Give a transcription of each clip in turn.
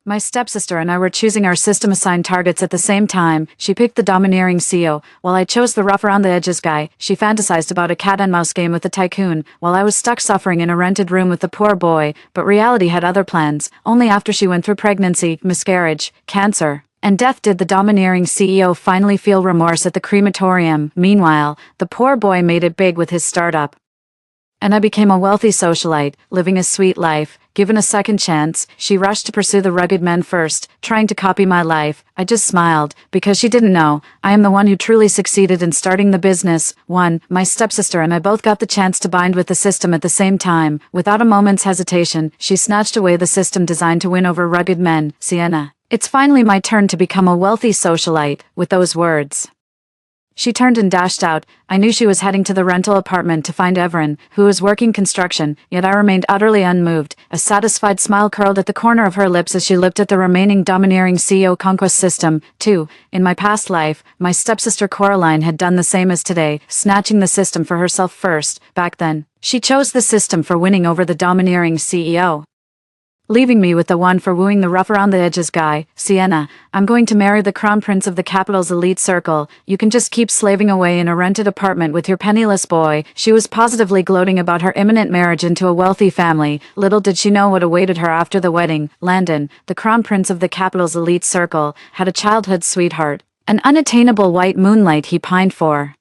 My stepsister and I were choosing our system-assigned targets at the same time. She picked the domineering CEO, while I chose the rough-around-the-edges guy. She fantasized about a cat-and-mouse game with the tycoon, while I was stuck suffering in a rented room with the poor boy. But reality had other plans. Only after she went through pregnancy, miscarriage, cancer, and death did the domineering CEO finally feel remorse at the crematorium. Meanwhile, the poor boy made it big with his startup. And I became a wealthy socialite, living a sweet life. Given a second chance, she rushed to pursue the rugged men first, trying to copy my life. I just smiled, because she didn't know. I am the one who truly succeeded in starting the business. My stepsister and I both got the chance to bind with the system at the same time. Without a moment's hesitation, she snatched away the system designed to win over rugged men. Sienna, it's finally my turn to become a wealthy socialite. With those words, she turned and dashed out. I knew she was heading to the rental apartment to find Everin, who was working construction, yet I remained utterly unmoved. A satisfied smile curled at the corner of her lips as she looked at the remaining domineering CEO conquest system. In my past life, my stepsister Coraline had done the same as today, snatching the system for herself first. Back then, she chose the system for winning over the domineering CEO, leaving me with the one for wooing the rough-around-the-edges guy. Sienna, I'm going to marry the crown prince of the capital's elite circle. You can just keep slaving away in a rented apartment with your penniless boy. She was positively gloating about her imminent marriage into a wealthy family. Little did she know what awaited her after the wedding. Landon, the crown prince of the capital's elite circle, had a childhood sweetheart, an unattainable white moonlight he pined for.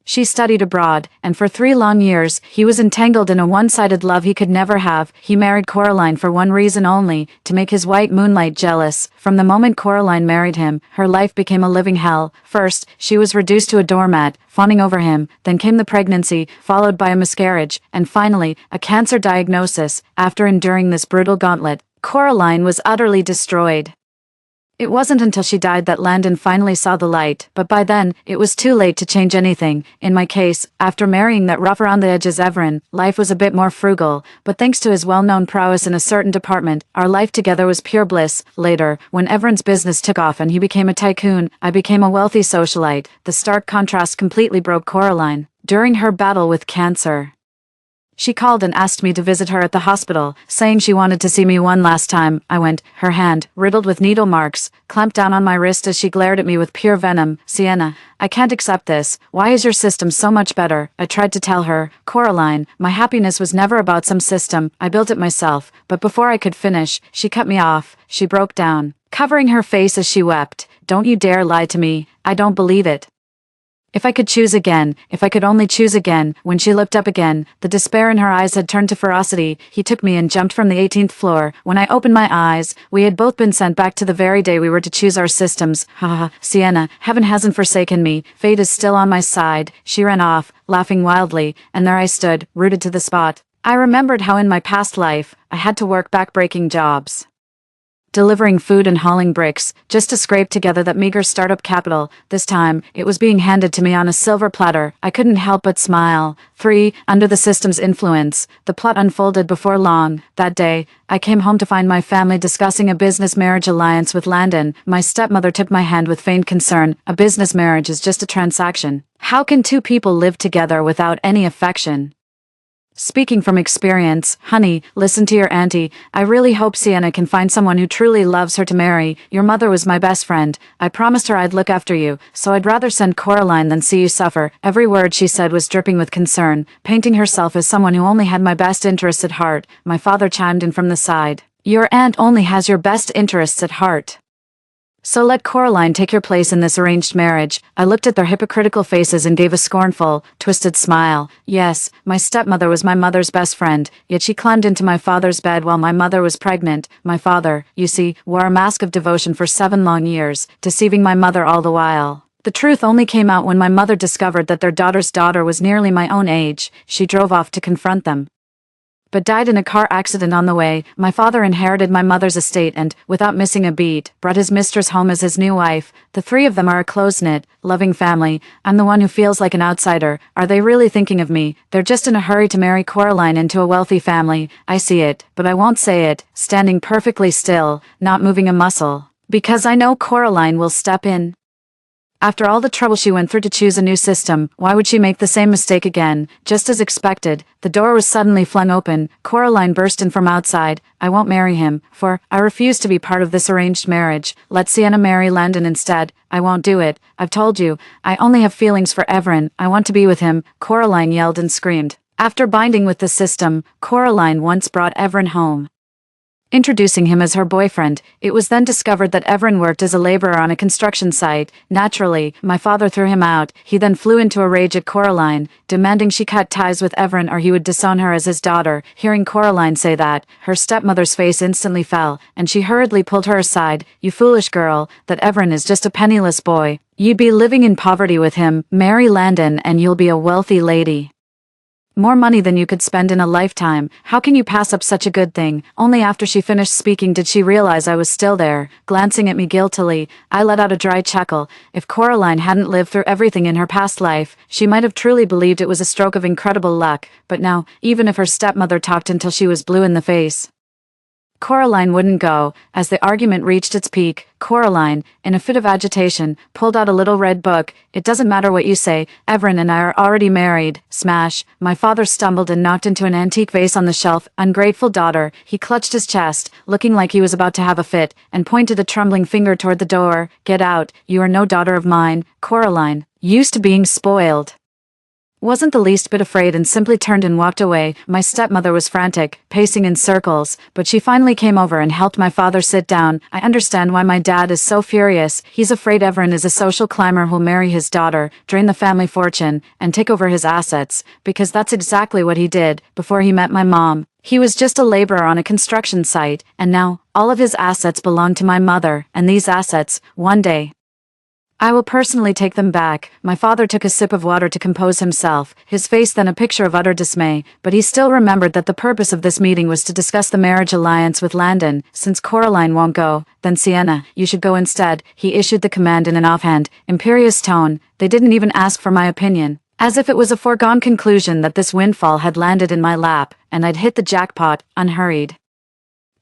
She studied abroad, and for 3 long years, he was entangled in a one-sided love he could never have. He married Coraline for one reason only, to make his white moonlight jealous. From the moment Coraline married him, her life became a living hell. First, she was reduced to a doormat, fawning over him. Then came the pregnancy, followed by a miscarriage, and finally, a cancer diagnosis. After enduring this brutal gauntlet, Coraline was utterly destroyed. It wasn't until she died that Landon finally saw the light, but by then, it was too late to change anything. In my case, after marrying that rough-around-the-edges Everin, life was a bit more frugal, but thanks to his well-known prowess in a certain department, our life together was pure bliss. Later, when Everin's business took off and he became a tycoon, I became a wealthy socialite. The stark contrast completely broke Coraline. During her battle with cancer, she called and asked me to visit her at the hospital, saying she wanted to see me one last time. I went. Her hand, riddled with needle marks, clamped down on my wrist as she glared at me with pure venom. Sienna, I can't accept this. Why is your system so much better? I tried to tell her. Coraline, my happiness was never about some system. I built it myself. But before I could finish, she cut me off. She broke down, covering her face as she wept. Don't you dare lie to me. I don't believe it. If I could choose again, if I could only choose again. When she looked up again, the despair in her eyes had turned to ferocity. He took me and jumped from the 18th floor. When I opened my eyes, we had both been sent back to the very day we were to choose our systems. Sienna, heaven hasn't forsaken me. Fate is still on my side. She ran off, laughing wildly, and there I stood, rooted to the spot. I remembered how in my past life, I had to work back-breaking jobs, delivering food and hauling bricks, just to scrape together that meager startup capital. This time, it was being handed to me on a silver platter. I couldn't help but smile. Under the system's influence, the plot unfolded before long. That day, I came home to find my family discussing a business marriage alliance with Landon. My stepmother tipped my hand with faint concern. A business marriage is just a transaction. How can 2 people live together without any affection? Speaking from experience, honey, listen to your auntie. I really hope Sienna can find someone who truly loves her to marry. Your mother was my best friend. I promised her I'd look after you, so I'd rather send Coraline than see you suffer. Every word she said was dripping with concern, painting herself as someone who only had my best interests at heart. My father chimed in from the side. Your aunt only has your best interests at heart, so let Coraline take your place in this arranged marriage. I looked at their hypocritical faces and gave a scornful, twisted smile. Yes, my stepmother was my mother's best friend, yet she climbed into my father's bed while my mother was pregnant. My father, you see, wore a mask of devotion for 7 long years, deceiving my mother all the while. The truth only came out when my mother discovered that their daughter's daughter was nearly my own age. She drove off to confront them, but died in a car accident on the way. My father inherited my mother's estate and, without missing a beat, brought his mistress home as his new wife. The 3 of them are a close-knit, loving family. I'm the one who feels like an outsider. Are they really thinking of me? They're just in a hurry to marry Coraline into a wealthy family. I see it, but I won't say it, standing perfectly still, not moving a muscle, because I know Coraline will step in. After all the trouble she went through to choose a new system, why would she make the same mistake again? Just as expected, the door was suddenly flung open. Coraline burst in from outside. I won't marry him, for I refuse to be part of this arranged marriage. Let Sienna marry Landon instead. I won't do it. I've told you. I only have feelings for Everin. I want to be with him, Coraline yelled and screamed. After binding with the system, Coraline once brought Everin home, introducing him as her boyfriend. It was then discovered that Everin worked as a laborer on a construction site. Naturally, my father threw him out. He then flew into a rage at Coraline, demanding she cut ties with Everin or he would disown her as his daughter. Hearing Coraline say that, her stepmother's face instantly fell, and she hurriedly pulled her aside. You foolish girl, that Everin is just a penniless boy. You'd be living in poverty with him. Marry Landon and you'll be a wealthy lady. More money than you could spend in a lifetime. How can you pass up such a good thing? Only after she finished speaking did she realize I was still there, glancing at me guiltily. I let out a dry chuckle. If Coraline hadn't lived through everything in her past life, she might have truly believed it was a stroke of incredible luck. But now, even if her stepmother talked until she was blue in the face, Coraline wouldn't go. As the argument reached its peak, Coraline, in a fit of agitation, pulled out a little red book. It doesn't matter what you say, Everin and I are already married. Smash. My father stumbled and knocked into an antique vase on the shelf. Ungrateful daughter. He clutched his chest, looking like he was about to have a fit, and pointed a trembling finger toward the door. Get out. You are no daughter of mine. Coraline, used to being spoiled, wasn't the least bit afraid and simply turned and walked away. My stepmother was frantic, pacing in circles, but she finally came over and helped my father sit down. I understand why my dad is so furious. He's afraid Everin is a social climber who'll marry his daughter, drain the family fortune, and take over his assets, because that's exactly what he did before he met my mom. He was just a laborer on a construction site, and now, all of his assets belong to my mother, and these assets, one day, I will personally take them back. My father took a sip of water to compose himself, his face then a picture of utter dismay, but he still remembered that the purpose of this meeting was to discuss the marriage alliance with Landon. Since Coraline won't go, then Sienna, you should go instead. He issued the command in an offhand, imperious tone. They didn't even ask for my opinion, as if it was a foregone conclusion that this windfall had landed in my lap, and I'd hit the jackpot, unhurried.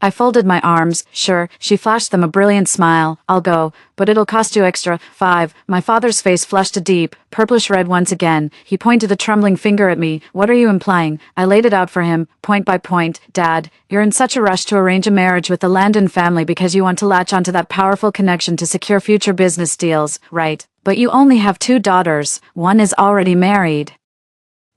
I folded my arms. Sure, she flashed them a brilliant smile. I'll go, but it'll cost you extra. 5. My father's face flushed a deep, purplish red once again. He pointed a trembling finger at me. What are you implying? I laid it out for him, point by point. Dad, you're in such a rush to arrange a marriage with the Landon family because you want to latch onto that powerful connection to secure future business deals, right? But you only have 2 daughters. One is already married.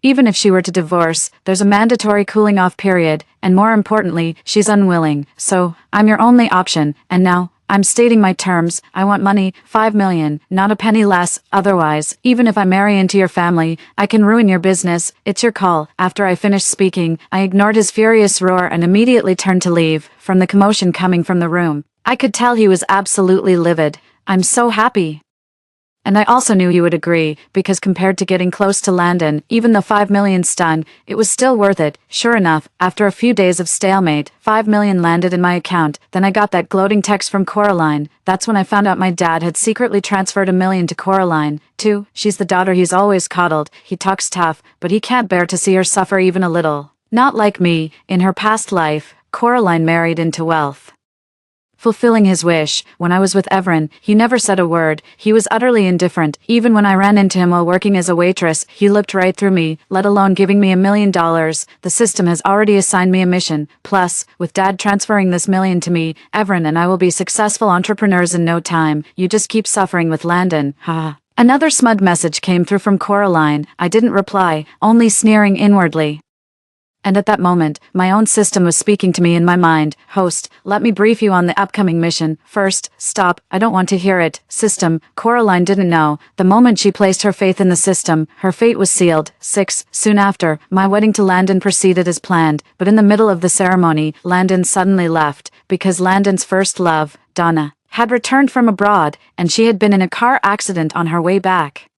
Even if she were to divorce, there's a mandatory cooling-off period, and more importantly, she's unwilling. So, I'm your only option, and now, I'm stating my terms. I want money, 5 million, not a penny less. Otherwise, even if I marry into your family, I can ruin your business. It's your call. After I finished speaking, I ignored his furious roar and immediately turned to leave. From the commotion coming from the room, I could tell he was absolutely livid. I'm so happy. And I also knew you would agree, because compared to getting close to Landon, even the 5 million stun, it was still worth it. Sure enough, after a few days of stalemate, 5 million landed in my account. Then I got that gloating text from Coraline. That's when I found out my dad had secretly transferred $1 million to Coraline. Too, she's the daughter he's always coddled. He talks tough, but he can't bear to see her suffer even a little. Not like me. In her past life, Coraline married into wealth, fulfilling his wish. When I was with Everin, he never said a word. He was utterly indifferent. Even when I ran into him while working as a waitress, he looked right through me, let alone giving me $1 million. The system has already assigned me a mission. Plus, with Dad transferring this $1 million to me, Everin and I will be successful entrepreneurs in no time. You just keep suffering with Landon. Ha. Another smug message came through from Coraline. I didn't reply, only sneering inwardly. And at that moment, my own system was speaking to me in my mind. Host, let me brief you on the upcoming mission. First, stop, I don't want to hear it. System, Coraline didn't know. The moment she placed her faith in the system, her fate was sealed. 6. Soon after, my wedding to Landon proceeded as planned, but in the middle of the ceremony, Landon suddenly left, because Landon's first love, Donna, had returned from abroad, and she had been in a car accident on her way back.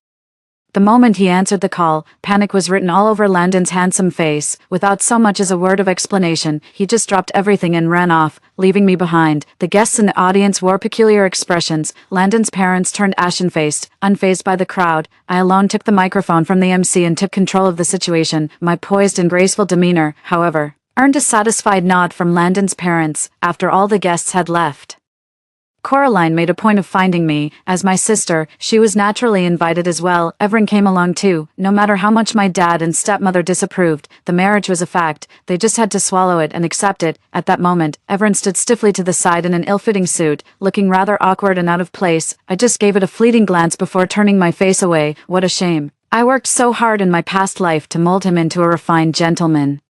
The moment he answered the call, panic was written all over Landon's handsome face. Without so much as a word of explanation, he just dropped everything and ran off, leaving me behind. The guests in the audience wore peculiar expressions. Landon's parents turned ashen-faced, unfazed by the crowd. I alone took the microphone from the MC and took control of the situation. My poised and graceful demeanor, however, earned a satisfied nod from Landon's parents after all the guests had left. Coraline made a point of finding me. As my sister, she was naturally invited as well. Everyone came along too. No matter how much my dad and stepmother disapproved, the marriage was a fact. They just had to swallow it and accept it. At that moment, Everin stood stiffly to the side in an ill-fitting suit, looking rather awkward and out of place. I just gave it a fleeting glance before turning my face away. What a shame. I worked so hard in my past life to mold him into a refined gentleman.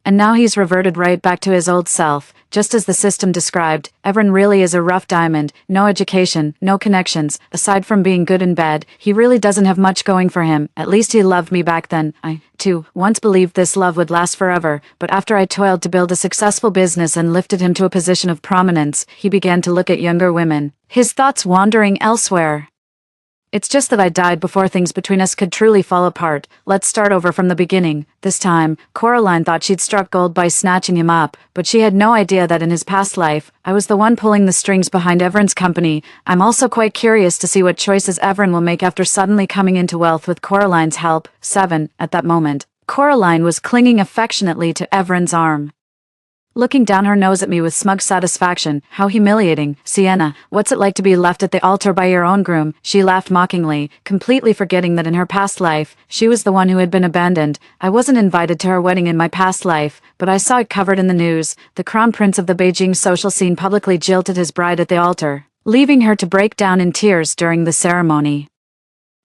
And now he's reverted right back to his old self, just as the system described. Everin really is a rough diamond, no education, no connections, aside from being good in bed. He really doesn't have much going for him. At least he loved me back then. I, too, once believed this love would last forever, but after I toiled to build a successful business and lifted him to a position of prominence, he began to look at younger women, his thoughts wandering elsewhere. It's just that I died before things between us could truly fall apart. Let's start over from the beginning. This time, Coraline thought she'd struck gold by snatching him up, but she had no idea that in his past life, I was the one pulling the strings behind Everin's company. I'm also quite curious to see what choices Everin will make after suddenly coming into wealth with Coraline's help. 7. At that moment, Coraline was clinging affectionately to Everin's arm, looking down her nose at me with smug satisfaction. How humiliating. Sienna, what's it like to be left at the altar by your own groom? She laughed mockingly, completely forgetting that in her past life, she was the one who had been abandoned. I wasn't invited to her wedding in my past life, but I saw it covered in the news. The crown prince of the Beijing social scene publicly jilted his bride at the altar, leaving her to break down in tears during the ceremony.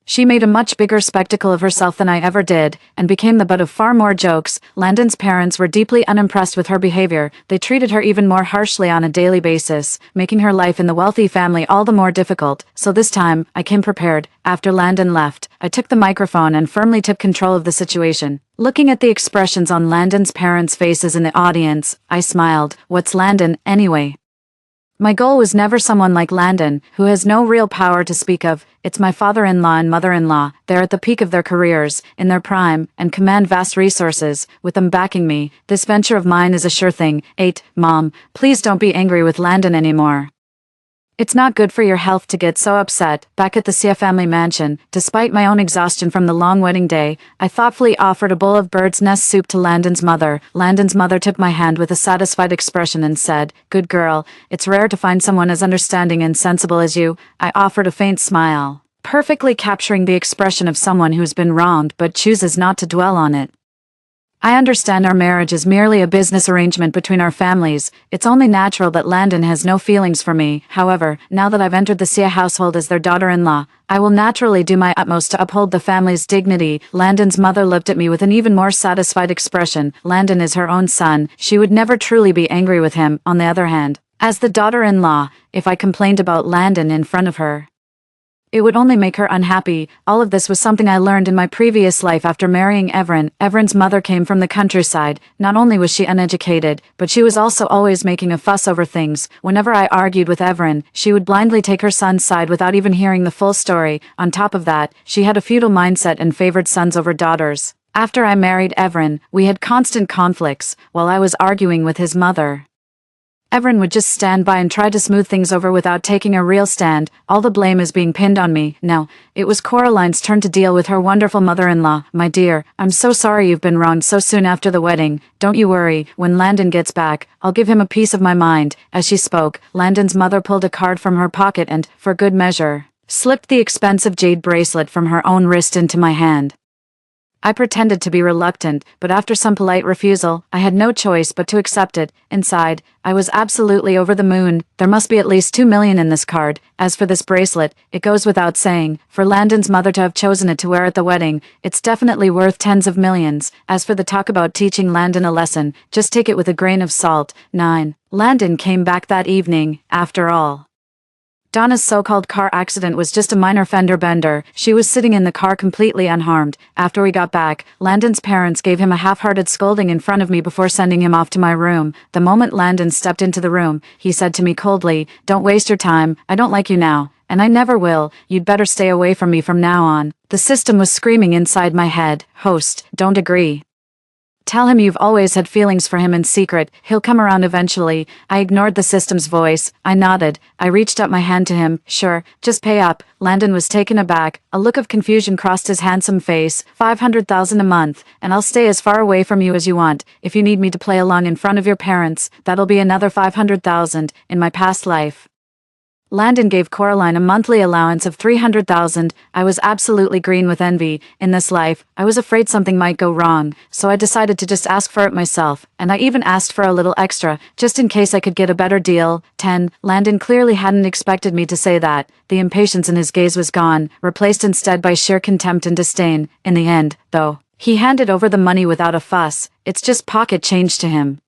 She made a much bigger spectacle of herself than I ever did, and became the butt of far more jokes. Landon's parents were deeply unimpressed with her behavior. They treated her even more harshly on a daily basis, making her life in the wealthy family all the more difficult. So this time, I came prepared. After Landon left, I took the microphone and firmly took control of the situation. Looking at the expressions on Landon's parents' faces in the audience, I smiled. What's Landon, anyway? My goal was never someone like Landon, who has no real power to speak of. It's my father-in-law and mother-in-law. They're at the peak of their careers, in their prime, and command vast resources. With them backing me, this venture of mine is a sure thing. 8. Mom, please don't be angry with Landon anymore. It's not good for your health to get so upset. Back at the Xia family mansion, despite my own exhaustion from the long wedding day, I thoughtfully offered a bowl of bird's nest soup to Landon's mother. Landon's mother took my hand with a satisfied expression and said, "Good girl, it's rare to find someone as understanding and sensible as you." I offered a faint smile, perfectly capturing the expression of someone who's been wronged but chooses not to dwell on it. I understand our marriage is merely a business arrangement between our families. It's only natural that Landon has no feelings for me. However, now that I've entered the Xia household as their daughter-in-law, I will naturally do my utmost to uphold the family's dignity. Landon's mother looked at me with an even more satisfied expression. Landon is her own son. She would never truly be angry with him. On the other hand, as the daughter-in-law, if I complained about Landon in front of her, it would only make her unhappy. All of this was something I learned in my previous life after marrying Everin. Everin's mother came from the countryside. Not only was she uneducated, but she was also always making a fuss over things. Whenever I argued with Everin, she would blindly take her son's side without even hearing the full story. On top of that, she had a feudal mindset and favored sons over daughters. After I married Everin, we had constant conflicts, while I was arguing with his mother. Everin would just stand by and try to smooth things over without taking a real stand. All the blame is being pinned on me. Now, it was Coraline's turn to deal with her wonderful mother-in-law. "My dear, I'm so sorry you've been wronged so soon after the wedding. Don't you worry, when Landon gets back, I'll give him a piece of my mind." As she spoke, Landon's mother pulled a card from her pocket and, for good measure, slipped the expensive jade bracelet from her own wrist into my hand. I pretended to be reluctant, but after some polite refusal, I had no choice but to accept it. Inside, I was absolutely over the moon. There must be at least 2 million in this card. As for this bracelet, it goes without saying, for Landon's mother to have chosen it to wear at the wedding, it's definitely worth tens of millions. As for the talk about teaching Landon a lesson, just take it with a grain of salt. 9. Landon came back that evening, after all. Donna's so-called car accident was just a minor fender bender. She was sitting in the car completely unharmed. After we got back, Landon's parents gave him a half-hearted scolding in front of me before sending him off to my room. The moment Landon stepped into the room, he said to me coldly, "Don't waste your time. I don't like you now, and I never will. You'd better stay away from me from now on." The system was screaming inside my head. "Host, don't agree. Tell him you've always had feelings for him in secret. He'll come around eventually." I ignored the system's voice. I nodded. I reached out my hand to him. "Sure, just pay up." Landon was taken aback. A look of confusion crossed his handsome face. 500,000 a month, and I'll stay as far away from you as you want. If you need me to play along in front of your parents, that'll be another 500,000 in my past life. Landon gave Coraline a monthly allowance of 300,000. I was absolutely green with envy. In this life, I was afraid something might go wrong, so I decided to just ask for it myself, and I even asked for a little extra, just in case I could get a better deal. 10. Landon clearly hadn't expected me to say that. The impatience in his gaze was gone, replaced instead by sheer contempt and disdain. In the end, though, he handed over the money without a fuss. It's just pocket change to him.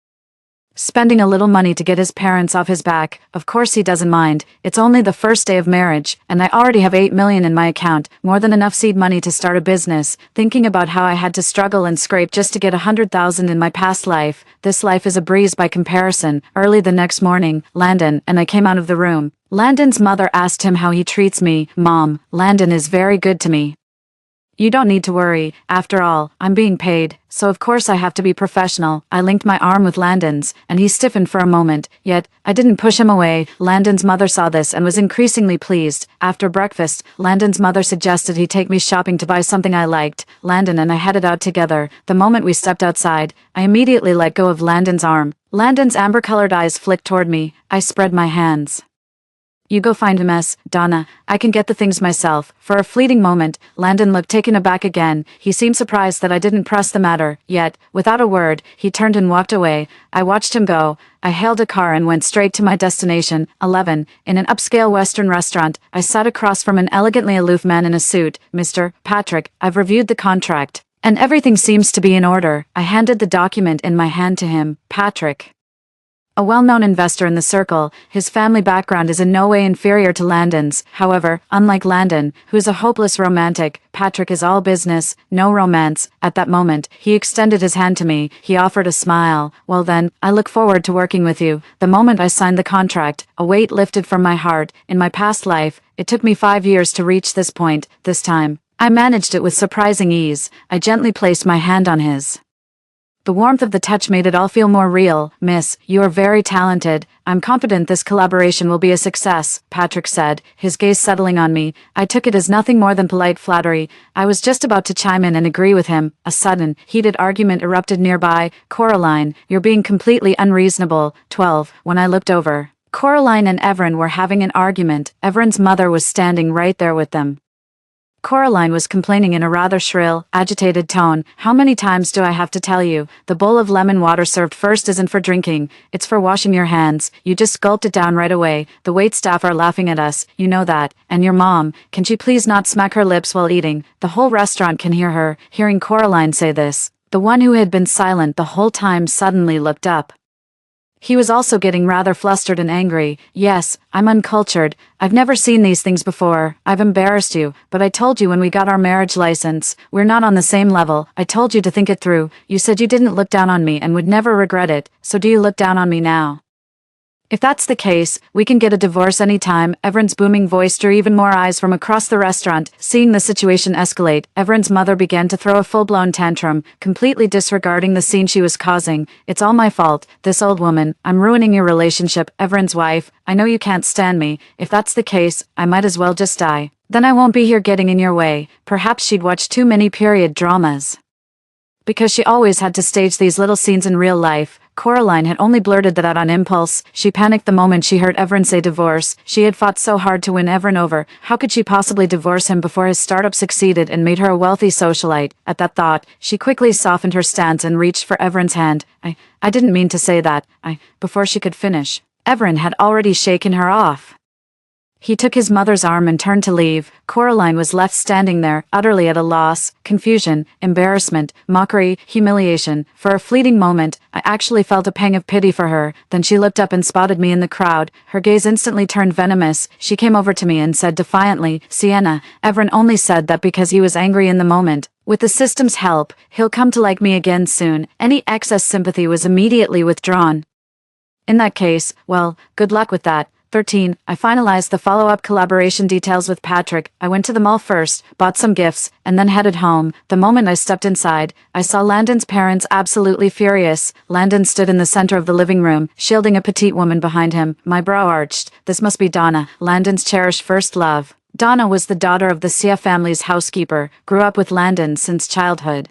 Spending a little money to get his parents off his back, of course he doesn't mind. It's only the first day of marriage, and I already have 8 million in my account, more than enough seed money to start a business. Thinking about how I had to struggle and scrape just to get 100,000 in my past life, this life is a breeze by comparison. Early the next morning, Landon and I came out of the room. Landon's mother asked him how he treats me. Mom, Landon is very good to me. You don't need to worry. After all, I'm being paid, so of course I have to be professional. I linked my arm with Landon's, and he stiffened for a moment, yet I didn't push him away. Landon's mother saw this and was increasingly pleased. After breakfast, Landon's mother suggested he take me shopping to buy something I liked. Landon and I headed out together. The moment we stepped outside, I immediately let go of Landon's arm. Landon's amber-colored eyes flicked toward me. I spread my hands. You go find him, Donna. I can get the things myself. For a fleeting moment, Landon looked taken aback again. He seemed surprised that I didn't press the matter, yet, without a word, he turned and walked away. I watched him go. I hailed a car and went straight to my destination. 11. In an upscale Western restaurant, I sat across from an elegantly aloof man in a suit. Mr. Patrick, I've reviewed the contract, and everything seems to be in order. I handed the document in my hand to him. Patrick, a well-known investor in the circle, his family background is in no way inferior to Landon's. However, unlike Landon, who is a hopeless romantic, Patrick is all business, no romance. At that moment, he extended his hand to me. He offered a smile. Well then, I look forward to working with you. The moment I signed the contract, a weight lifted from my heart. In my past life, it took me 5 years to reach this point. This time, I managed it with surprising ease. I gently placed my hand on his. The warmth of the touch made it all feel more real. Miss, you are very talented. I'm confident this collaboration will be a success, Patrick said, his gaze settling on me. I took it as nothing more than polite flattery. I was just about to chime in and agree with him. A sudden, heated argument erupted nearby. Coraline, you're being completely unreasonable. 12. When I looked over, Coraline and Everin were having an argument. Everin's mother was standing right there with them. Coraline was complaining in a rather shrill, agitated tone. How many times do I have to tell you? The bowl of lemon water served first isn't for drinking, it's for washing your hands. You just gulped it down right away. The waitstaff are laughing at us, you know that. And your mom, can she please not smack her lips while eating? The whole restaurant can hear her. Hearing Coraline say this, the one who had been silent the whole time suddenly looked up. He was also getting rather flustered and angry. Yes, I'm uncultured. I've never seen these things before. I've embarrassed you, but I told you when we got our marriage license, we're not on the same level. I told you to think it through. You said you didn't look down on me and would never regret it, so do you look down on me now? If that's the case, we can get a divorce anytime. Everin's booming voice drew even more eyes from across the restaurant. Seeing the situation escalate, Everin's mother began to throw a full-blown tantrum, completely disregarding the scene she was causing. It's all my fault, this old woman. I'm ruining your relationship. Everin's wife, I know you can't stand me. If that's the case, I might as well just die. Then I won't be here getting in your way. Perhaps she'd watched too many period dramas, because she always had to stage these little scenes in real life. Coraline had only blurted that out on impulse. She panicked the moment she heard Everin say divorce. She had fought so hard to win Everin over. How could she possibly divorce him before his startup succeeded and made her a wealthy socialite? At that thought, she quickly softened her stance and reached for Everin's hand. I didn't mean to say that. Before she could finish, Everin had already shaken her off. He took his mother's arm and turned to leave. Coraline was left standing there, utterly at a loss. Confusion, embarrassment, mockery, humiliation. For a fleeting moment, I actually felt a pang of pity for her. Then she looked up and spotted me in the crowd. Her gaze instantly turned venomous. She came over to me and said defiantly, Sienna, Everin only said that because he was angry in the moment. With the system's help, he'll come to like me again soon. Any excess sympathy was immediately withdrawn. In that case, well, good luck with that. 13. I finalized the follow-up collaboration details with Patrick. I went to the mall first, bought some gifts, and then headed home. The moment I stepped inside, I saw Landon's parents absolutely furious. Landon stood in the center of the living room, shielding a petite woman behind him. My brow arched. This must be Donna, Landon's cherished first love. Donna was the daughter of the Sia family's housekeeper, grew up with Landon since childhood.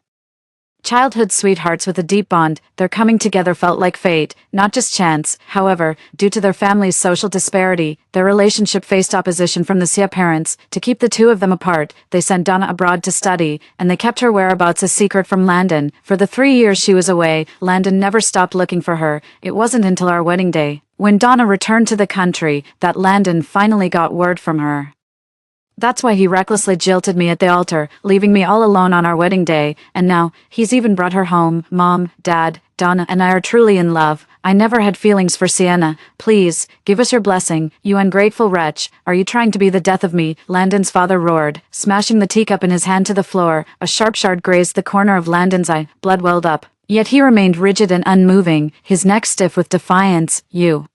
Childhood sweethearts with a deep bond, their coming together felt like fate, not just chance. However, due to their family's social disparity, their relationship faced opposition from the Sia parents. To keep the two of them apart, they sent Donna abroad to study, and they kept her whereabouts a secret from Landon. For the 3 years she was away, Landon never stopped looking for her. It wasn't until our wedding day, when Donna returned to the country, that Landon finally got word from her. That's why he recklessly jilted me at the altar, leaving me all alone on our wedding day, and now, he's even brought her home. Mom, Dad, Donna and I are truly in love. I never had feelings for Sienna. Please, give us your blessing, you ungrateful wretch. Are you trying to be the death of me? Landon's father roared, smashing the teacup in his hand to the floor. A sharp shard grazed the corner of Landon's eye, blood welled up. Yet he remained rigid and unmoving, his neck stiff with defiance. You.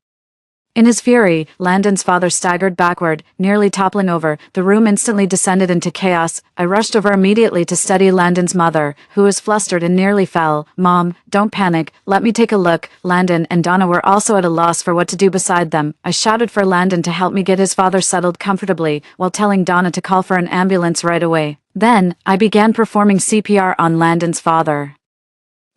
In his fury, Landon's father staggered backward, nearly toppling over. The room instantly descended into chaos. I rushed over immediately to steady Landon's mother, who was flustered and nearly fell. Mom, don't panic. Let me take a look. Landon and Donna were also at a loss for what to do beside them. I shouted for Landon to help me get his father settled comfortably, while telling Donna to call for an ambulance right away. Then, I began performing CPR on Landon's father.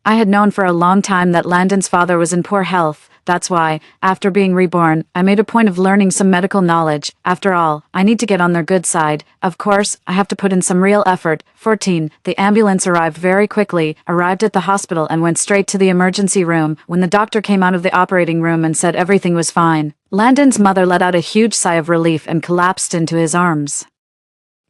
I had known for a long time that Landon's father was in poor health. That's why, after being reborn, I made a point of learning some medical knowledge. After all, I need to get on their good side. Of course, I have to put in some real effort. 14. The ambulance arrived very quickly, arrived at the hospital and went straight to the emergency room. When the doctor came out of the operating room and said everything was fine, Landon's mother let out a huge sigh of relief and collapsed into his arms.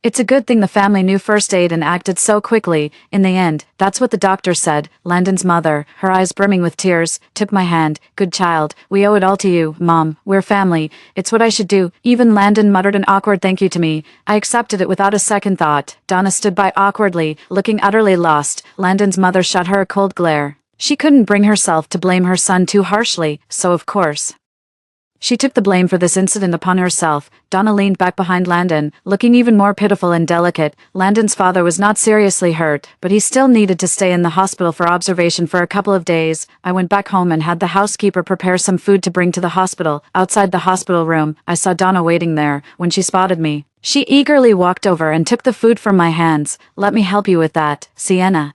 It's a good thing the family knew first aid and acted so quickly. In the end, that's what the doctor said. Landon's mother, her eyes brimming with tears, took my hand. Good child, we owe it all to you, Mom. We're family. It's what I should do. Even Landon muttered an awkward thank you to me. I accepted it without a second thought. Donna stood by awkwardly, looking utterly lost. Landon's mother shot her a cold glare. She couldn't bring herself to blame her son too harshly, so of course she took the blame for this incident upon herself. Donna leaned back behind Landon, looking even more pitiful and delicate. Landon's father was not seriously hurt, but he still needed to stay in the hospital for observation for a couple of days. I went back home and had the housekeeper prepare some food to bring to the hospital. Outside the hospital room, I saw Donna waiting there. When she spotted me, she eagerly walked over and took the food from my hands. Let me help you with that, Sienna.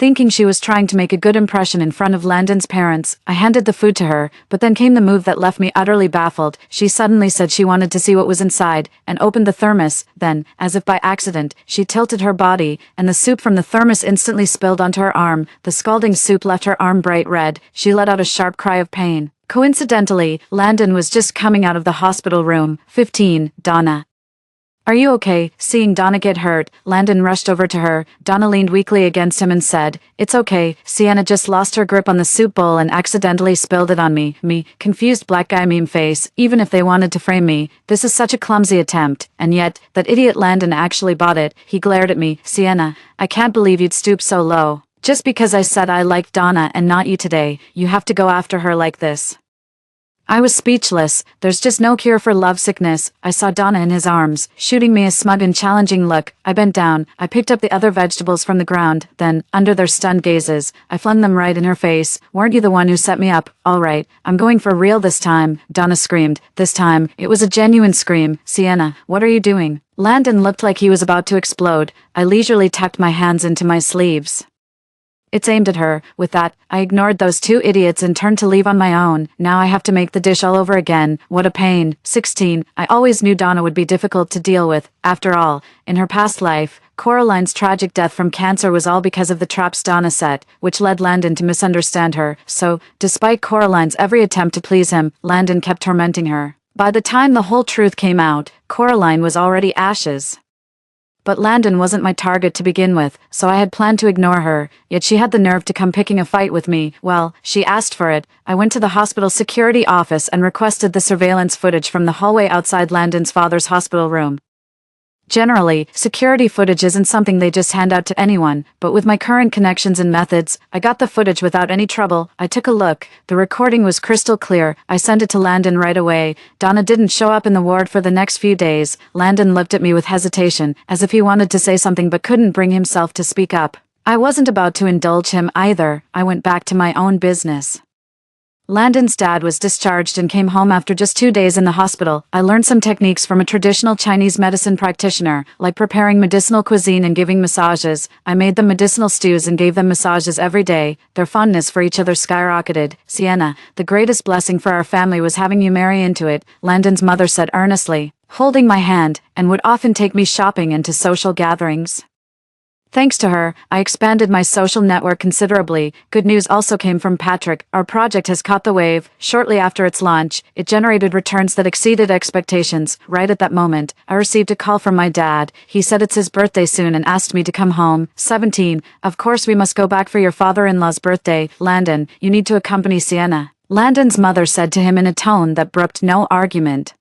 Thinking she was trying to make a good impression in front of Landon's parents, I handed the food to her, but then came the move that left me utterly baffled. She suddenly said she wanted to see what was inside, and opened the thermos. Then, as if by accident, she tilted her body, and the soup from the thermos instantly spilled onto her arm. The scalding soup left her arm bright red. She let out a sharp cry of pain. Coincidentally, Landon was just coming out of the hospital room. 15. Donna. Are you okay? Seeing Donna get hurt, Landon rushed over to her. Donna leaned weakly against him and said, It's okay. Sienna just lost her grip on the soup bowl and accidentally spilled it on me. Me, confused black guy meme face. Even if they wanted to frame me, this is such a clumsy attempt. And yet, that idiot Landon actually bought it. He glared at me. Sienna, I can't believe you'd stoop so low. Just because I said I liked Donna and not you today, you have to go after her like this. I was speechless. There's just no cure for lovesickness. I saw Donna in his arms, shooting me a smug and challenging look. I bent down. I picked up the other vegetables from the ground. Then, under their stunned gazes, I flung them right in her face. Weren't you the one who set me up? All right, I'm going for real this time, Donna screamed. This time, it was a genuine scream. Sienna, what are you doing? Landon looked like he was about to explode. I leisurely tucked my hands into my sleeves. It's aimed at her. With that, I ignored those two idiots and turned to leave on my own. Now I have to make the dish all over again. What a pain. 16. I always knew Donna would be difficult to deal with. After all, in her past life, Coraline's tragic death from cancer was all because of the traps Donna set, which led Landon to misunderstand her. So, despite Coraline's every attempt to please him, Landon kept tormenting her. By the time the whole truth came out, Coraline was already ashes. But Landon wasn't my target to begin with, so I had planned to ignore her, yet she had the nerve to come picking a fight with me. Well, she asked for it. I went to the hospital security office and requested the surveillance footage from the hallway outside Landon's father's hospital room. Generally, security footage isn't something they just hand out to anyone, but with my current connections and methods, I got the footage without any trouble. I took a look. The recording was crystal clear. I sent it to Landon right away. Donna didn't show up in the ward for the next few days. Landon looked at me with hesitation, as if he wanted to say something but couldn't bring himself to speak up. I wasn't about to indulge him either. I went back to my own business. Landon's dad was discharged and came home after just 2 days in the hospital. I learned some techniques from a traditional Chinese medicine practitioner, like preparing medicinal cuisine and giving massages. I made them medicinal stews and gave them massages every day. Their fondness for each other skyrocketed. Sienna, the greatest blessing for our family was having you marry into it, Landon's mother said earnestly, holding my hand, and would often take me shopping and to social gatherings. Thanks to her, I expanded my social network considerably. Good news also came from Patrick. Our project has caught the wave. Shortly after its launch, it generated returns that exceeded expectations. Right at that moment, I received a call from my dad. He said it's his birthday soon and asked me to come home. 17. Of course we must go back for your father-in-law's birthday. Landon, you need to accompany Sienna. Landon's mother said to him in a tone that brooked no argument.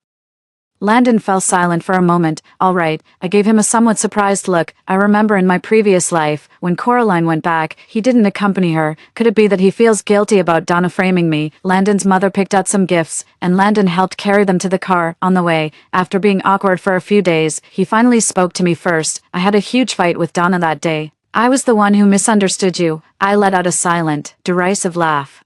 Landon fell silent for a moment. All right, I gave him a somewhat surprised look. I remember in my previous life, when Coraline went back, he didn't accompany her. Could it be that he feels guilty about Donna framing me? Landon's mother picked out some gifts, and Landon helped carry them to the car. On the way, after being awkward for a few days, he finally spoke to me first. I had a huge fight with Donna that day. I was the one who misunderstood you. I let out a silent, derisive laugh.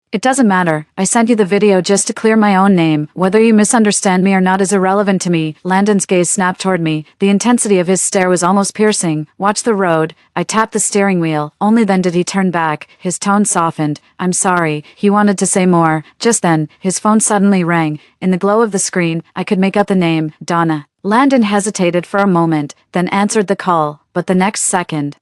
It doesn't matter, I sent you the video just to clear my own name. Whether you misunderstand me or not is irrelevant to me. Landon's gaze snapped toward me. The intensity of his stare was almost piercing. Watch the road. I tapped the steering wheel. Only then did he turn back. His tone softened. I'm sorry. He wanted to say more. Just then, his phone suddenly rang. In the glow of the screen, I could make out the name, Donna. Landon hesitated for a moment, then answered the call, but the next second,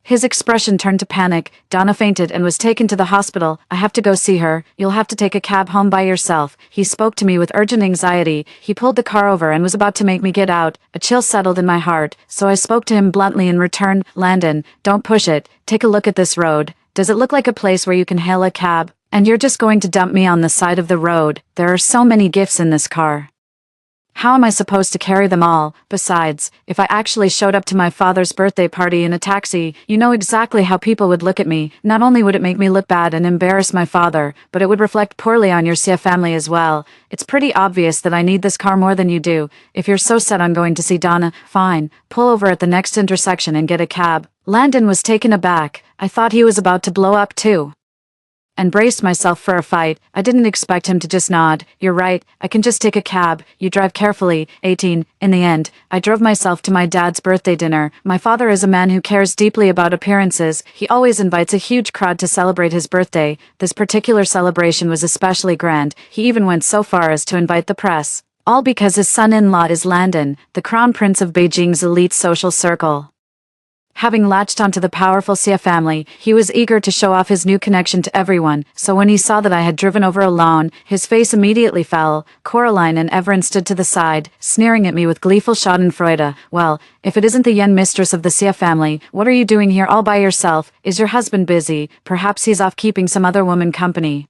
his expression turned to panic. Donna fainted and was taken to the hospital. I have to go see her. You'll have to take a cab home by yourself. He spoke to me with urgent anxiety. He pulled the car over and was about to make me get out. A chill settled in my heart, so I spoke to him bluntly in return. Landon, don't push it. Take a look at this road. Does it look like a place where you can hail a cab? And you're just going to dump me on the side of the road. There are so many gifts in this car. How am I supposed to carry them all? Besides, if I actually showed up to my father's birthday party in a taxi, you know exactly how people would look at me. Not only would it make me look bad and embarrass my father, but it would reflect poorly on your Sia family as well. It's pretty obvious that I need this car more than you do. If you're so set on going to see Donna, fine. Pull over at the next intersection and get a cab. Landon was taken aback. I thought he was about to blow up too, and braced myself for a fight. I didn't expect him to just nod. You're right, I can just take a cab. You drive carefully. 18. In the end, I drove myself to my dad's birthday dinner. My father is a man who cares deeply about appearances. He always invites a huge crowd to celebrate his birthday. This particular celebration was especially grand. He even went so far as to invite the press. All because his son-in-law is Landon, the crown prince of Beijing's elite social circle. Having latched onto the powerful Sia family, he was eager to show off his new connection to everyone, so when he saw that I had driven over alone, his face immediately fell. Coraline and Everin stood to the side, sneering at me with gleeful schadenfreude. Well, if it isn't the young mistress of the Sia family, what are you doing here all by yourself? Is your husband busy? Perhaps he's off keeping some other woman company.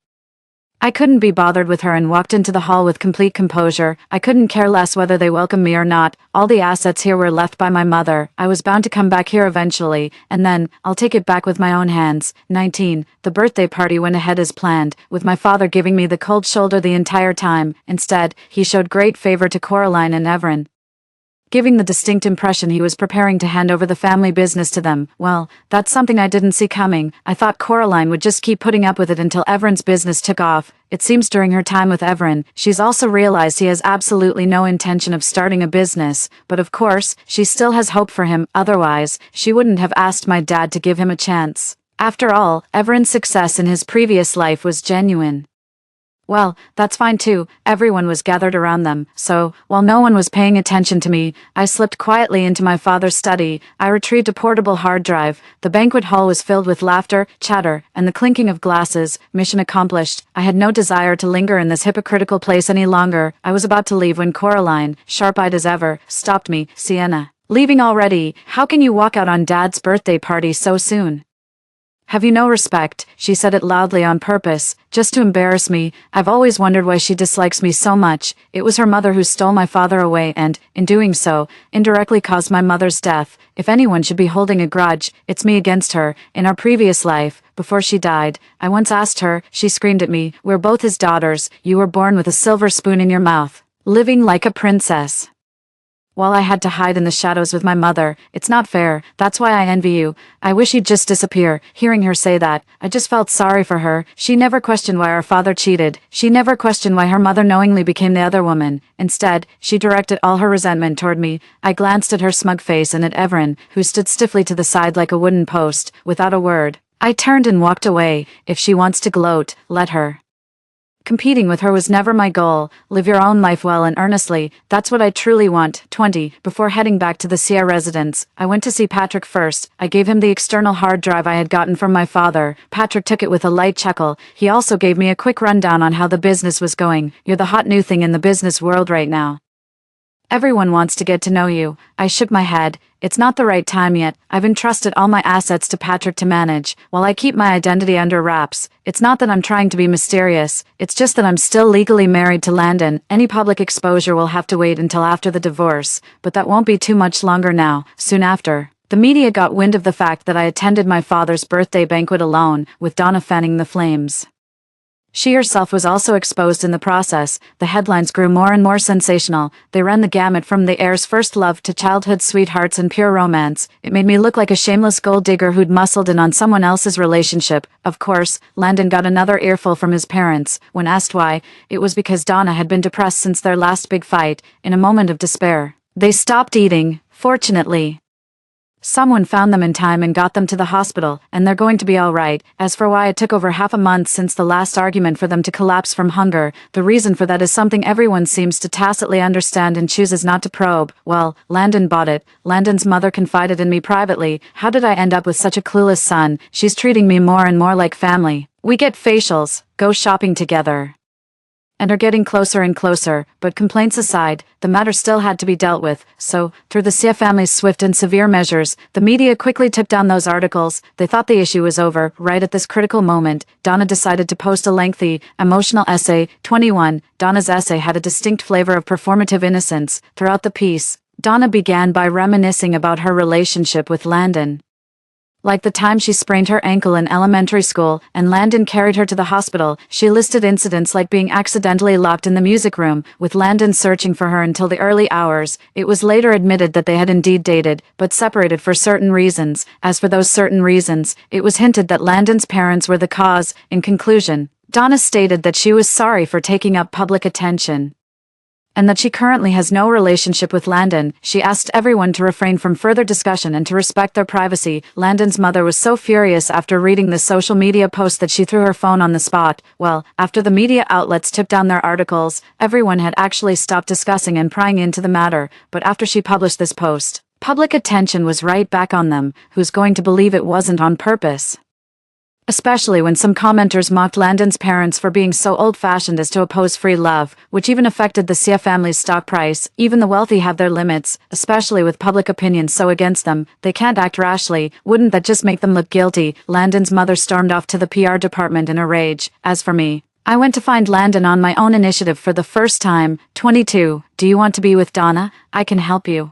I couldn't be bothered with her and walked into the hall with complete composure. I couldn't care less whether they welcomed me or not. All the assets here were left by my mother. I was bound to come back here eventually, and then, I'll take it back with my own hands. 19. The birthday party went ahead as planned, with my father giving me the cold shoulder the entire time. Instead, he showed great favor to Coraline and Everin, giving the distinct impression he was preparing to hand over the family business to them. Well, that's something I didn't see coming. I thought Coraline would just keep putting up with it until Everin's business took off. It seems during her time with Everin, she's also realized he has absolutely no intention of starting a business, but of course, she still has hope for him. Otherwise, she wouldn't have asked my dad to give him a chance. After all, Everin's success in his previous life was genuine. Well, that's fine too. Everyone was gathered around them, so, while no one was paying attention to me, I slipped quietly into my father's study. I retrieved a portable hard drive. The banquet hall was filled with laughter, chatter, and the clinking of glasses. Mission accomplished. I had no desire to linger in this hypocritical place any longer. I was about to leave when Coraline, sharp-eyed as ever, stopped me. Sienna, leaving already? How can you walk out on Dad's birthday party so soon? Have you no respect? She said it loudly on purpose, just to embarrass me. I've always wondered why she dislikes me so much. It was her mother who stole my father away and, in doing so, indirectly caused my mother's death. If anyone should be holding a grudge, it's me against her. In our previous life, before she died, I once asked her, she screamed at me, we're both his daughters, you were born with a silver spoon in your mouth, living like a princess. while I had to hide in the shadows with my mother. It's not fair. That's why I envy you. I wish you'd just disappear. Hearing her say that, I just felt sorry for her. She never questioned why our father cheated. She never questioned why her mother knowingly became the other woman. Instead, she directed all her resentment toward me. I glanced at her smug face and at Everin, who stood stiffly to the side like a wooden post, without a word. I turned and walked away. If she wants to gloat, let her. Competing with her was never my goal. Live your own life well and earnestly. That's what I truly want. 20. Before heading back to the Sia residence, I went to see Patrick first. I gave him the external hard drive I had gotten from my father. Patrick took it with a light chuckle. He also gave me a quick rundown on how the business was going. You're the hot new thing in the business world right now. Everyone wants to get to know you. I shook my head. It's not the right time yet. I've entrusted all my assets to Patrick to manage, while I keep my identity under wraps. It's not that I'm trying to be mysterious. It's just that I'm still legally married to Landon. Any public exposure will have to wait until after the divorce, but that won't be too much longer now. Soon after, the media got wind of the fact that I attended my father's birthday banquet alone, with Donna fanning the flames. She herself was also exposed in the process. The headlines grew more and more sensational. They ran the gamut from the heir's first love to childhood sweethearts and pure romance. It made me look like a shameless gold digger who'd muscled in on someone else's relationship. Of course, Landon got another earful from his parents. When asked why, it was because Donna had been depressed since their last big fight. In a moment of despair, they stopped eating. Fortunately, someone found them in time and got them to the hospital, and they're going to be all right. As for why it took over half a month since the last argument for them to collapse from hunger, the reason for that is something everyone seems to tacitly understand and chooses not to probe. Well, Landon bought it. Landon's mother confided in me privately. How did I end up with such a clueless son? She's treating me more and more like family. We get facials, go shopping together, and are getting closer and closer. But complaints aside, the matter still had to be dealt with. So, through the Sia family's swift and severe measures, the media quickly took down those articles. They thought the issue was over. Right at this critical moment, Donna decided to post a lengthy, emotional essay. 21. Donna's essay had a distinct flavor of performative innocence. Throughout the piece, Donna began by reminiscing about her relationship with Landon. Like the time she sprained her ankle in elementary school and Landon carried her to the hospital, she listed incidents like being accidentally locked in the music room, with Landon searching for her until the early hours. It was later admitted that they had indeed dated, but separated for certain reasons. As for those certain reasons, it was hinted that Landon's parents were the cause. In conclusion, Donna stated that she was sorry for taking up public attention, and that she currently has no relationship with Landon. She asked everyone to refrain from further discussion and to respect their privacy. Landon's mother was so furious after reading the social media post that she threw her phone on the spot. Well, after the media outlets took down their articles, everyone had actually stopped discussing and prying into the matter. But after she published this post, public attention was right back on them. Who's going to believe it wasn't on purpose? Especially when some commenters mocked Landon's parents for being so old-fashioned as to oppose free love, which even affected the Sia family's stock price. Even the wealthy have their limits, especially with public opinion so against them. They can't act rashly. Wouldn't that just make them look guilty? Landon's mother stormed off to the PR department in a rage. As for me, I went to find Landon on my own initiative for the first time. 22. Do you want to be with Donna? I can help you.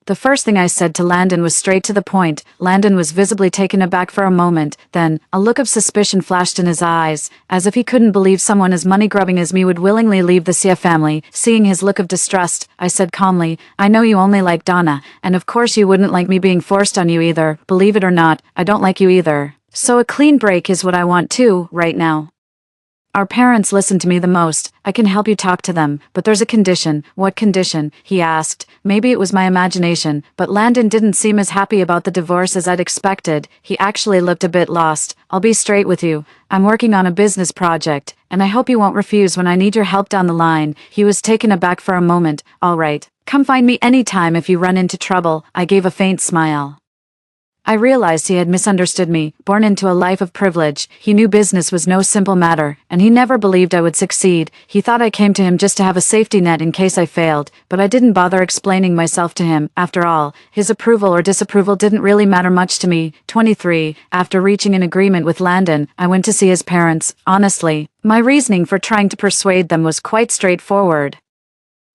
The first thing I said to Landon was straight to the point. Landon was visibly taken aback for a moment, then, a look of suspicion flashed in his eyes, as if he couldn't believe someone as money-grubbing as me would willingly leave the Sia family. Seeing his look of distrust, I said calmly, I know you only like Donna, and of course you wouldn't like me being forced on you either. Believe it or not, I don't like you either. So a clean break is what I want too, right now. Our parents listen to me the most. I can help you talk to them, but there's a condition. What condition? He asked. Maybe it was my imagination, but Landon didn't seem as happy about the divorce as I'd expected. He actually looked a bit lost. I'll be straight with you. I'm working on a business project, and I hope you won't refuse when I need your help down the line. He was taken aback for a moment. All right. Come find me anytime if you run into trouble. I gave a faint smile. I realized he had misunderstood me. Born into a life of privilege, he knew business was no simple matter, and he never believed I would succeed. He thought I came to him just to have a safety net in case I failed, but I didn't bother explaining myself to him. After all, his approval or disapproval didn't really matter much to me. 23. After reaching an agreement with Landon, I went to see his parents. Honestly, my reasoning for trying to persuade them was quite straightforward.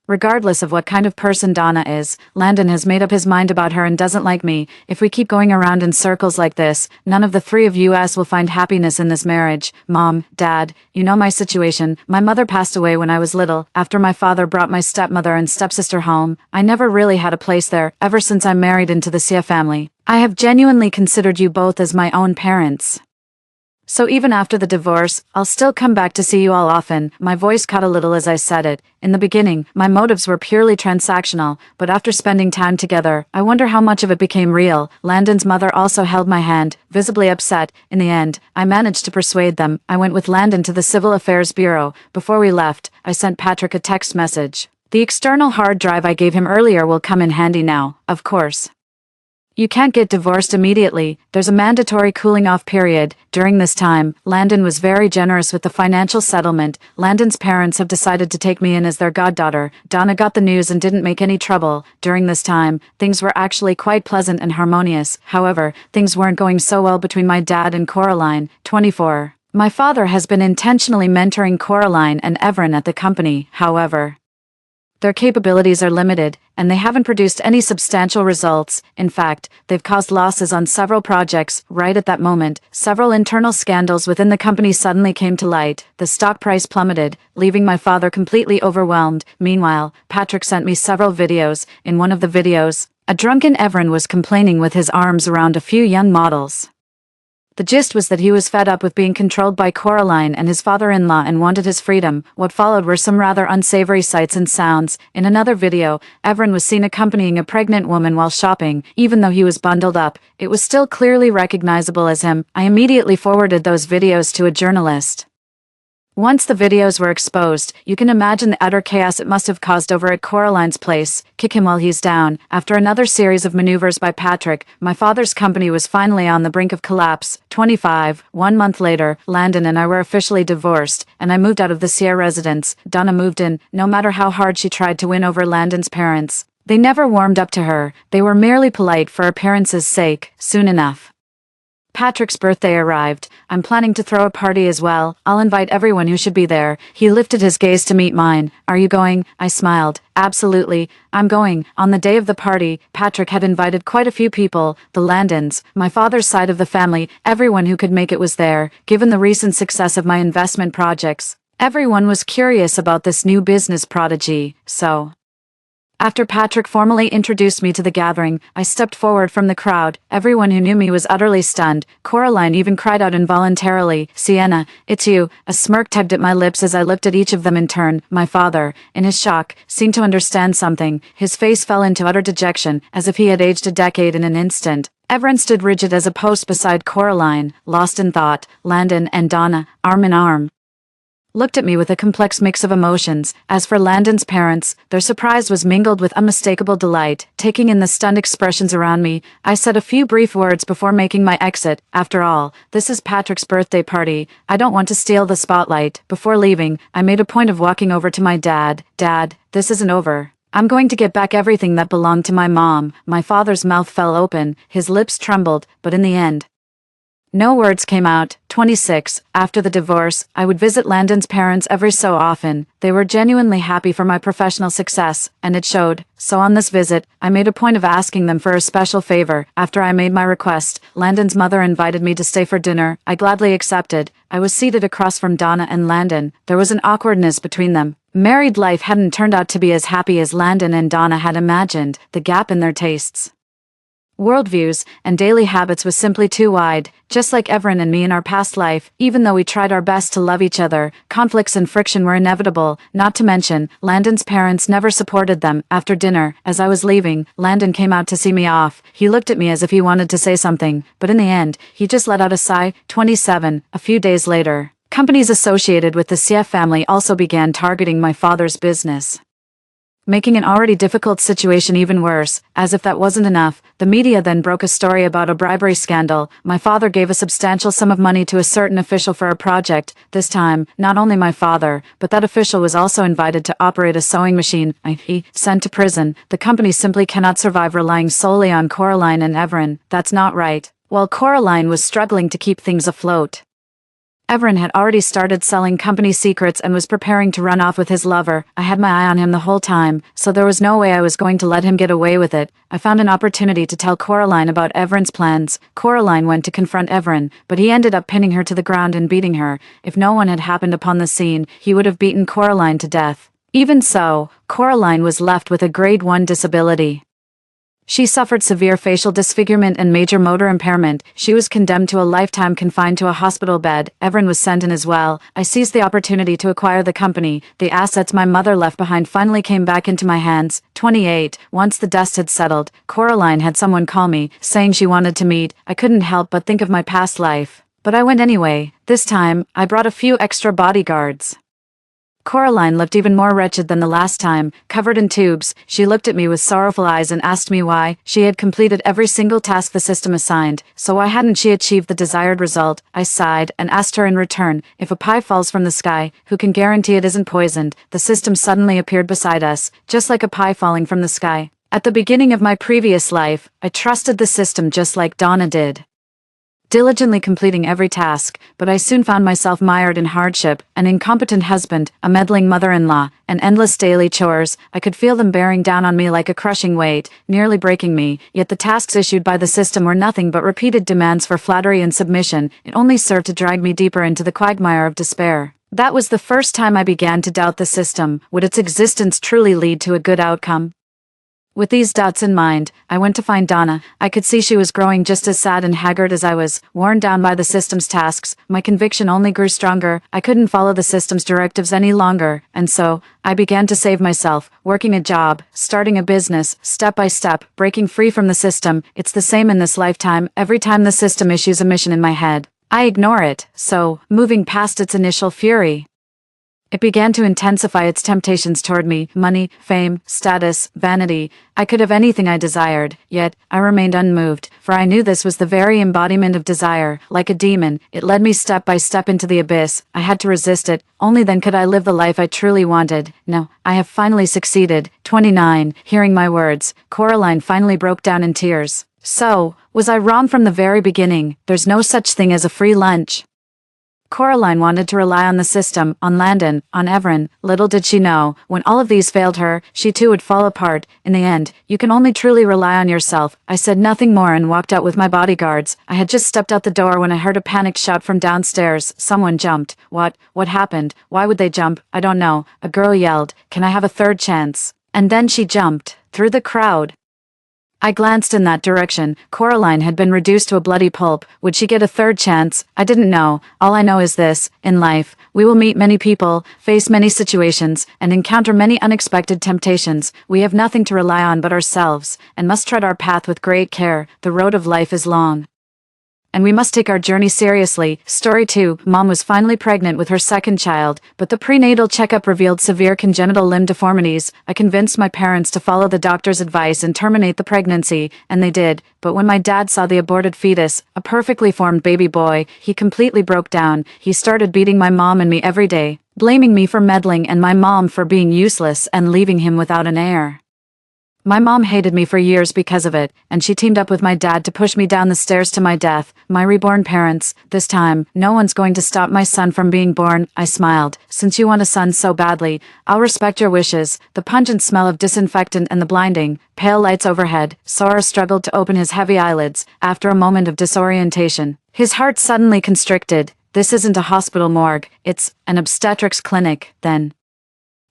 Regardless of what kind of person Donna is, Landon has made up his mind about her and doesn't like me. If we keep going around in circles like this, none of the three of us will find happiness in this marriage. Mom, Dad, you know my situation. My mother passed away when I was little, after my father brought my stepmother and stepsister home. I never really had a place there, ever since I married into the Sia family. I have genuinely considered you both as my own parents. So even after the divorce, I'll still come back to see you all often. My voice cut a little as I said it. In the beginning, my motives were purely transactional, but after spending time together, I wonder how much of it became real. Landon's mother also held my hand, visibly upset. In the end, I managed to persuade them. I went with Landon to the Civil Affairs Bureau. Before we left, I sent Patrick a text message. The external hard drive I gave him earlier will come in handy now, of course. You can't get divorced immediately. There's a mandatory cooling-off period. During this time, Landon was very generous with the financial settlement. Landon's parents have decided to take me in as their goddaughter. Donna got the news and didn't make any trouble. During this time, things were actually quite pleasant and harmonious. However, things weren't going so well between my dad and Coraline, 24. My father has been intentionally mentoring Coraline and Everin at the company, however. Their capabilities are limited, and they haven't produced any substantial results. In fact, they've caused losses on several projects. Right at that moment, several internal scandals within the company suddenly came to light. The stock price plummeted, leaving my father completely overwhelmed. Meanwhile, Patrick sent me several videos. In one of the videos, a drunken Everin was complaining with his arms around a few young models. The gist was that he was fed up with being controlled by Coraline and his father-in-law and wanted his freedom. What followed were some rather unsavory sights and sounds. In another video, Everin was seen accompanying a pregnant woman while shopping. Even though he was bundled up, it was still clearly recognizable as him. I immediately forwarded those videos to a journalist. Once the videos were exposed, you can imagine the utter chaos it must have caused over at Coraline's place. Kick him while he's down. After another series of maneuvers by Patrick, my father's company was finally on the brink of collapse. 25. 1 month later, Landon and I were officially divorced, and I moved out of the Sia residence. Donna moved in, no matter how hard she tried to win over Landon's parents. They never warmed up to her. They were merely polite for appearance's sake. Soon enough, Patrick's birthday arrived. I'm planning to throw a party as well. I'll invite everyone who should be there. He lifted his gaze to meet mine. Are you going? I smiled. Absolutely. I'm going. On the day of the party, Patrick had invited quite a few people. The Landons, my father's side of the family, everyone who could make it was there. Given the recent success of my investment projects, everyone was curious about this new business prodigy, so after Patrick formally introduced me to the gathering, I stepped forward from the crowd. Everyone who knew me was utterly stunned. Coraline even cried out involuntarily, "Sienna, it's you." A smirk tugged at my lips as I looked at each of them in turn. My father, in his shock, seemed to understand something. His face fell into utter dejection, as if he had aged a decade in an instant. Everin stood rigid as a post beside Coraline, lost in thought. Landon and Donna, arm in arm, looked at me with a complex mix of emotions. As for Landon's parents, their surprise was mingled with unmistakable delight. Taking in the stunned expressions around me, I said a few brief words before making my exit. After all, this is Patrick's birthday party. I don't want to steal the spotlight. Before leaving, I made a point of walking over to my dad. "Dad, this isn't over. I'm going to get back everything that belonged to my mom." My father's mouth fell open, his lips trembled, but in the end, no words came out. 26. After the divorce, I would visit Landon's parents every so often. They were genuinely happy for my professional success, and it showed. So on this visit, I made a point of asking them for a special favor. After I made my request, Landon's mother invited me to stay for dinner. I gladly accepted. I was seated across from Donna and Landon. There was an awkwardness between them. Married life hadn't turned out to be as happy as Landon and Donna had imagined. The gap in their tastes, worldviews, and daily habits was simply too wide. Just like Everin and me in our past life, even though we tried our best to love each other, conflicts and friction were inevitable. Not to mention, Landon's parents never supported them. After dinner, as I was leaving, Landon came out to see me off. He looked at me as if he wanted to say something, but in the end, he just let out a sigh. 27. A few days later, companies associated with the Sia family also began targeting my father's business, making an already difficult situation even worse. As if that wasn't enough, the media then broke a story about a bribery scandal. My father gave a substantial sum of money to a certain official for a project. This time, not only my father, but that official was also invited to operate a sewing machine, i.e., sent to prison. The company simply cannot survive relying solely on Coraline and Everin. That's not right. While Coraline was struggling to keep things afloat, Everin had already started selling company secrets and was preparing to run off with his lover. I had my eye on him the whole time, so there was no way I was going to let him get away with it. I found an opportunity to tell Coraline about Everin's plans. Coraline went to confront Everin, but he ended up pinning her to the ground and beating her. If no one had happened upon the scene, he would have beaten Coraline to death. Even so, Coraline was left with a grade 1 disability. She suffered severe facial disfigurement and major motor impairment. She was condemned to a lifetime confined to a hospital bed. Everin was sent in as well. I seized the opportunity to acquire the company. The assets my mother left behind finally came back into my hands. 28. Once the dust had settled, Coraline had someone call me, saying she wanted to meet. I couldn't help but think of my past life. But I went anyway. This time, I brought a few extra bodyguards. Coraline looked even more wretched than the last time, covered in tubes. She looked at me with sorrowful eyes and asked me why. She had completed every single task the system assigned, so why hadn't she achieved the desired result? I sighed and asked her in return, if a pie falls from the sky, who can guarantee it isn't poisoned? The system suddenly appeared beside us, just like a pie falling from the sky. At the beginning of my previous life, I trusted the system just like Donna did, diligently completing every task, but I soon found myself mired in hardship, an incompetent husband, a meddling mother-in-law, and endless daily chores. I could feel them bearing down on me like a crushing weight, nearly breaking me, yet the tasks issued by the system were nothing but repeated demands for flattery and submission. It only served to drag me deeper into the quagmire of despair. That was the first time I began to doubt the system. Would its existence truly lead to a good outcome? With these doubts in mind, I went to find Donna. I could see she was growing just as sad and haggard as I was, worn down by the system's tasks. My conviction only grew stronger. I couldn't follow the system's directives any longer, and so, I began to save myself, working a job, starting a business, step by step, breaking free from the system. It's the same in this lifetime. Every time the system issues a mission in my head, I ignore it, so, moving past its initial fury, it began to intensify its temptations toward me: money, fame, status, vanity. I could have anything I desired, yet I remained unmoved, for I knew this was the very embodiment of desire. Like a demon, it led me step by step into the abyss. I had to resist it. Only then could I live the life I truly wanted. No, I have finally succeeded. 29. Hearing my words, Coraline finally broke down in tears. So, was I wrong from the very beginning? There's no such thing as a free lunch. Coraline wanted to rely on the system, on Landon, on Everin. Little did she know, when all of these failed her, she too would fall apart. In the end, you can only truly rely on yourself. I said nothing more and walked out with my bodyguards. I had just stepped out the door when I heard a panicked shout from downstairs. Someone jumped. What happened? Why would they jump? I don't know. A girl yelled, "Can I have a third chance?" And then she jumped, through the crowd. I glanced in that direction. Coraline had been reduced to a bloody pulp. Would she get a third chance? I didn't know. All I know is this: in life, we will meet many people, face many situations, and encounter many unexpected temptations. We have nothing to rely on but ourselves, and must tread our path with great care. The road of life is long, and we must take our journey seriously. Story 2. Mom was finally pregnant with her second child, but the prenatal checkup revealed severe congenital limb deformities. I convinced my parents to follow the doctor's advice and terminate the pregnancy, and they did. But when my dad saw the aborted fetus, a perfectly formed baby boy, he completely broke down. He started beating my mom and me every day, blaming me for meddling and my mom for being useless and leaving him without an heir. My mom hated me for years because of it, and she teamed up with my dad to push me down the stairs to my death. My reborn parents. This time, no one's going to stop my son from being born. I smiled. Since you want a son so badly, I'll respect your wishes. The pungent smell of disinfectant and the blinding, pale lights overhead. Sora struggled to open his heavy eyelids, after a moment of disorientation. His heart suddenly constricted. This isn't a hospital morgue, it's an obstetrics clinic, then.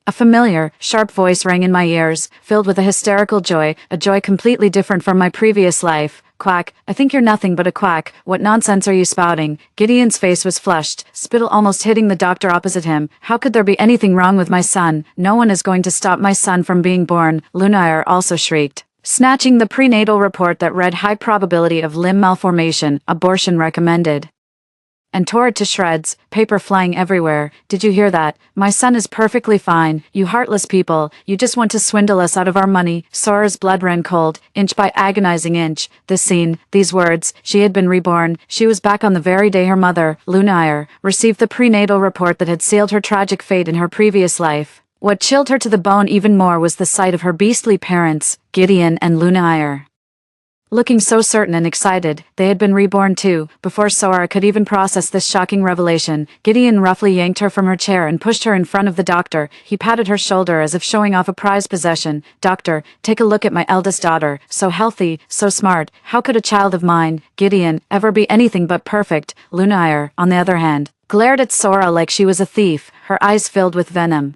A familiar, sharp voice rang in my ears, filled with a hysterical joy, a joy completely different from my previous life. Quack, I think you're nothing but a quack. What nonsense are you spouting? Gideon's face was flushed, spittle almost hitting the doctor opposite him. How could there be anything wrong with my son? No one is going to stop my son from being born. Lunaire also shrieked, snatching the prenatal report that read high probability of limb malformation, abortion recommended, and tore it to shreds, paper flying everywhere. Did you hear that? My son is perfectly fine. You heartless people, you just want to swindle us out of our money. Sora's blood ran cold, inch by agonizing inch. This scene, these words, she had been reborn. She was back on the very day her mother, Lunaire, received the prenatal report that had sealed her tragic fate in her previous life. What chilled her to the bone even more was the sight of her beastly parents, Gideon and Lunaire. Looking so certain and excited, they had been reborn too. Before Sora could even process this shocking revelation, Gideon roughly yanked her from her chair and pushed her in front of the doctor. He patted her shoulder as if showing off a prized possession. "Doctor, take a look at my eldest daughter. So healthy, so smart. How could a child of mine, Gideon, ever be anything but perfect?" Lunayr, on the other hand, glared at Sora like she was a thief, her eyes filled with venom.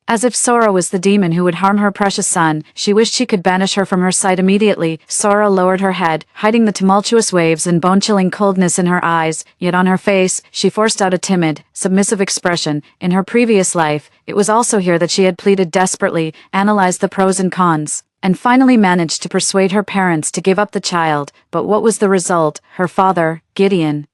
As if Sora was the demon who would harm her precious son, she wished she could banish her from her sight immediately. Sora lowered her head, hiding the tumultuous waves and bone-chilling coldness in her eyes, yet on her face, she forced out a timid, submissive expression. In her previous life, it was also here that she had pleaded desperately, analyzed the pros and cons, and finally managed to persuade her parents to give up the child. But what was the result? Her father, Gideon,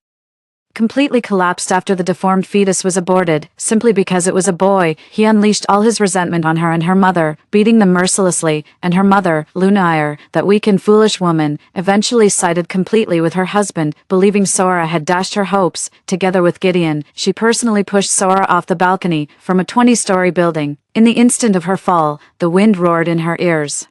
completely collapsed after the deformed fetus was aborted, simply because it was a boy. He unleashed all his resentment on her and her mother, beating them mercilessly, and her mother, Lunayr, that weak and foolish woman, eventually sided completely with her husband, believing Sora had dashed her hopes. Together with Gideon, she personally pushed Sora off the balcony from a 20-story building. In the instant of her fall, the wind roared in her ears.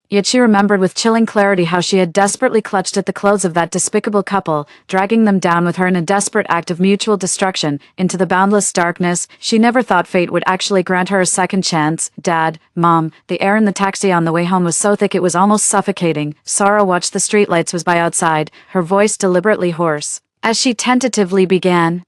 Yet she remembered with chilling clarity how she had desperately clutched at the clothes of that despicable couple, dragging them down with her in a desperate act of mutual destruction, into the boundless darkness. She never thought fate would actually grant her a second chance. "Dad, Mom," the air in the taxi on the way home was so thick it was almost suffocating. Sora watched the streetlights was by outside, her voice deliberately hoarse, as she tentatively began.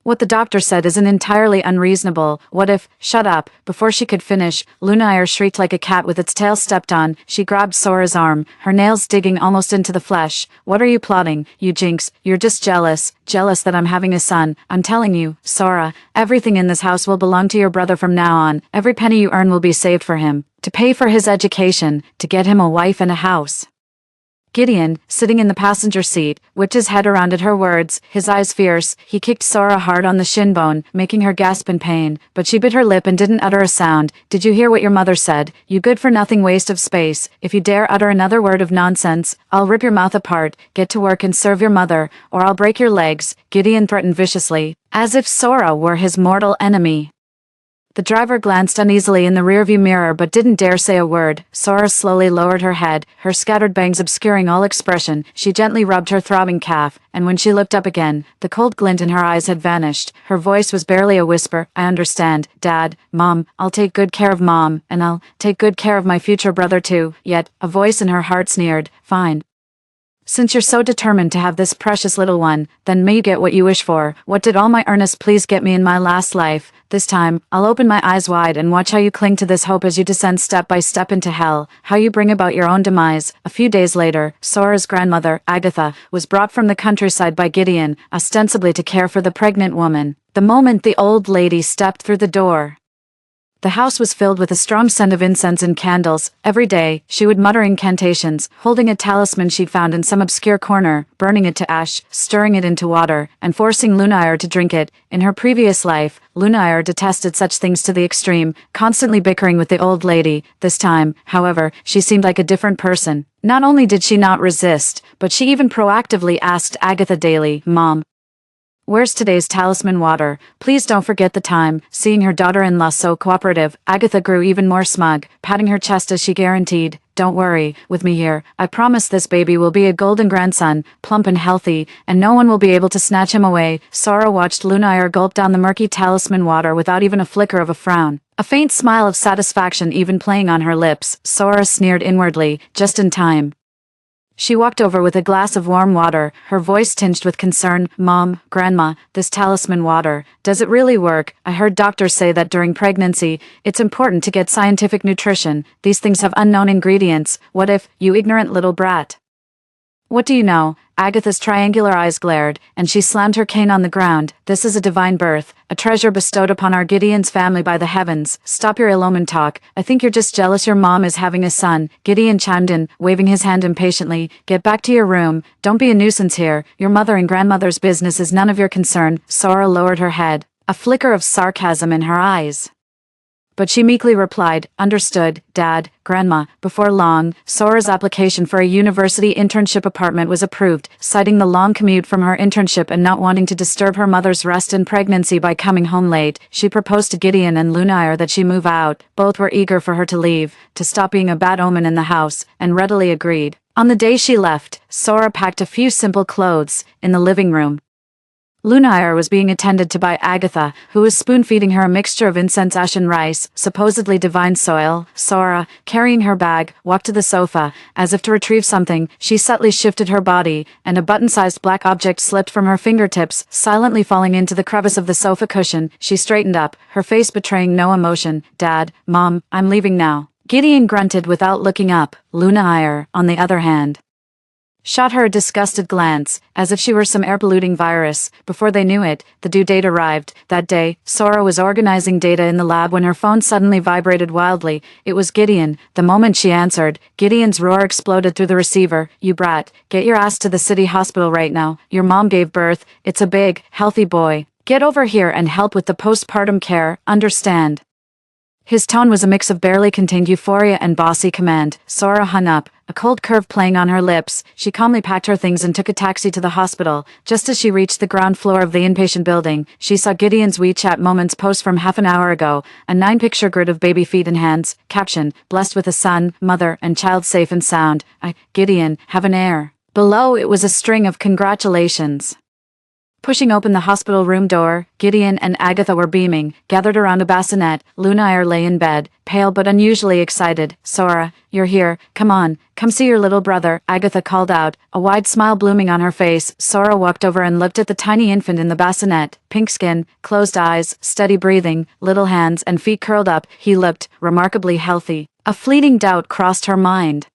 "What the doctor said isn't entirely unreasonable. What if—" "Shut up." Before she could finish, Lunayr shrieked like a cat with its tail stepped on. She grabbed Sora's arm, her nails digging almost into the flesh. "What are you plotting, you jinx? You're just jealous. Jealous that I'm having a son. I'm telling you, Sora, everything in this house will belong to your brother from now on. Every penny you earn will be saved for him, to pay for his education, to get him a wife and a house." Gideon, sitting in the passenger seat, whipped his head around at her words, his eyes fierce. He kicked Sora hard on the shin bone, making her gasp in pain, but she bit her lip and didn't utter a sound. "Did you hear what your mother said? You good-for-nothing waste of space. If you dare utter another word of nonsense, I'll rip your mouth apart. Get to work and serve your mother, or I'll break your legs," Gideon threatened viciously, as if Sora were his mortal enemy. The driver glanced uneasily in the rearview mirror but didn't dare say a word. Sora slowly lowered her head, her scattered bangs obscuring all expression. She gently rubbed her throbbing calf, and when she looked up again, the cold glint in her eyes had vanished. Her voice was barely a whisper. "I understand, Dad, Mom. I'll take good care of Mom, and I'll take good care of my future brother too." Yet, a voice in her heart sneered, "Fine. Since you're so determined to have this precious little one, then may you get what you wish for. What did all my earnest pleas get me in my last life? This time, I'll open my eyes wide and watch how you cling to this hope as you descend step by step into hell, how you bring about your own demise." A few days later, Sora's grandmother, Agatha, was brought from the countryside by Gideon, ostensibly to care for the pregnant woman. The moment the old lady stepped through the door, the house was filled with a strong scent of incense and candles. Every day, she would mutter incantations, holding a talisman she'd found in some obscure corner, burning it to ash, stirring it into water, and forcing Lunayr to drink it. In her previous life, Lunayr detested such things to the extreme, constantly bickering with the old lady. This time, however, she seemed like a different person. Not only did she not resist, but she even proactively asked Agatha daily, "Mom, where's today's talisman water? Please don't forget the time." Seeing her daughter-in-law so cooperative, Agatha grew even more smug, patting her chest as she guaranteed, "Don't worry, with me here, I promise this baby will be a golden grandson, plump and healthy, and no one will be able to snatch him away." Sora watched Lunayr gulp down the murky talisman water without even a flicker of a frown, a faint smile of satisfaction even playing on her lips. Sora sneered inwardly, just in time. She walked over with a glass of warm water, her voice tinged with concern. "Mom, Grandma, this talisman water, does it really work? I heard doctors say that during pregnancy, it's important to get scientific nutrition. These things have unknown ingredients. What if, you ignorant little brat? What do you know?" Agatha's triangular eyes glared, and she slammed her cane on the ground. "This is a divine birth, a treasure bestowed upon our Gideon's family by the heavens. Stop your ill-omened talk. I think you're just jealous your mom is having a son." Gideon chimed in, waving his hand impatiently. "Get back to your room. Don't be a nuisance here. Your mother and grandmother's business is none of your concern." Sora lowered her head, a flicker of sarcasm in her eyes, but she meekly replied, "Understood, Dad, Grandma." Before long, Sora's application for a university internship apartment was approved. Citing the long commute from her internship and not wanting to disturb her mother's rest in pregnancy by coming home late, she proposed to Gideon and Lunayr that she move out. Both were eager for her to leave, to stop being a bad omen in the house, and readily agreed. On the day she left, Sora packed a few simple clothes in the living room. Lunaire was being attended to by Agatha, who was spoon-feeding her a mixture of incense ash and rice, supposedly divine soil. Sora, carrying her bag, walked to the sofa. As if to retrieve something, she subtly shifted her body, and a button-sized black object slipped from her fingertips, silently falling into the crevice of the sofa cushion. She straightened up, her face betraying no emotion. "Dad, Mom, I'm leaving now." Gideon grunted without looking up. Lunaire, on the other hand, shot her a disgusted glance, as if she were some air-polluting virus. Before they knew it, the due date arrived. That day, Sora was organizing data in the lab when her phone suddenly vibrated wildly. It was Gideon. The moment she answered, Gideon's roar exploded through the receiver. "You brat, get your ass to the city hospital right now. Your mom gave birth. It's a big, healthy boy. Get over here and help with the postpartum care, understand?" His tone was a mix of barely contained euphoria and bossy command. Sora hung up, a cold curve playing on her lips. She calmly packed her things and took a taxi to the hospital. Just as she reached the ground floor of the inpatient building, she saw Gideon's WeChat Moments post from half an hour ago, a 9-picture grid of baby feet and hands, caption, "Blessed with a son, mother, and child safe and sound. Gideon, have an heir." Below it was a string of congratulations. Pushing open the hospital room door, Gideon and Agatha were beaming, gathered around a bassinet. Lunaire lay in bed, pale but unusually excited. "Sora, you're here. Come on, come see your little brother," Agatha called out, a wide smile blooming on her face. Sora walked over and looked at the tiny infant in the bassinet. Pink skin, closed eyes, steady breathing, little hands and feet curled up. He looked remarkably healthy. A fleeting doubt crossed her mind.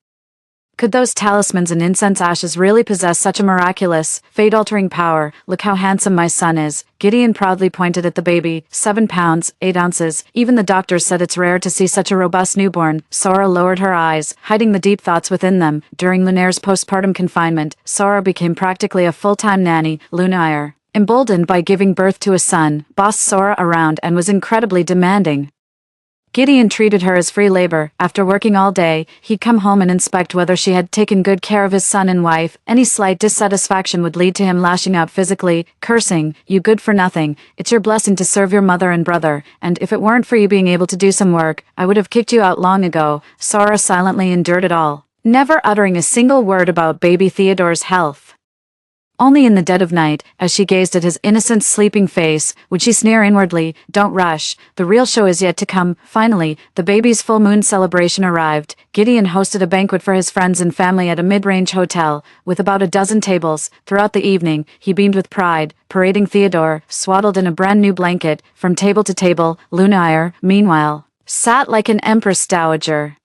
Could those talismans and incense ashes really possess such a miraculous, fate-altering power? "Look how handsome my son is." Gideon proudly pointed at the baby, 7 pounds, 8 ounces. Even the doctors said it's rare to see such a robust newborn. Sora lowered her eyes, hiding the deep thoughts within them. During Lunaire's postpartum confinement, Sora became practically a full-time nanny. Lunaire, emboldened by giving birth to a son, bossed Sora around and was incredibly demanding. Gideon treated her as free labor. After working all day, he'd come home and inspect whether she had taken good care of his son and wife. Any slight dissatisfaction would lead to him lashing out physically, cursing, "You good for nothing. It's your blessing to serve your mother and brother, and if it weren't for you being able to do some work, I would have kicked you out long ago." Sora silently endured it all, never uttering a single word about baby Theodore's health. Only in the dead of night, as she gazed at his innocent sleeping face, would she sneer inwardly, "Don't rush, the real show is yet to come." Finally, the baby's full moon celebration arrived. Gideon hosted a banquet for his friends and family at a mid-range hotel, with about a dozen tables. Throughout the evening, he beamed with pride, parading Theodore, swaddled in a brand new blanket, from table to table. Lunaire, meanwhile, sat like an empress dowager,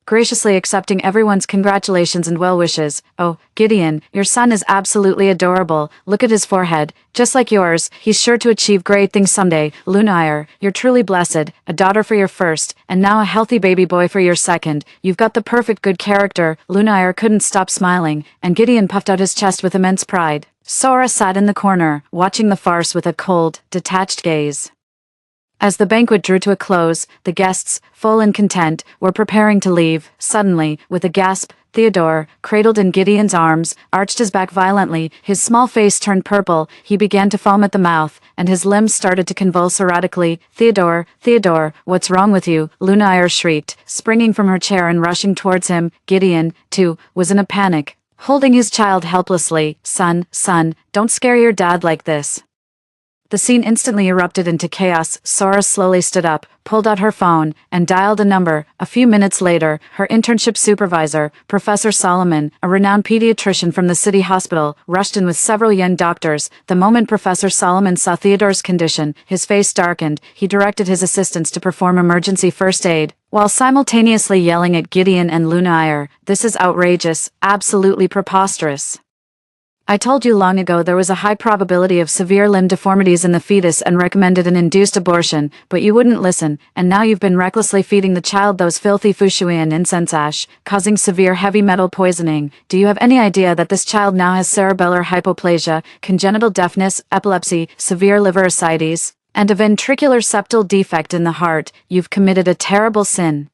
graciously accepting everyone's congratulations and well wishes. "Oh, Gideon, your son is absolutely adorable. Look at his forehead. Just like yours, he's sure to achieve great things someday. Lunaire, you're truly blessed. A daughter for your first, and now a healthy baby boy for your second. You've got the perfect good character." Lunaire couldn't stop smiling, and Gideon puffed out his chest with immense pride. Sora sat in the corner, watching the farce with a cold, detached gaze. As the banquet drew to a close, the guests, full and content, were preparing to leave. Suddenly, with a gasp, Theodore, cradled in Gideon's arms, arched his back violently. His small face turned purple, he began to foam at the mouth, and his limbs started to convulse erratically. "Theodore, Theodore, what's wrong with you?" Lunaire shrieked, springing from her chair and rushing towards him. Gideon, too, was in a panic, holding his child helplessly. Son, don't scare your dad like this." The scene instantly erupted into chaos. Sora slowly stood up, pulled out her phone, and dialed a number. A few minutes later, her internship supervisor, Professor Solomon, a renowned pediatrician from the city hospital, rushed in with several young doctors. The moment Professor Solomon saw Theodore's condition, his face darkened. He directed his assistants to perform emergency first aid, while simultaneously yelling at Gideon and Lunaire, "This is outrageous, absolutely preposterous. I told you long ago there was a high probability of severe limb deformities in the fetus and recommended an induced abortion, but you wouldn't listen, and now you've been recklessly feeding the child those filthy fushui and incense ash, causing severe heavy metal poisoning. Do you have any idea that this child now has cerebellar hypoplasia, congenital deafness, epilepsy, severe liver ascites, and a ventricular septal defect in the heart? You've committed a terrible sin."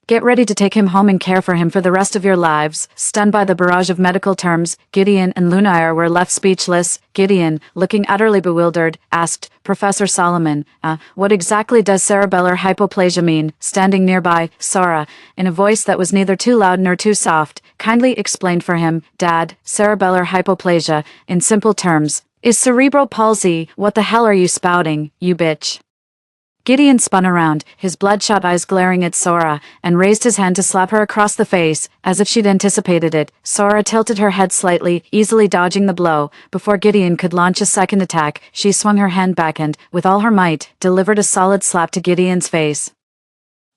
Get ready to take him home and care for him for the rest of your lives." Stunned by the barrage of medical terms, Gideon and Lunair were left speechless. Gideon, looking utterly bewildered, asked, "Professor Solomon, what exactly does cerebellar hypoplasia mean?" Standing nearby, Sora, in a voice that was neither too loud nor too soft, kindly explained for him, "Dad, cerebellar hypoplasia, in simple terms, is cerebral palsy. What the hell are you spouting, you bitch?" Gideon spun around, his bloodshot eyes glaring at Sora, and raised his hand to slap her across the face, as if she'd anticipated it. Sora tilted her head slightly, easily dodging the blow. Before Gideon could launch a second attack, she swung her hand back and, with all her might, delivered a solid slap to Gideon's face.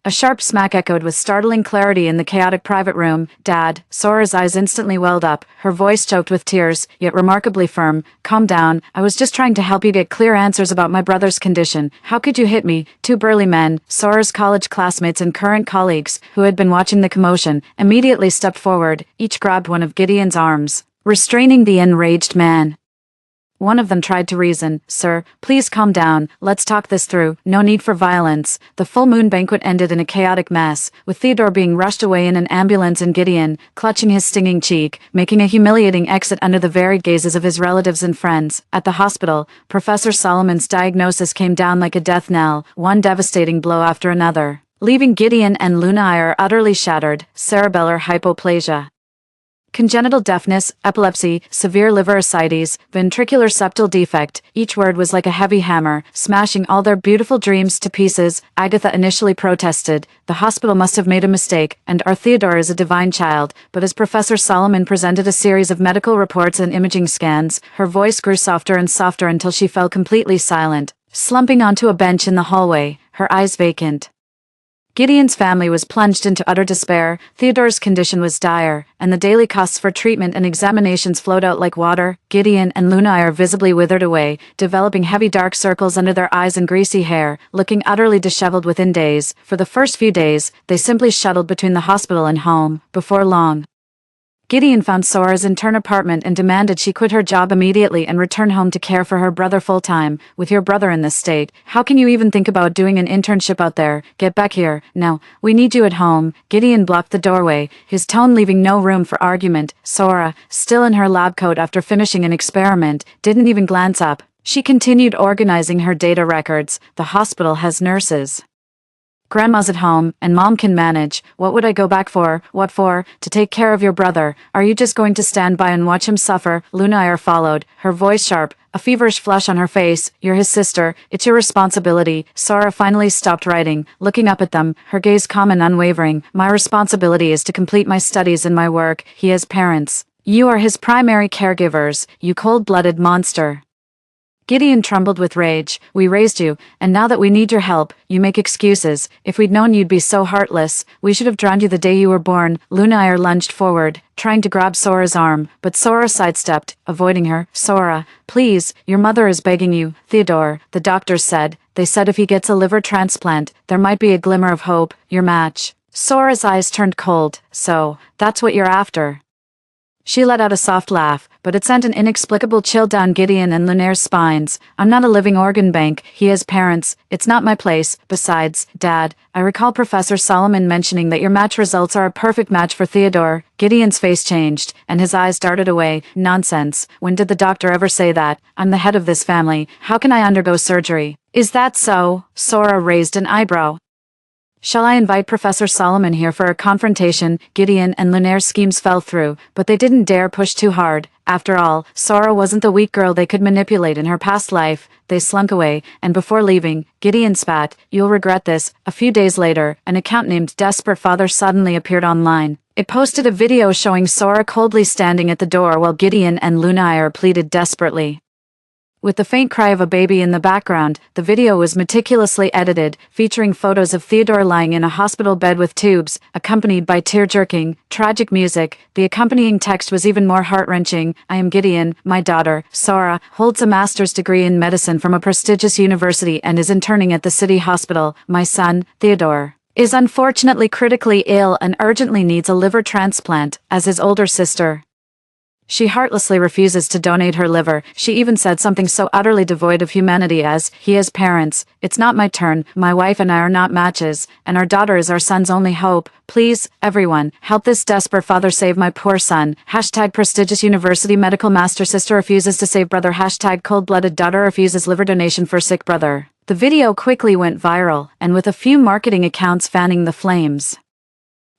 A sharp smack echoed with startling clarity in the chaotic private room. "Dad," Sora's eyes instantly welled up, her voice choked with tears, yet remarkably firm. "Calm down, I was just trying to help you get clear answers about my brother's condition. How could you hit me?" Two burly men, Sora's college classmates and current colleagues, who had been watching the commotion, immediately stepped forward, each grabbed one of Gideon's arms, restraining the enraged man. One of them tried to reason. "Sir, please calm down, let's talk this through, no need for violence." The full moon banquet ended in a chaotic mess, with Theodore being rushed away in an ambulance and Gideon, clutching his stinging cheek, making a humiliating exit under the varied gazes of his relatives and friends. At the hospital, Professor Solomon's diagnosis came down like a death knell, one devastating blow after another, leaving Gideon and Lunair utterly shattered. Cerebellar hypoplasia. Congenital deafness, epilepsy, severe liver ascites, ventricular septal defect. Each word was like a heavy hammer, smashing all their beautiful dreams to pieces. Agatha initially protested. The hospital must have made a mistake, and our Theodore is a divine child. But as Professor Solomon presented a series of medical reports and imaging scans, her voice grew softer and softer until she fell completely silent, slumping onto a bench in the hallway, her eyes vacant. Gideon's family was plunged into utter despair. Theodore's condition was dire, and the daily costs for treatment and examinations flowed out like water. Gideon and Lunair visibly withered away, developing heavy dark circles under their eyes and greasy hair, looking utterly disheveled within days. For the first few days, they simply shuttled between the hospital and home. Before long, Gideon found Sora's intern apartment and demanded she quit her job immediately and return home to care for her brother full-time. "With your brother in this state, how can you even think about doing an internship out there? Get back here, now, we need you at home." Gideon blocked the doorway, his tone leaving no room for argument. Sora, still in her lab coat after finishing an experiment, didn't even glance up. She continued organizing her data records. "The hospital has nurses. Grandma's at home, and Mom can manage. What would I go back for? What for? To take care of your brother. Are you just going to stand by and watch him suffer?" Lunair followed, her voice sharp, a feverish flush on her face. "You're his sister. It's your responsibility." Sora finally stopped writing, looking up at them, her gaze calm and unwavering. "My responsibility is to complete my studies and my work. He has parents. You are his primary caregivers, you cold-blooded monster." Gideon trembled with rage. "We raised you, and now that we need your help, you make excuses. If we'd known you'd be so heartless, we should have drowned you the day you were born." Lunair lunged forward, trying to grab Sora's arm, but Sora sidestepped, avoiding her. "Sora, please, your mother is begging you." "Theodore, the doctors said. They said if he gets a liver transplant, there might be a glimmer of hope. Your match." Sora's eyes turned cold. "So, that's what you're after." She let out a soft laugh, but it sent an inexplicable chill down Gideon and Lunair's spines. "I'm not a living organ bank. He has parents. It's not my place. Besides, Dad, I recall Professor Solomon mentioning that your match results are a perfect match for Theodore." Gideon's face changed, and his eyes darted away. "Nonsense. When did the doctor ever say that? I'm the head of this family. How can I undergo surgery?" "Is that so?" Sora raised an eyebrow. "Shall I invite Professor Solomon here for a confrontation?" Gideon and Lunair's schemes fell through, but they didn't dare push too hard. After all, Sora wasn't the weak girl they could manipulate in her past life. They slunk away, and before leaving, Gideon spat, "You'll regret this." A few days later, an account named Desperate Father suddenly appeared online. It posted a video showing Sora coldly standing at the door while Gideon and Lunair pleaded desperately. With the faint cry of a baby in the background, the video was meticulously edited, featuring photos of Theodore lying in a hospital bed with tubes, accompanied by tear-jerking, tragic music. The accompanying text was even more heart-wrenching. "I am Gideon, my daughter, Sora, holds a master's degree in medicine from a prestigious university and is interning at the city hospital. My son, Theodore, is unfortunately critically ill and urgently needs a liver transplant, as his older sister She heartlessly refuses to donate her liver. She even said something so utterly devoid of humanity as, "He has parents. It's not my turn. My wife and I are not matches, and our daughter is our son's only hope. Please, everyone, help this desperate father save my poor son. Hashtag prestigious university medical master sister refuses to save brother. Hashtag cold-blooded daughter refuses liver donation for sick brother." The video quickly went viral, and with a few marketing accounts fanning the flames,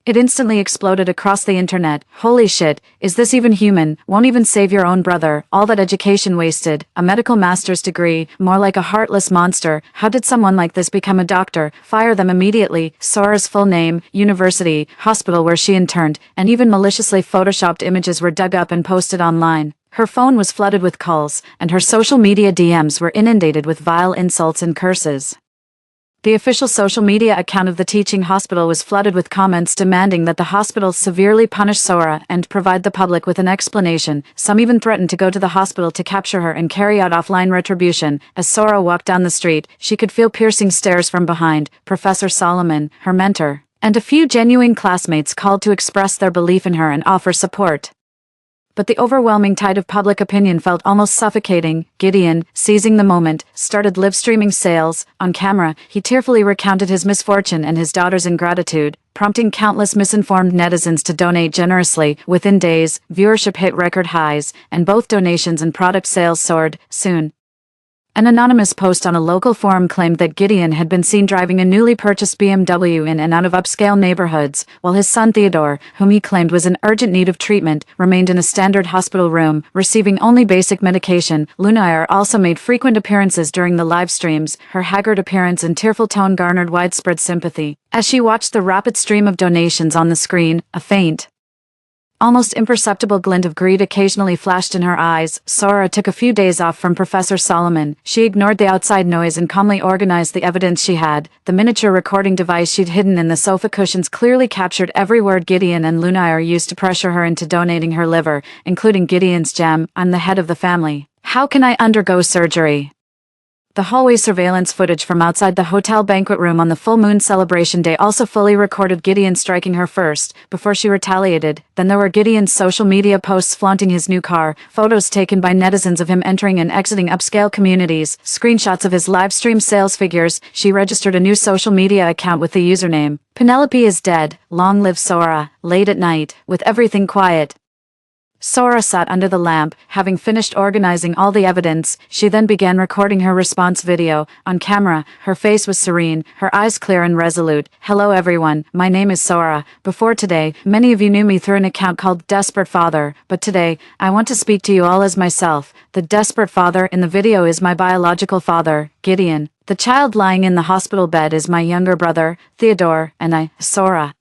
it instantly exploded across the internet. Holy shit, is this even human? Won't even save your own brother. All that education wasted. A medical master's degree, more like a heartless monster. How did someone like this become a doctor? Fire them immediately. Sora's full name, university, hospital where she interned, and even maliciously photoshopped images were dug up and posted online. Her phone was flooded with calls, and her social media DMs were inundated with vile insults and curses. The official social media account of the teaching hospital was flooded with comments demanding that the hospital severely punish Sora and provide the public with an explanation. Some even threatened to go to the hospital to capture her and carry out offline retribution. As Sora walked down the street, she could feel piercing stares from behind. Professor Solomon, her mentor, and a few genuine classmates called to express their belief in her and offer support. But the overwhelming tide of public opinion felt almost suffocating. Gideon, seizing the moment, started live-streaming sales. On camera, he tearfully recounted his misfortune and his daughter's ingratitude, prompting countless misinformed netizens to donate generously. Within days, viewership hit record highs, and both donations and product sales soared. Soon, an anonymous post on a local forum claimed that Gideon had been seen driving a newly purchased BMW in and out of upscale neighborhoods, while his son Theodore, whom he claimed was in urgent need of treatment, remained in a standard hospital room, receiving only basic medication. Lunaire also made frequent appearances during the live streams. Her haggard appearance and tearful tone garnered widespread sympathy. As she watched the rapid stream of donations on the screen, a faint, almost imperceptible glint of greed occasionally flashed in her eyes. Sora took a few days off from Professor Solomon. She ignored the outside noise and calmly organized the evidence she had. The miniature recording device she'd hidden in the sofa cushions clearly captured every word Gideon and Lunaire used to pressure her into donating her liver, including Gideon's gem, "I'm the head of the family. How can I undergo surgery?" The hallway surveillance footage from outside the hotel banquet room on the full moon celebration day also fully recorded Gideon striking her first, before she retaliated. Then there were Gideon's social media posts flaunting his new car, photos taken by netizens of him entering and exiting upscale communities, screenshots of his live stream sales figures. She registered a new social media account with the username, "Penelope is dead, long live Sora." Late at night, with everything quiet, Sora sat under the lamp. Having finished organizing all the evidence, she then began recording her response video. On camera, her face was serene, her eyes clear and resolute. "Hello everyone, my name is Sora. Before today, many of you knew me through an account called Desperate Father, but today, I want to speak to you all as myself. The Desperate Father in the video is my biological father, Gideon. The child lying in the hospital bed is my younger brother, Theodore, and I, Sora,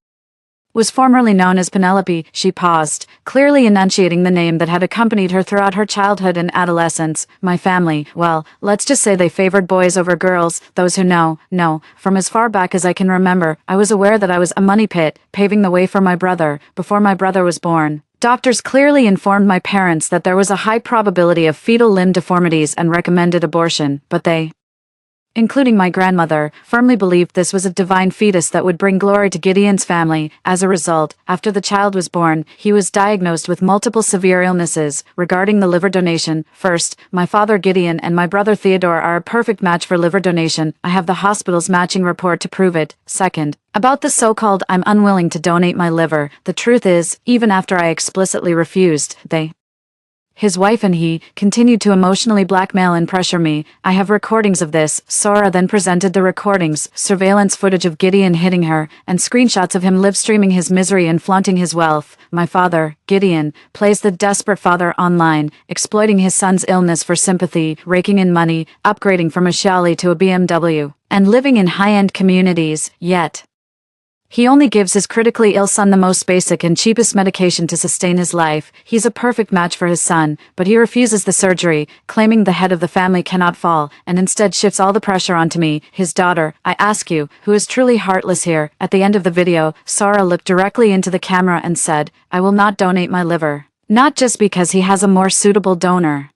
was formerly known as Penelope." She paused, clearly enunciating the name that had accompanied her throughout her childhood and adolescence. "My family, well, let's just say they favored boys over girls. Those who know, know. From as far back as I can remember, I was aware that I was a money pit, paving the way for my brother, before my brother was born. Doctors clearly informed my parents that there was a high probability of fetal limb deformities and recommended abortion, but they, including my grandmother, firmly believed this was a divine fetus that would bring glory to Gideon's family. As a result, after the child was born, he was diagnosed with multiple severe illnesses. Regarding the liver donation, first, my father Gideon and my brother Theodore are a perfect match for liver donation. I have the hospital's matching report to prove it. Second, about the so-called "I'm unwilling to donate my liver," the truth is, even after I explicitly refused, his wife and he, continued to emotionally blackmail and pressure me. I have recordings of this. Sora then presented the recordings, surveillance footage of Gideon hitting her, and screenshots of him live-streaming his misery and flaunting his wealth. My father, Gideon, plays the desperate father online, exploiting his son's illness for sympathy, raking in money, upgrading from a Xiaoli to a BMW, and living in high-end communities, yet he only gives his critically ill son the most basic and cheapest medication to sustain his life. He's a perfect match for his son, but he refuses the surgery, claiming the head of the family cannot fall, and instead shifts all the pressure onto me, his daughter. I ask you, who is truly heartless here? At the end of the video, Sora looked directly into the camera and said, "I will not donate my liver. Not just because he has a more suitable donor,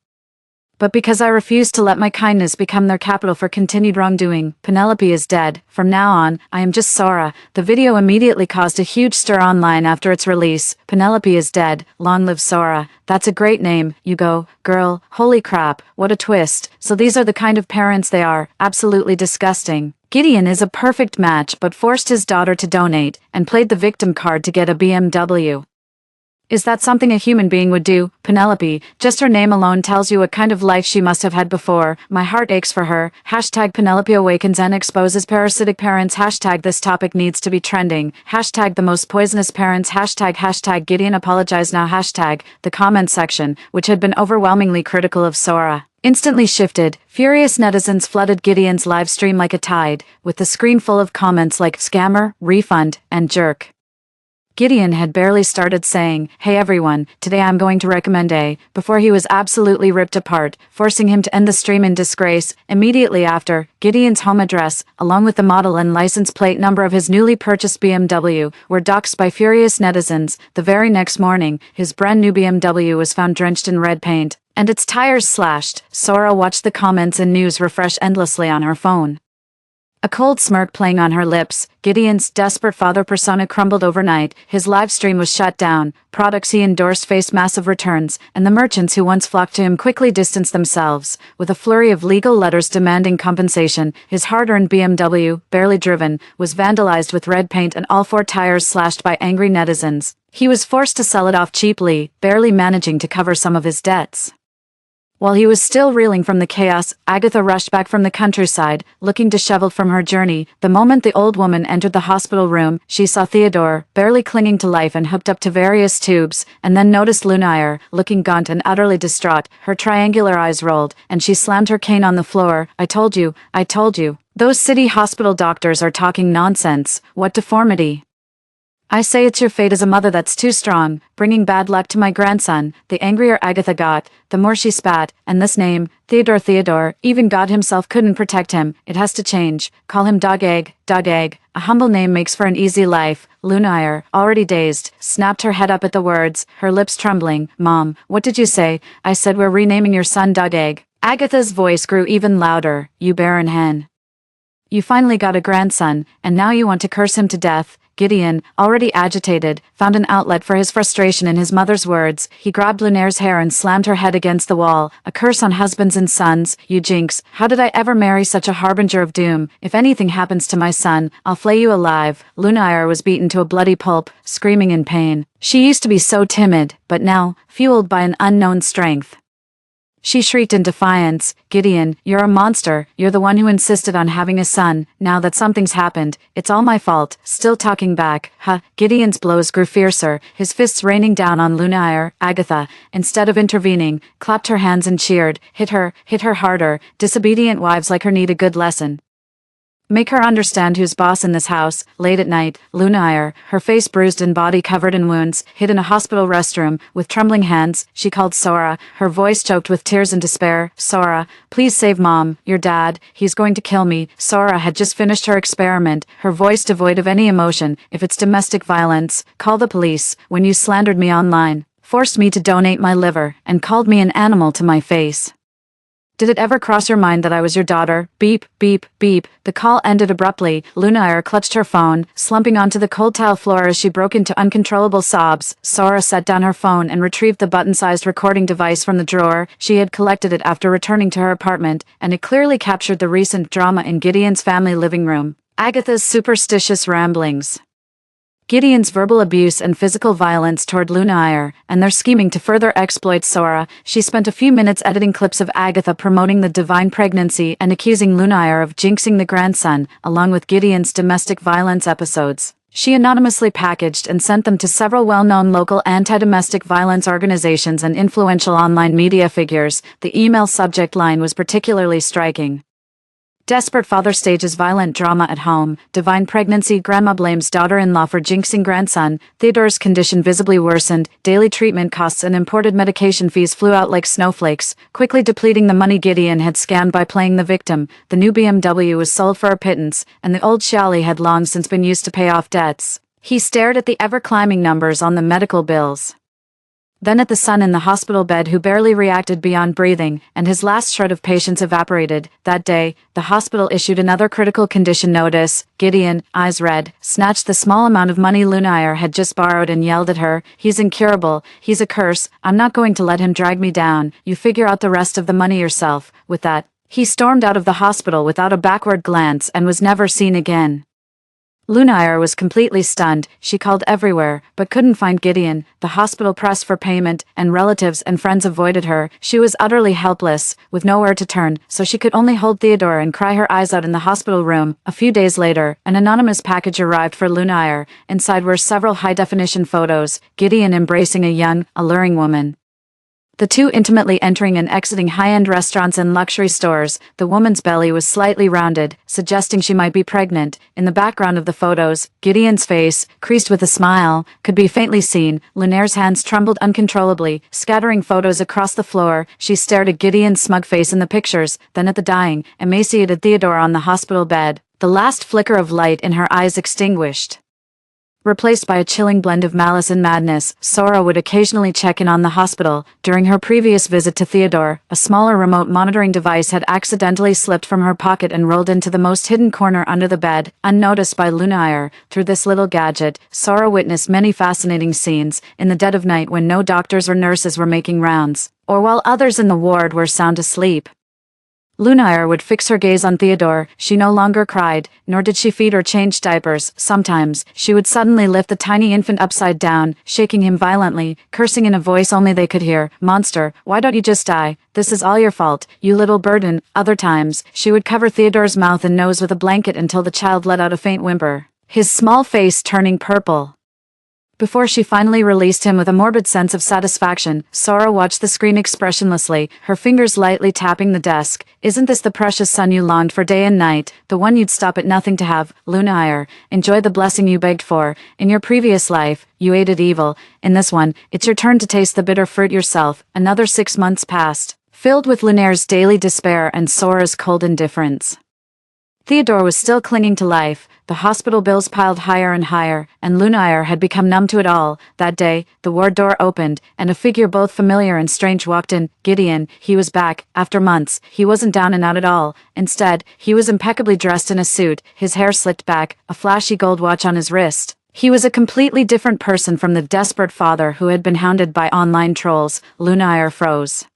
But because I refuse to let my kindness become their capital for continued wrongdoing, Penelope is dead. From now on, I am just Sora. The video immediately caused a huge stir online after its release. Penelope is dead. Long live Sora. That's a great name. You go, girl. Holy crap, what a twist. So these are the kind of parents they are. Absolutely disgusting. Gideon is a perfect match but forced his daughter to donate and played the victim card to get a BMW. Is that something a human being would do? Penelope, just her name alone tells you what kind of life she must have had before. My heart aches for her. Hashtag Penelope awakens and exposes parasitic parents. Hashtag this topic needs to be trending. Hashtag the most poisonous parents. Hashtag Gideon apologize now. Hashtag the comment section, which had been overwhelmingly critical of Sora, instantly shifted. Furious netizens flooded Gideon's live stream like a tide, with the screen full of comments like scammer, refund, and jerk. Gideon had barely started saying, "Hey everyone, today I'm going to recommend A," before he was absolutely ripped apart, forcing him to end the stream in disgrace. Immediately after, Gideon's home address, along with the model and license plate number of his newly purchased BMW, were doxxed by furious netizens. The very next morning, his brand new BMW was found drenched in red paint, and its tires slashed. Sora watched the comments and news refresh endlessly on her phone. A cold smirk playing on her lips, Gideon's desperate father persona crumbled overnight. His live stream was shut down, products he endorsed faced massive returns, and the merchants who once flocked to him quickly distanced themselves. With a flurry of legal letters demanding compensation, his hard-earned BMW, barely driven, was vandalized with red paint and all 4 tires slashed by angry netizens. He was forced to sell it off cheaply, barely managing to cover some of his debts. While he was still reeling from the chaos, Agatha rushed back from the countryside, looking disheveled from her journey. The moment the old woman entered the hospital room, she saw Theodore, barely clinging to life and hooked up to various tubes, and then noticed Lunire, looking gaunt and utterly distraught. Her triangular eyes rolled, and she slammed her cane on the floor. I told you. Those city hospital doctors are talking nonsense. What deformity? I say it's your fate as a mother that's too strong, bringing bad luck to my grandson. The angrier Agatha got, the more she spat, and this name, Theodore, even God himself couldn't protect him. It has to change. Call him Dog Egg. A humble name makes for an easy life. Lunire, already dazed, snapped her head up at the words, her lips trembling. Mom, what did you say? I said we're renaming your son Dog Egg. Agatha's voice grew even louder. You barren hen. You finally got a grandson, and now you want to curse him to death. Gideon, already agitated, found an outlet for his frustration in his mother's words. He grabbed Lunare's hair and slammed her head against the wall. A curse on husbands and sons, you jinx. How did I ever marry such a harbinger of doom? If anything happens to my son, I'll flay you alive. Lunire was beaten to a bloody pulp, screaming in pain. She used to be so timid, but now, fueled by an unknown strength, she shrieked in defiance. Gideon, you're a monster. You're the one who insisted on having a son. Now that something's happened, it's all my fault. Still talking back. Gideon's blows grew fiercer, his fists raining down on Lunire. Agatha, instead of intervening, clapped her hands and cheered. Hit her harder. Disobedient wives like her need a good lesson. Make her understand who's boss in this house. Late at night, Lunire, her face bruised and body covered in wounds, hid in a hospital restroom. With trembling hands, she called Sora, her voice choked with tears and despair. Sora, please save Mom. Your dad, he's going to kill me. Sora had just finished her experiment, her voice devoid of any emotion. If it's domestic violence, call the police. When you slandered me online, forced me to donate my liver, and called me an animal to my face. Did it ever cross your mind that I was your daughter? Beep, beep, beep. The call ended abruptly. Lunire clutched her phone, slumping onto the cold tile floor as she broke into uncontrollable sobs. Sora set down her phone and retrieved the button-sized recording device from the drawer. She had collected it after returning to her apartment, and it clearly captured the recent drama in Gideon's family living room. Agatha's superstitious ramblings, Gideon's verbal abuse and physical violence toward Lunire, and their scheming to further exploit Sora. She spent a few minutes editing clips of Agatha promoting the divine pregnancy and accusing Lunire of jinxing the grandson, along with Gideon's domestic violence episodes. She anonymously packaged and sent them to several well-known local anti-domestic violence organizations and influential online media figures. The email subject line was particularly striking. Desperate father stages violent drama at home. Divine pregnancy. Grandma blames daughter-in-law for jinxing grandson. Theodore's condition visibly worsened. Daily treatment costs and imported medication fees flew out like snowflakes, quickly depleting the money Gideon had scammed by playing the victim. The new BMW was sold for a pittance, and the old Shally had long since been used to pay off debts. He stared at the ever-climbing numbers on the medical bills. Then at the son in the hospital bed who barely reacted beyond breathing, and his last shred of patience evaporated. That day, the hospital issued another critical condition notice. Gideon, eyes red, snatched the small amount of money Lunayar had just borrowed and yelled at her, "He's incurable, he's a curse, I'm not going to let him drag me down, you figure out the rest of the money yourself." With that, he stormed out of the hospital without a backward glance and was never seen again. Lunayar was completely stunned. She called everywhere, but couldn't find Gideon. The hospital pressed for payment, and relatives and friends avoided her. She was utterly helpless, with nowhere to turn, so she could only hold Theodore and cry her eyes out in the hospital room. A few days later, an anonymous package arrived for Lunayar. Inside were several high-definition photos, Gideon embracing a young, alluring woman. The two intimately entering and exiting high-end restaurants and luxury stores. The woman's belly was slightly rounded, suggesting she might be pregnant. In the background of the photos, Gideon's face, creased with a smile, could be faintly seen. Lunayar's hands trembled uncontrollably, scattering photos across the floor. She stared at Gideon's smug face in the pictures, then at the dying, emaciated Theodore on the hospital bed. The last flicker of light in her eyes extinguished, replaced by a chilling blend of malice and madness. Sora would occasionally check in on the hospital. During her previous visit to Theodore, a smaller remote monitoring device had accidentally slipped from her pocket and rolled into the most hidden corner under the bed, unnoticed by Lunayar. Through this little gadget, Sora witnessed many fascinating scenes, in the dead of night when no doctors or nurses were making rounds, or while others in the ward were sound asleep. Lunayar would fix her gaze on Theodore. She no longer cried, nor did she feed or change diapers. Sometimes, she would suddenly lift the tiny infant upside down, shaking him violently, cursing in a voice only they could hear, "Monster, why don't you just die? This is all your fault, you little burden." Other times, she would cover Theodore's mouth and nose with a blanket until the child let out a faint whimper, his small face turning purple. Before she finally released him with a morbid sense of satisfaction, Sora watched the screen expressionlessly, her fingers lightly tapping the desk. "Isn't this the precious son you longed for day and night, the one you'd stop at nothing to have? Lunayar, enjoy the blessing you begged for. In your previous life, you aided evil. In this one, it's your turn to taste the bitter fruit yourself." Another 6 months passed, filled with Lunayar's daily despair and Sora's cold indifference. Theodore was still clinging to life. The hospital bills piled higher and higher, and Lunayar had become numb to it all. That day, the ward door opened, and a figure both familiar and strange walked in. Gideon. He was back. After months, he wasn't down and out at all. Instead, he was impeccably dressed in a suit, his hair slicked back, a flashy gold watch on his wrist. He was a completely different person from the desperate father who had been hounded by online trolls. Lunayar froze,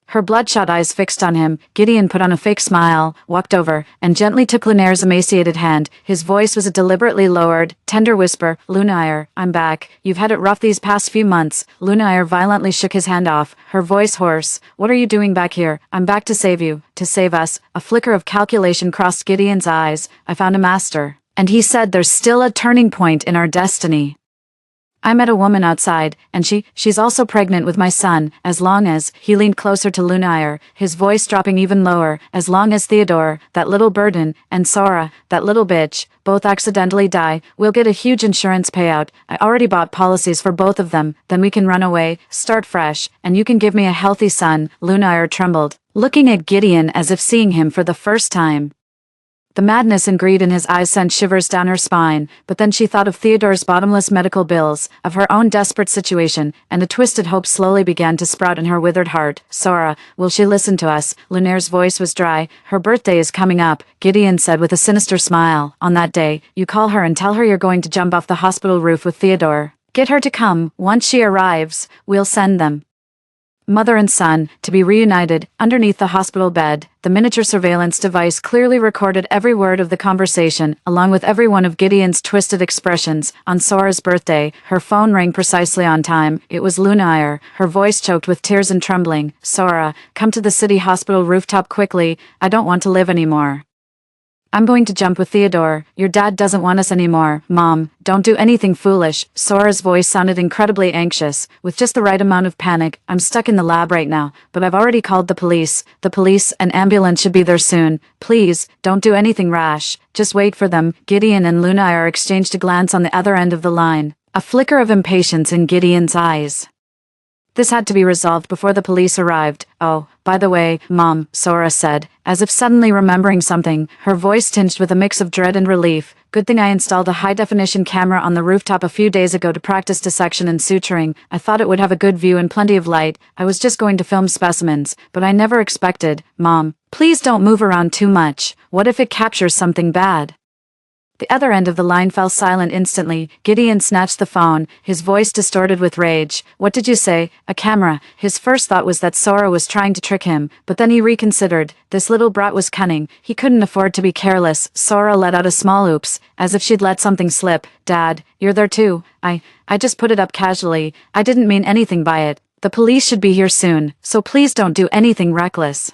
her bloodshot eyes fixed on him. Gideon put on a fake smile, walked over, and gently took Lunayar's emaciated hand. His voice was a deliberately lowered, tender whisper, "Lunayar, I'm back. You've had it rough these past few months." Lunayar violently shook his hand off, her voice hoarse. "What are you doing back here?" "I'm back to save you, to save us." A flicker of calculation crossed Gideon's eyes. "I found a master, and he said there's still a turning point in our destiny. I met a woman outside, and she's also pregnant with my son. As long as," he leaned closer to Lunayar, his voice dropping even lower, "as long as Theodore, that little burden, and Sora, that little bitch, both accidentally die, we'll get a huge insurance payout. I already bought policies for both of them. Then we can run away, start fresh, and you can give me a healthy son." Lunayar trembled, looking at Gideon as if seeing him for the first time. The madness and greed in his eyes sent shivers down her spine, but then she thought of Theodore's bottomless medical bills, of her own desperate situation, and a twisted hope slowly began to sprout in her withered heart. "Sora, will she listen to us?" Lunayar's voice was dry. "Her birthday is coming up," Gideon said with a sinister smile. "On that day, you call her and tell her you're going to jump off the hospital roof with Theodore. Get her to come. Once she arrives, we'll send them, mother and son, to be reunited." Underneath the hospital bed, the miniature surveillance device clearly recorded every word of the conversation, along with every one of Gideon's twisted expressions. On Sora's birthday, her phone rang precisely on time. It was Lunayar, her voice choked with tears and trembling. "Sora, come to the city hospital rooftop quickly. I don't want to live anymore. I'm going to jump with Theodore. Your dad doesn't want us anymore. Mom, don't do anything foolish." Sora's voice sounded incredibly anxious, with just the right amount of panic. "I'm stuck in the lab right now, but I've already called the police. The police and ambulance should be there soon. Please, don't do anything rash. Just wait for them." Gideon and Lunayar exchanged a glance on the other end of the line, a flicker of impatience in Gideon's eyes. This had to be resolved before the police arrived. "Oh, by the way, Mom," Sora said, as if suddenly remembering something, her voice tinged with a mix of dread and relief. Good thing I installed a high-definition camera on the rooftop a few days ago to practice dissection and suturing. I thought it would have a good view and plenty of light. I was just going to film specimens, but I never expected. Mom, please don't move around too much. What if it captures something bad? The other end of the line fell silent instantly. Gideon snatched the phone, his voice distorted with rage. What did you say? A camera. His first thought was that Sora was trying to trick him, but then he reconsidered. This little brat was cunning. He couldn't afford to be careless. Sora let out a small oops, as if she'd let something slip. Dad, you're there too. I just put it up casually. I didn't mean anything by it. The police should be here soon, so please don't do anything reckless.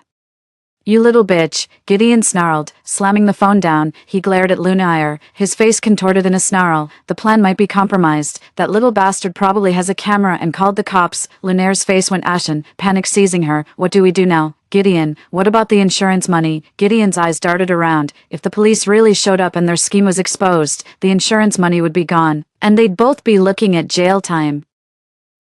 You little bitch, Gideon snarled, slamming the phone down. He glared at Lunaier, his face contorted in a snarl. The plan might be compromised. That little bastard probably has a camera and called the cops. Lunair's face went ashen, panic seizing her. What do we do now? Gideon, what about the insurance money? Gideon's eyes darted around. If the police really showed up and their scheme was exposed, the insurance money would be gone, and they'd both be looking at jail time.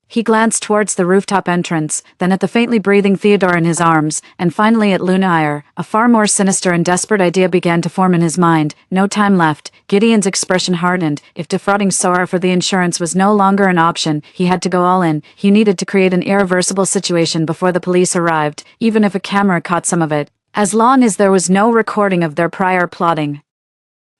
He glanced towards the rooftop entrance, then at the faintly breathing Theodore in his arms, and finally at Lunaier. A far more sinister and desperate idea began to form in his mind. No time left. Gideon's expression hardened. If defrauding Sora for the insurance was no longer an option, he had to go all in. He needed to create an irreversible situation before the police arrived, even if a camera caught some of it. As long as there was no recording of their prior plotting.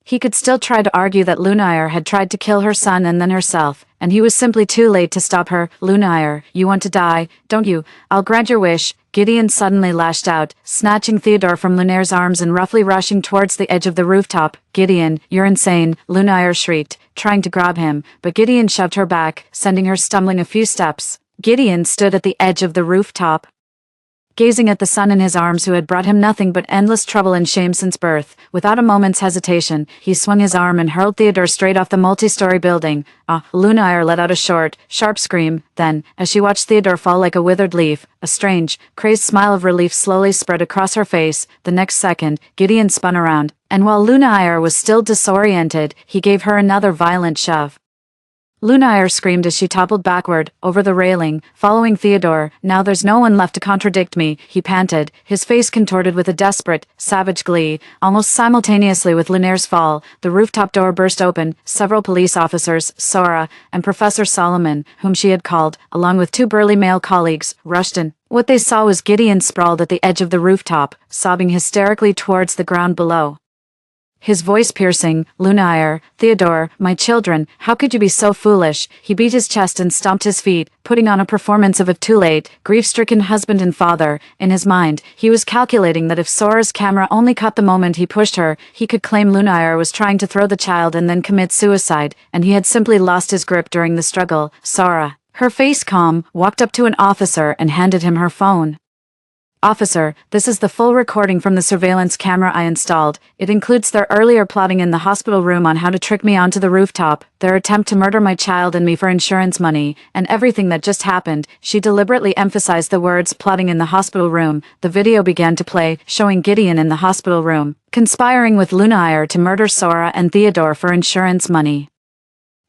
He could still try to argue that Lunaier had tried to kill her son and then herself, and he was simply too late to stop her. Lunaier, you want to die, don't you? I'll grant your wish. Gideon suddenly lashed out, snatching Theodore from Lunair's arms and roughly rushing towards the edge of the rooftop. Gideon, you're insane, Lunaier shrieked, trying to grab him, but Gideon shoved her back, sending her stumbling a few steps. Gideon stood at the edge of the rooftop, gazing at the son in his arms who had brought him nothing but endless trouble and shame since birth. Without a moment's hesitation, he swung his arm and hurled Theodore straight off the multi-story building. Lunaier let out a short, sharp scream. Then, as she watched Theodore fall like a withered leaf, a strange, crazed smile of relief slowly spread across her face. The next second, Gideon spun around, and while Lunaier was still disoriented, he gave her another violent shove. Lunaier screamed as she toppled backward, over the railing, following Theodore. Now there's no one left to contradict me, he panted, his face contorted with a desperate, savage glee. Almost simultaneously with Lunair's fall, the rooftop door burst open. Several police officers, Sora, and Professor Solomon, whom she had called, along with two burly male colleagues, rushed in. What they saw was Gideon sprawled at the edge of the rooftop, sobbing hysterically towards the ground below. His voice piercing. Lunaier, Theodore, my children, how could you be so foolish? He beat his chest and stomped his feet, putting on a performance of a too late, grief-stricken husband and father. In his mind, he was calculating that if Sora's camera only caught the moment he pushed her, he could claim Lunaier was trying to throw the child and then commit suicide, and he had simply lost his grip during the struggle. Sora, her face calm, walked up to an officer and handed him her phone. Officer, this is the full recording from the surveillance camera I installed. It includes their earlier plotting in the hospital room on how to trick me onto the rooftop, their attempt to murder my child and me for insurance money, and everything that just happened. She deliberately emphasized the words plotting in the hospital room. The video began to play, showing Gideon in the hospital room, conspiring with Lunaier to murder Sora and Theodore for insurance money.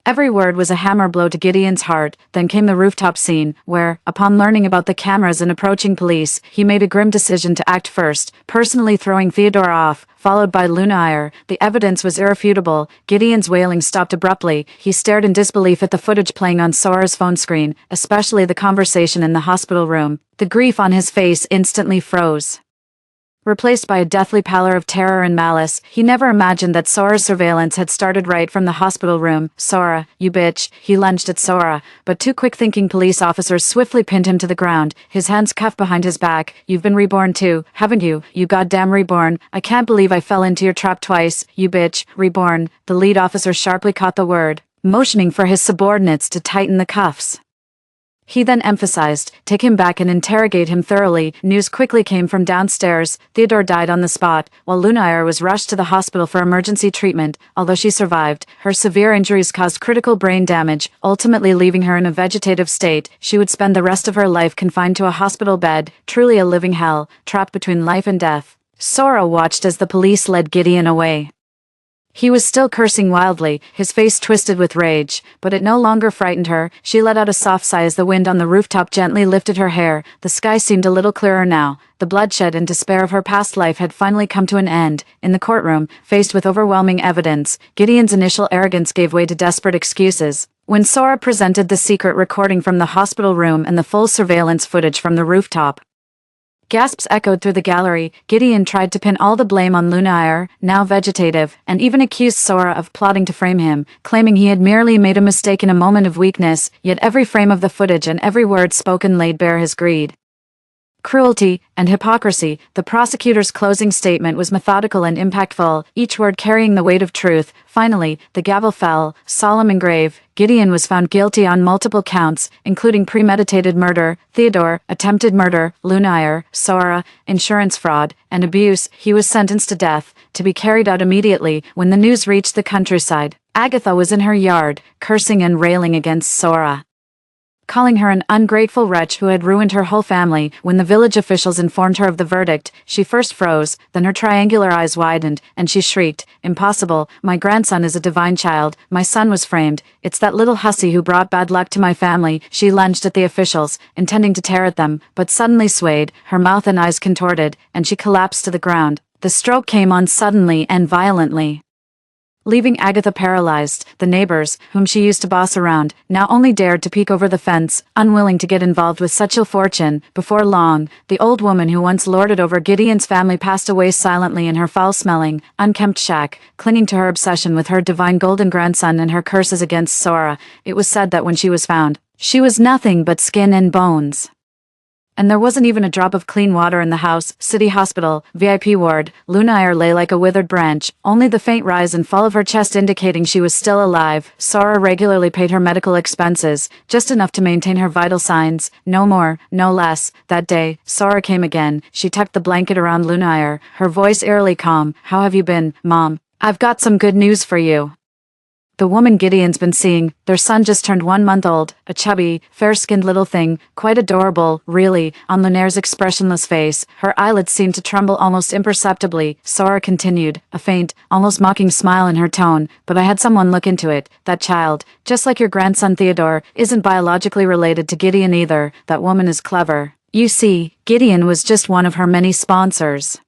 Every word was a hammer blow to Gideon's heart. Then came the rooftop scene, where, upon learning about the cameras and approaching police, he made a grim decision to act first, personally throwing Theodore off, followed by Lunaier. The evidence was irrefutable. Gideon's wailing stopped abruptly. He stared in disbelief at the footage playing on Sora's phone screen, especially the conversation in the hospital room. The grief on his face instantly froze, replaced by a deathly pallor of terror and malice. He never imagined that Sora's surveillance had started right from the hospital room. Sora, you bitch. He lunged at Sora, but two quick-thinking police officers swiftly pinned him to the ground, his hands cuffed behind his back. You've been reborn too, haven't you? You goddamn reborn. I can't believe I fell into your trap twice. You bitch. Reborn. The lead officer sharply caught the word, motioning for his subordinates to tighten the cuffs. He then emphasized, take him back and interrogate him thoroughly. News quickly came from downstairs. Theodore died on the spot, while Lunaier was rushed to the hospital for emergency treatment. Although she survived, her severe injuries caused critical brain damage, ultimately leaving her in a vegetative state. She would spend the rest of her life confined to a hospital bed, truly a living hell, trapped between life and death. Sora watched as the police led Gideon away. He was still cursing wildly, his face twisted with rage, but it no longer frightened her. She let out a soft sigh as the wind on the rooftop gently lifted her hair. The sky seemed a little clearer now. The bloodshed and despair of her past life had finally come to an end. In the courtroom, faced with overwhelming evidence, Gideon's initial arrogance gave way to desperate excuses. When Sora presented the secret recording from the hospital room and the full surveillance footage from the rooftop, gasps echoed through the gallery. Gideon tried to pin all the blame on Lunaire, now vegetative, and even accused Sora of plotting to frame him, claiming he had merely made a mistake in a moment of weakness, yet every frame of the footage and every word spoken laid bare his greed, cruelty, and hypocrisy. The prosecutor's closing statement was methodical and impactful, each word carrying the weight of truth. Finally, the gavel fell, solemn and grave. Gideon was found guilty on multiple counts, including premeditated murder, Theodore, attempted murder, Lunaire, Sora, insurance fraud, and abuse. He was sentenced to death, to be carried out immediately. When the news reached the countryside, Agatha was in her yard, cursing and railing against Sora, calling her an ungrateful wretch who had ruined her whole family. When the village officials informed her of the verdict, she first froze, then her triangular eyes widened, and she shrieked, "Impossible, my grandson is a divine child, my son was framed, it's that little hussy who brought bad luck to my family." She lunged at the officials, intending to tear at them, but suddenly swayed, her mouth and eyes contorted, and she collapsed to the ground. The stroke came on suddenly and violently, leaving Agatha paralyzed. The neighbors, whom she used to boss around, now only dared to peek over the fence, unwilling to get involved with such ill fortune. Before long, the old woman who once lorded over Gideon's family passed away silently in her foul-smelling, unkempt shack, clinging to her obsession with her divine golden grandson and her curses against Sora. It was said that when she was found, she was nothing but skin and bones. And there wasn't even a drop of clean water in the house. City hospital, VIP ward. Lunaire lay like a withered branch, only the faint rise and fall of her chest indicating she was still alive. Sora regularly paid her medical expenses, just enough to maintain her vital signs. No more, no less. That day, Sora came again. She tucked the blanket around Lunaire, her voice eerily calm. "How have you been, Mom? I've got some good news for you." The woman Gideon's been seeing, their son just turned 1 month old, a chubby, fair-skinned little thing, quite adorable, really. On Lunaire's expressionless face, her eyelids seemed to tremble almost imperceptibly. Sora continued, a faint, almost mocking smile in her tone, "But I had someone look into it. That child, just like your grandson Theodore, isn't biologically related to Gideon either. That woman is clever. You see, Gideon was just one of her many sponsors.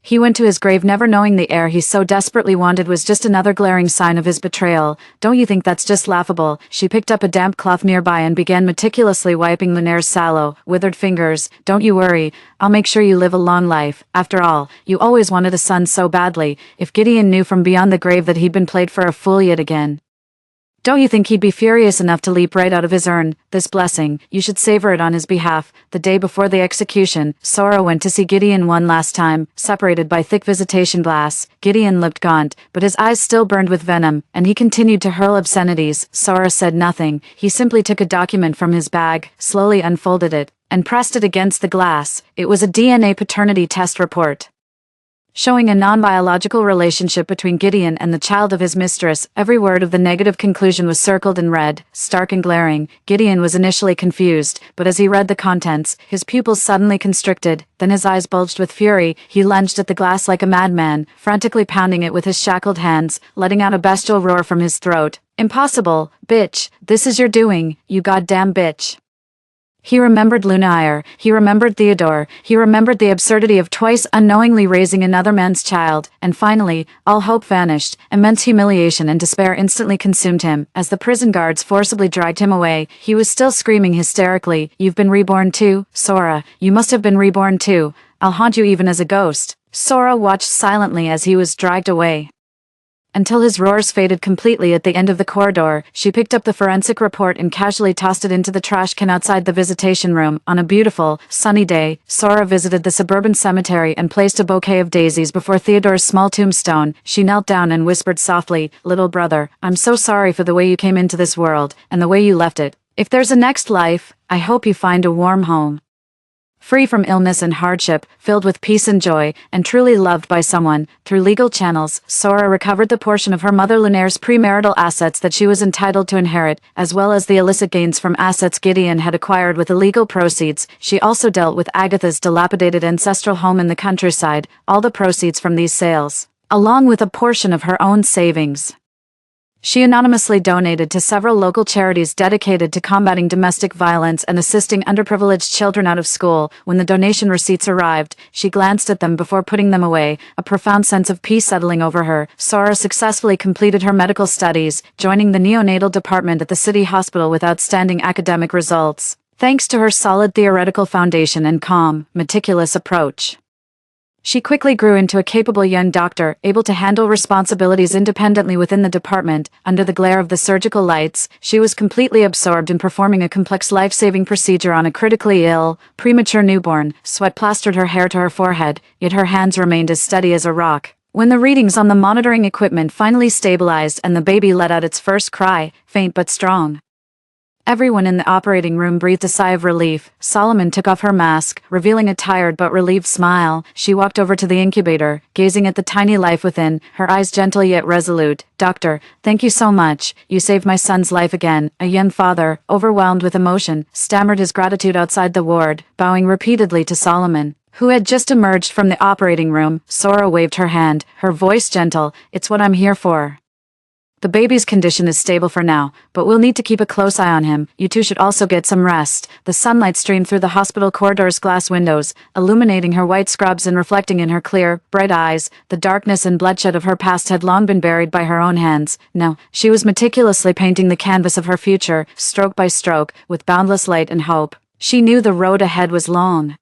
He went to his grave never knowing the heir he so desperately wanted was just another glaring sign of his betrayal. Don't you think that's just laughable?" She picked up a damp cloth nearby and began meticulously wiping Lunaire's sallow, withered fingers. "Don't you worry, I'll make sure you live a long life. After all, you always wanted a son so badly." If Gideon knew from beyond the grave that he'd been played for a fool yet again, don't you think he'd be furious enough to leap right out of his urn? This blessing, you should savor it on his behalf. The day before the execution, Sora went to see Gideon one last time, separated by thick visitation glass. Gideon looked gaunt, but his eyes still burned with venom, and he continued to hurl obscenities. Sora said nothing. He simply took a document from his bag, slowly unfolded it, and pressed it against the glass. It was a DNA paternity test report, showing a non-biological relationship between Gideon and the child of his mistress. Every word of the negative conclusion was circled in red, stark and glaring. Gideon was initially confused, but as he read the contents, his pupils suddenly constricted, then his eyes bulged with fury. He lunged at the glass like a madman, frantically pounding it with his shackled hands, letting out a bestial roar from his throat. "Impossible, bitch, this is your doing, you goddamn bitch." He remembered Lunaire, he remembered Theodore, he remembered the absurdity of twice unknowingly raising another man's child, and finally, all hope vanished. Immense humiliation and despair instantly consumed him. As the prison guards forcibly dragged him away, he was still screaming hysterically, "You've been reborn too, Sora, you must have been reborn too. I'll haunt you even as a ghost." Sora watched silently as he was dragged away, until his roars faded completely at the end of the corridor. She picked up the forensic report and casually tossed it into the trash can outside the visitation room. On a beautiful, sunny day, Sora visited the suburban cemetery and placed a bouquet of daisies before Theodore's small tombstone. She knelt down and whispered softly, "Little brother, I'm so sorry for the way you came into this world, and the way you left it. If there's a next life, I hope you find a warm home, free from illness and hardship, filled with peace and joy, and truly loved by someone." Through legal channels, Sora recovered the portion of her mother Lunaire's premarital assets that she was entitled to inherit, as well as the illicit gains from assets Gideon had acquired with illegal proceeds. She also dealt with Agatha's dilapidated ancestral home in the countryside. All the proceeds from these sales along with a portion of her own savings. She anonymously donated to several local charities dedicated to combating domestic violence and assisting underprivileged children out of school. When the donation receipts arrived, she glanced at them before putting them away, a profound sense of peace settling over her. Sora successfully completed her medical studies, joining the neonatal department at the city hospital with outstanding academic results, thanks to her solid theoretical foundation and calm, meticulous approach. She quickly grew into a capable young doctor, able to handle responsibilities independently within the department. Under the glare of the surgical lights, she was completely absorbed in performing a complex life-saving procedure on a critically ill, premature newborn. Sweat plastered her hair to her forehead, yet her hands remained as steady as a rock. When the readings on the monitoring equipment finally stabilized and the baby let out its first cry, faint but strong, everyone in the operating room breathed a sigh of relief. Solomon took off her mask, revealing a tired but relieved smile. She walked over to the incubator, gazing at the tiny life within, her eyes gentle yet resolute. "Doctor, thank you so much. You saved my son's life again." A young father, overwhelmed with emotion, stammered his gratitude outside the ward, bowing repeatedly to Solomon, who had just emerged from the operating room. Sora waved her hand, her voice gentle. "It's what I'm here for. The baby's condition is stable for now, but we'll need to keep a close eye on him. You two should also get some rest." The sunlight streamed through the hospital corridor's glass windows, illuminating her white scrubs and reflecting in her clear, bright eyes. The darkness and bloodshed of her past had long been buried by her own hands. Now, she was meticulously painting the canvas of her future, stroke by stroke, with boundless light and hope. She knew the road ahead was long,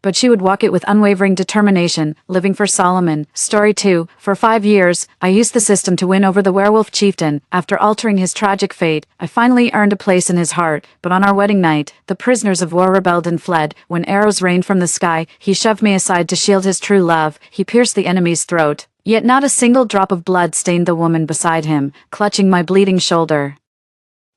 but she would walk it with unwavering determination. Living for Solomon. Story 2. For 5 years, I used the system to win over the werewolf chieftain. After altering his tragic fate, I finally earned a place in his heart. But on our wedding night, the prisoners of war rebelled and fled. When arrows rained from the sky, he shoved me aside to shield his true love. He pierced the enemy's throat, yet not a single drop of blood stained the woman beside him, clutching my bleeding shoulder.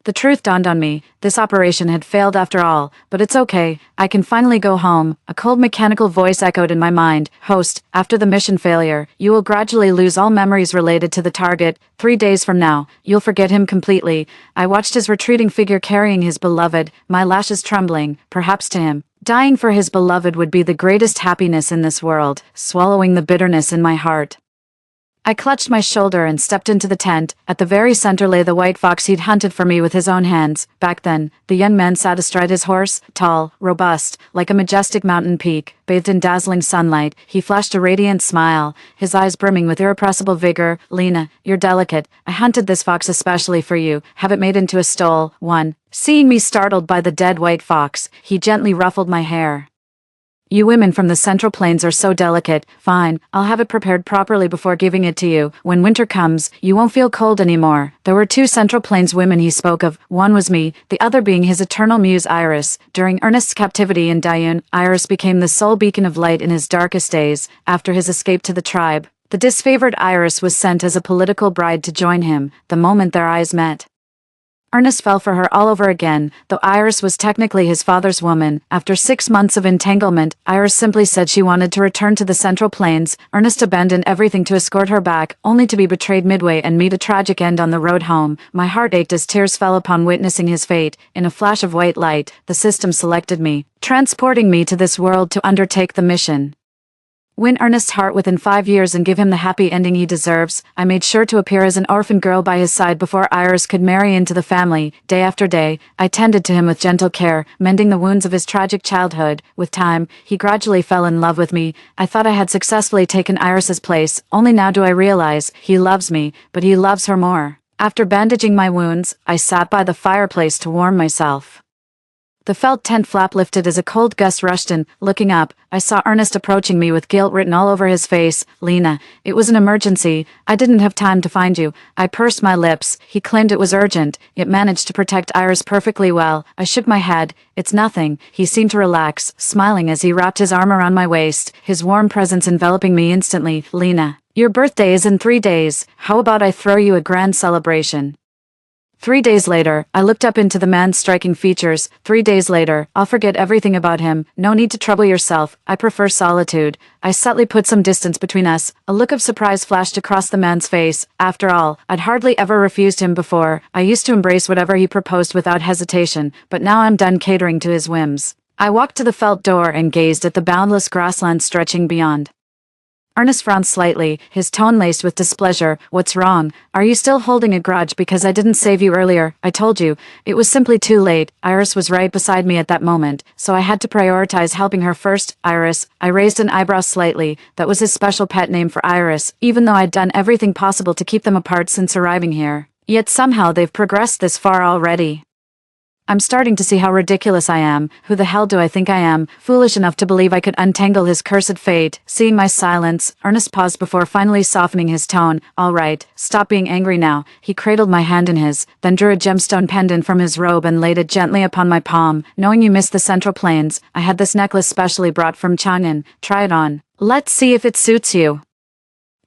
The truth dawned on me. This operation had failed after all, but it's okay. I can finally go home. A cold mechanical voice echoed in my mind. "Host, after the mission failure, you will gradually lose all memories related to the target. 3 days from now, you'll forget him completely." I watched his retreating figure carrying his beloved, my lashes trembling. Perhaps to him, dying for his beloved would be the greatest happiness in this world, swallowing the bitterness in my heart. I clutched my shoulder and stepped into the tent. At the very center lay the white fox he'd hunted for me with his own hands. Back then, the young man sat astride his horse, tall, robust, like a majestic mountain peak. Bathed in dazzling sunlight, he flashed a radiant smile, his eyes brimming with irrepressible vigor. "Lena, you're delicate. I hunted this fox especially for you. Have it made into a stole." One. Seeing me startled by the dead white fox, he gently ruffled my hair. "You women from the Central Plains are so delicate. Fine, I'll have it prepared properly before giving it to you. When winter comes, you won't feel cold anymore." There were 2 Central Plains women he spoke of. One was me, the other being his eternal muse Iris. During Ernest's captivity in Didnt, Iris became the sole beacon of light in his darkest days. After his escape to the tribe, the disfavored Iris was sent as a political bride to join him. The moment their eyes met, Ernest fell for her all over again. Though Iris was technically his father's woman, after 6 months of entanglement, Iris simply said she wanted to return to the Central Plains. Ernest abandoned everything to escort her back, only to be betrayed midway and meet a tragic end on the road home. My heart ached as tears fell upon witnessing his fate. In a flash of white light, the system selected me, transporting me to this world to undertake the mission. Win Ernest's heart within 5 years and give him the happy ending he deserves. I made sure to appear as an orphan girl by his side before Iris could marry into the family. Day after day, I tended to him with gentle care, mending the wounds of his tragic childhood. With time, he gradually fell in love with me. I thought I had successfully taken Iris's place. Only now do I realize he loves me, but he loves her more. After bandaging my wounds, I sat by the fireplace to warm myself. The felt tent flap lifted as a cold gust rushed in. Looking up, I saw Ernest approaching me with guilt written all over his face. "Lena, it was an emergency. I didn't have time to find you." I pursed my lips. He claimed it was urgent, yet managed to protect Iris perfectly well. I shook my head. "It's nothing." He seemed to relax, smiling as he wrapped his arm around my waist, his warm presence enveloping me instantly. "Lena, your birthday is in 3 days. How about I throw you a grand celebration?" 3 days later, I looked up into the man's striking features. 3 days later, I'll forget everything about him. No need to trouble yourself. I prefer solitude. I subtly put some distance between us. A look of surprise flashed across the man's face. After all, I'd hardly ever refused him before. I used to embrace whatever he proposed without hesitation, but now I'm done catering to his whims. I walked to the felt door and gazed at the boundless grassland stretching beyond. Ernest frowned slightly, his tone laced with displeasure. What's wrong? Are you still holding a grudge because I didn't save you earlier? I told you. It was simply too late. Iris was right beside me at that moment, so I had to prioritize helping her first. Iris. I raised an eyebrow slightly. That was his special pet name for Iris, even though I'd done everything possible to keep them apart since arriving here. Yet somehow they've progressed this far already. I'm starting to see how ridiculous I am. Who the hell do I think I am? Foolish enough to believe I could untangle his cursed fate. Seeing my silence, Ernest paused before finally softening his tone. All right, stop being angry now. He cradled my hand in his, then drew a gemstone pendant from his robe and laid it gently upon my palm. Knowing you missed the Central Plains, I had this necklace specially brought from Chang'an. Try it on. Let's see if it suits you.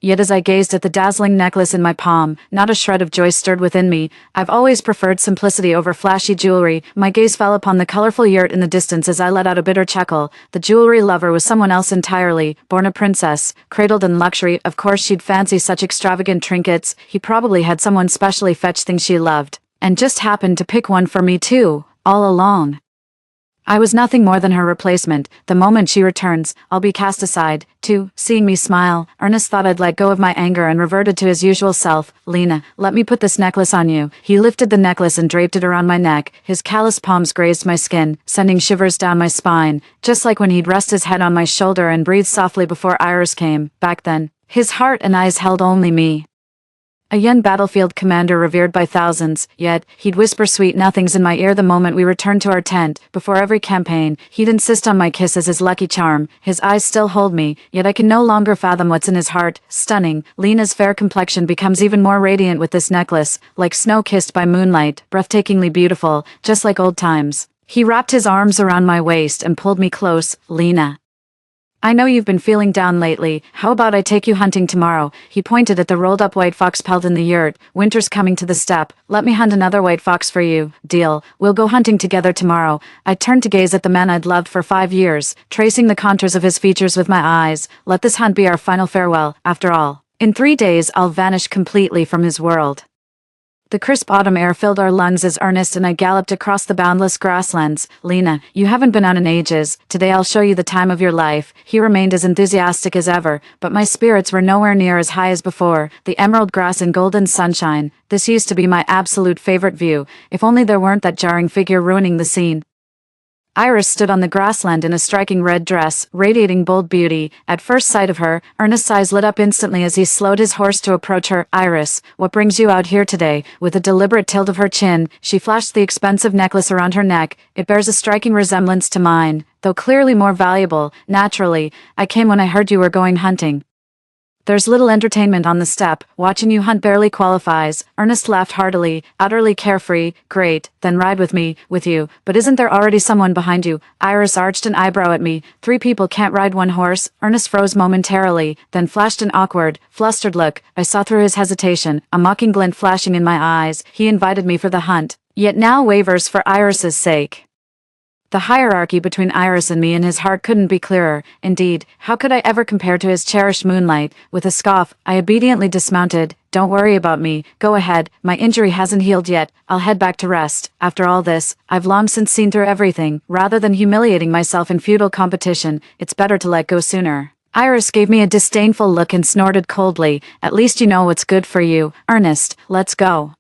Yet as I gazed at the dazzling necklace in my palm, not a shred of joy stirred within me. I've always preferred simplicity over flashy jewelry. My gaze fell upon the colorful yurt in the distance as I let out a bitter chuckle. The jewelry lover was someone else entirely, born a princess, cradled in luxury. Of course she'd fancy such extravagant trinkets. He probably had someone specially fetch things she loved. And just happened to pick one for me too, all along. I was nothing more than her replacement. The moment she returns, I'll be cast aside. Too. Seeing me smile, Ernest thought I'd let go of my anger and reverted to his usual self. Lena, let me put this necklace on you. He lifted the necklace and draped it around my neck. His callous palms grazed my skin, sending shivers down my spine, just like when he'd rest his head on my shoulder and breathe softly before Iris came. Back then, his heart and eyes held only me. A young battlefield commander revered by thousands, yet he'd whisper sweet nothings in my ear the moment we returned to our tent. Before every campaign, he'd insist on my kiss as his lucky charm. His eyes still hold me, yet I can no longer fathom what's in his heart. Stunning, Lena's fair complexion becomes even more radiant with this necklace, like snow kissed by moonlight, breathtakingly beautiful, just like old times. He wrapped his arms around my waist and pulled me close. Lena. I know you've been feeling down lately. How about I take you hunting tomorrow? He pointed at the rolled-up white fox pelt in the yurt. Winter's coming to the steppe. Let me hunt another white fox for you. Deal. We'll go hunting together tomorrow. I turned to gaze at the man I'd loved for 5 years, tracing the contours of his features with my eyes. Let this hunt be our final farewell, after all. In 3 days, I'll vanish completely from his world. The crisp autumn air filled our lungs as Ernest and I galloped across the boundless grasslands. Lena, you haven't been out in ages. Today I'll show you the time of your life. He remained as enthusiastic as ever, but my spirits were nowhere near as high as before. The emerald grass and golden sunshine. This used to be my absolute favorite view, if only there weren't that jarring figure ruining the scene. Iris stood on the grassland in a striking red dress, radiating bold beauty. At first sight of her, Ernest's eyes lit up instantly as he slowed his horse to approach her. Iris, what brings you out here today? With a deliberate tilt of her chin, she flashed the expensive necklace around her neck. It bears a striking resemblance to mine, though clearly more valuable. Naturally, I came when I heard you were going hunting. There's little entertainment on the steppe. Watching you hunt barely qualifies. Ernest laughed heartily, utterly carefree. Great, then ride with me, with you. But isn't there already someone behind you? Iris arched an eyebrow at me. 3 people can't ride one horse. Ernest froze momentarily, then flashed an awkward, flustered look. I saw through his hesitation, a mocking glint flashing in my eyes. He invited me for the hunt, yet now wavers for Iris's sake. The hierarchy between Iris and me in his heart couldn't be clearer. Indeed, how could I ever compare to his cherished moonlight? With a scoff, I obediently dismounted. Don't worry about me. Go ahead. My injury hasn't healed yet. I'll head back to rest. After all this, I've long since seen through everything. Rather than humiliating myself in futile competition, it's better to let go sooner. Iris gave me a disdainful look and snorted coldly. At least you know what's good for you. Ernest, let's go.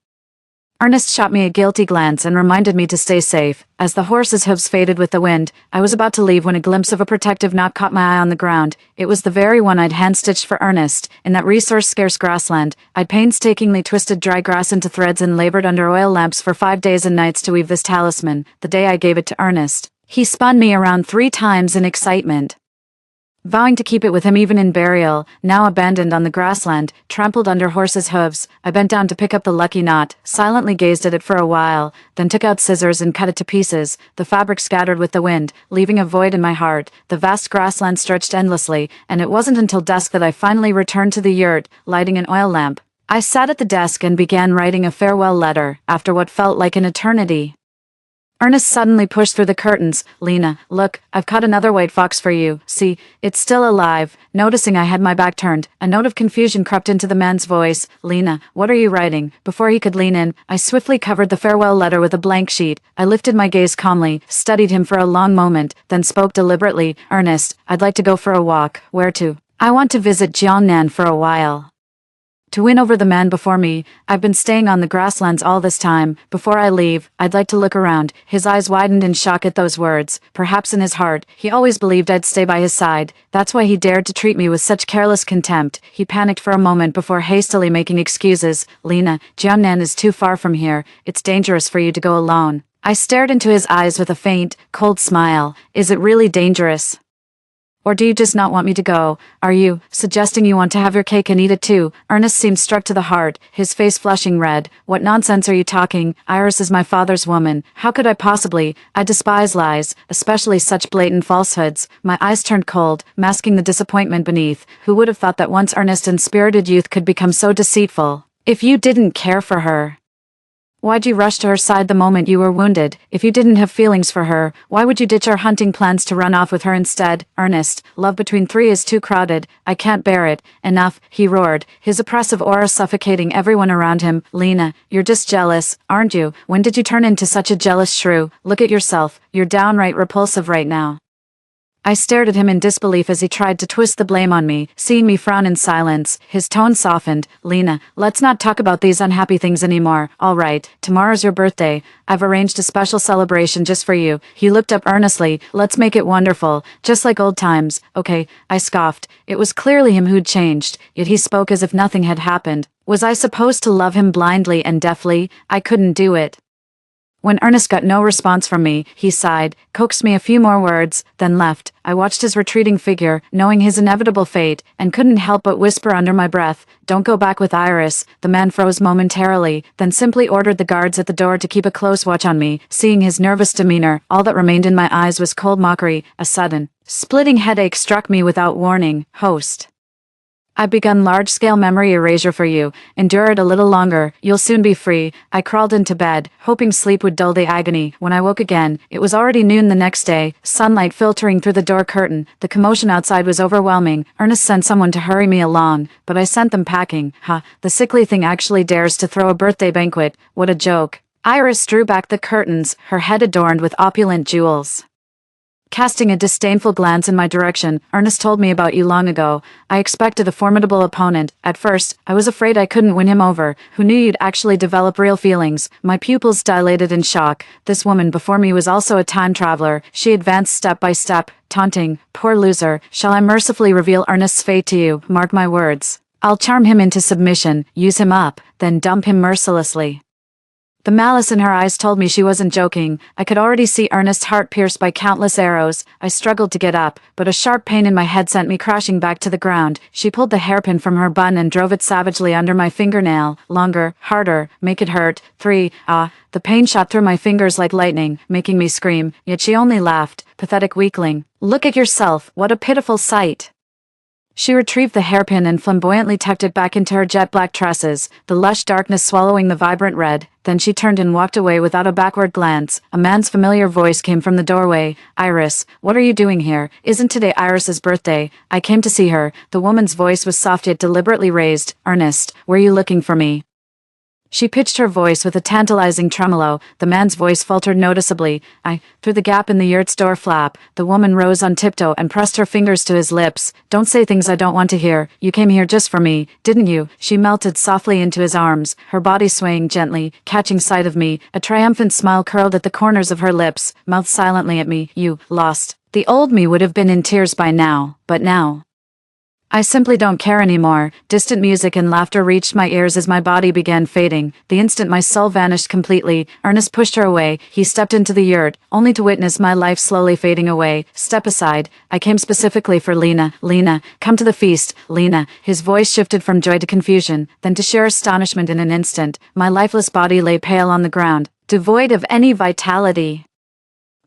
Ernest shot me a guilty glance and reminded me to stay safe. As the horse's hooves faded with the wind, I was about to leave when a glimpse of a protective knot caught my eye on the ground. It was the very one I'd hand-stitched for Ernest. In that resource-scarce grassland, I'd painstakingly twisted dry grass into threads and labored under oil lamps for 5 days and nights to weave this talisman. The day I gave it to Ernest, he spun me around 3 times in excitement, vowing to keep it with him even in burial. Now abandoned on the grassland, trampled under horses' hooves, I bent down to pick up the lucky knot, silently gazed at it for a while, then took out scissors and cut it to pieces. The fabric scattered with the wind, leaving a void in my heart. The vast grassland stretched endlessly, and it wasn't until dusk that I finally returned to the yurt, lighting an oil lamp. I sat at the desk and began writing a farewell letter, after what felt like an eternity. Ernest suddenly pushed through the curtains. Lena, look, I've caught another white fox for you. See, it's still alive. Noticing I had my back turned, a note of confusion crept into the man's voice. Lena, what are you writing? Before he could lean in, I swiftly covered the farewell letter with a blank sheet. I lifted my gaze calmly, studied him for a long moment, then spoke deliberately. Ernest, I'd like to go for a walk. Where to? I want to visit Jiangnan for a while. To win over the man before me, I've been staying on the grasslands all this time. Before I leave, I'd like to look around. His eyes widened in shock at those words. Perhaps in his heart, he always believed I'd stay by his side. That's why he dared to treat me with such careless contempt. He panicked for a moment before hastily making excuses. Lena, Jiangnan is too far from here. It's dangerous for you to go alone. I stared into his eyes with a faint, cold smile. Is it really dangerous? Or do you just not want me to go? Are you suggesting you want to have your cake and eat it too? Ernest seemed struck to the heart, his face flushing red. What nonsense are you talking? Iris is my father's woman. How could I possibly? I despise lies, especially such blatant falsehoods. My eyes turned cold, masking the disappointment beneath. Who would have thought that once earnest and spirited youth could become so deceitful? If you didn't care for her, why'd you rush to her side the moment you were wounded? If you didn't have feelings for her, why would you ditch our hunting plans to run off with her instead? Ernest, love between three is too crowded. I can't bear it. Enough, he roared, his oppressive aura suffocating everyone around him. Lena, you're just jealous, aren't you? When did you turn into such a jealous shrew? Look at yourself. You're downright repulsive right now. I stared at him in disbelief as he tried to twist the blame on me. Seeing me frown in silence, his tone softened. Lena, let's not talk about these unhappy things anymore. All right, tomorrow's your birthday. I've arranged a special celebration just for you. He looked up earnestly. Let's make it wonderful, just like old times. Okay, I scoffed. It was clearly him who'd changed, yet he spoke as if nothing had happened. Was I supposed to love him blindly and deafly? I couldn't do it. When Ernest got no response from me, he sighed, coaxed me a few more words, then left. I watched his retreating figure, knowing his inevitable fate, and couldn't help but whisper under my breath, "Don't go back with Iris." The man froze momentarily, then simply ordered the guards at the door to keep a close watch on me. Seeing his nervous demeanor, all that remained in my eyes was cold mockery. A sudden, splitting headache struck me without warning. Host. I've begun large-scale memory erasure for you. Endure it a little longer. You'll soon be free. I crawled into bed, hoping sleep would dull the agony. When I woke again, it was already noon the next day, sunlight filtering through the door curtain. The commotion outside was overwhelming. Ernest sent someone to hurry me along, but I sent them packing. The sickly thing actually dares to throw a birthday banquet. What a joke. Iris drew back the curtains, her head adorned with opulent jewels. Casting a disdainful glance in my direction, Ernest told me about you long ago. I expected a formidable opponent. At first, I was afraid I couldn't win him over. Who knew you'd actually develop real feelings? My pupils dilated in shock. This woman before me was also a time traveler. She advanced step by step, taunting, "Poor loser, shall I mercifully reveal Ernest's fate to you? Mark my words. I'll charm him into submission, use him up, then dump him mercilessly." The malice in her eyes told me she wasn't joking. I could already see Ernest's heart pierced by countless arrows. I struggled to get up, but a sharp pain in my head sent me crashing back to the ground. She pulled the hairpin from her bun and drove it savagely under my fingernail. Longer, harder, make it hurt. 3. The pain shot through my fingers like lightning, making me scream, yet she only laughed. Pathetic weakling. Look at yourself, what a pitiful sight. She retrieved the hairpin and flamboyantly tucked it back into her jet-black tresses, the lush darkness swallowing the vibrant red. Then she turned and walked away without a backward glance. A man's familiar voice came from the doorway. "Iris, what are you doing here? Isn't today Iris's birthday? I came to see her." The woman's voice was soft yet deliberately raised. "Ernest, were you looking for me?" She pitched her voice with a tantalizing tremolo. The man's voice faltered noticeably. Through the gap in the yurt's door flap, the woman rose on tiptoe and pressed her fingers to his lips. "Don't say things I don't want to hear. You came here just for me, didn't you?" She melted softly into his arms, her body swaying gently, catching sight of me. A triumphant smile curled at the corners of her lips, mouthed silently at me. "You lost." The old me would have been in tears by now, but now I simply don't care anymore. Distant music and laughter reached my ears as my body began fading. The instant my soul vanished completely, Ernest pushed her away. He stepped into the yurt, only to witness my life slowly fading away. "Step aside. I came specifically for Lena. Lena, come to the feast. Lena." His voice shifted from joy to confusion, then to sheer astonishment in an instant. My lifeless body lay pale on the ground, devoid of any vitality.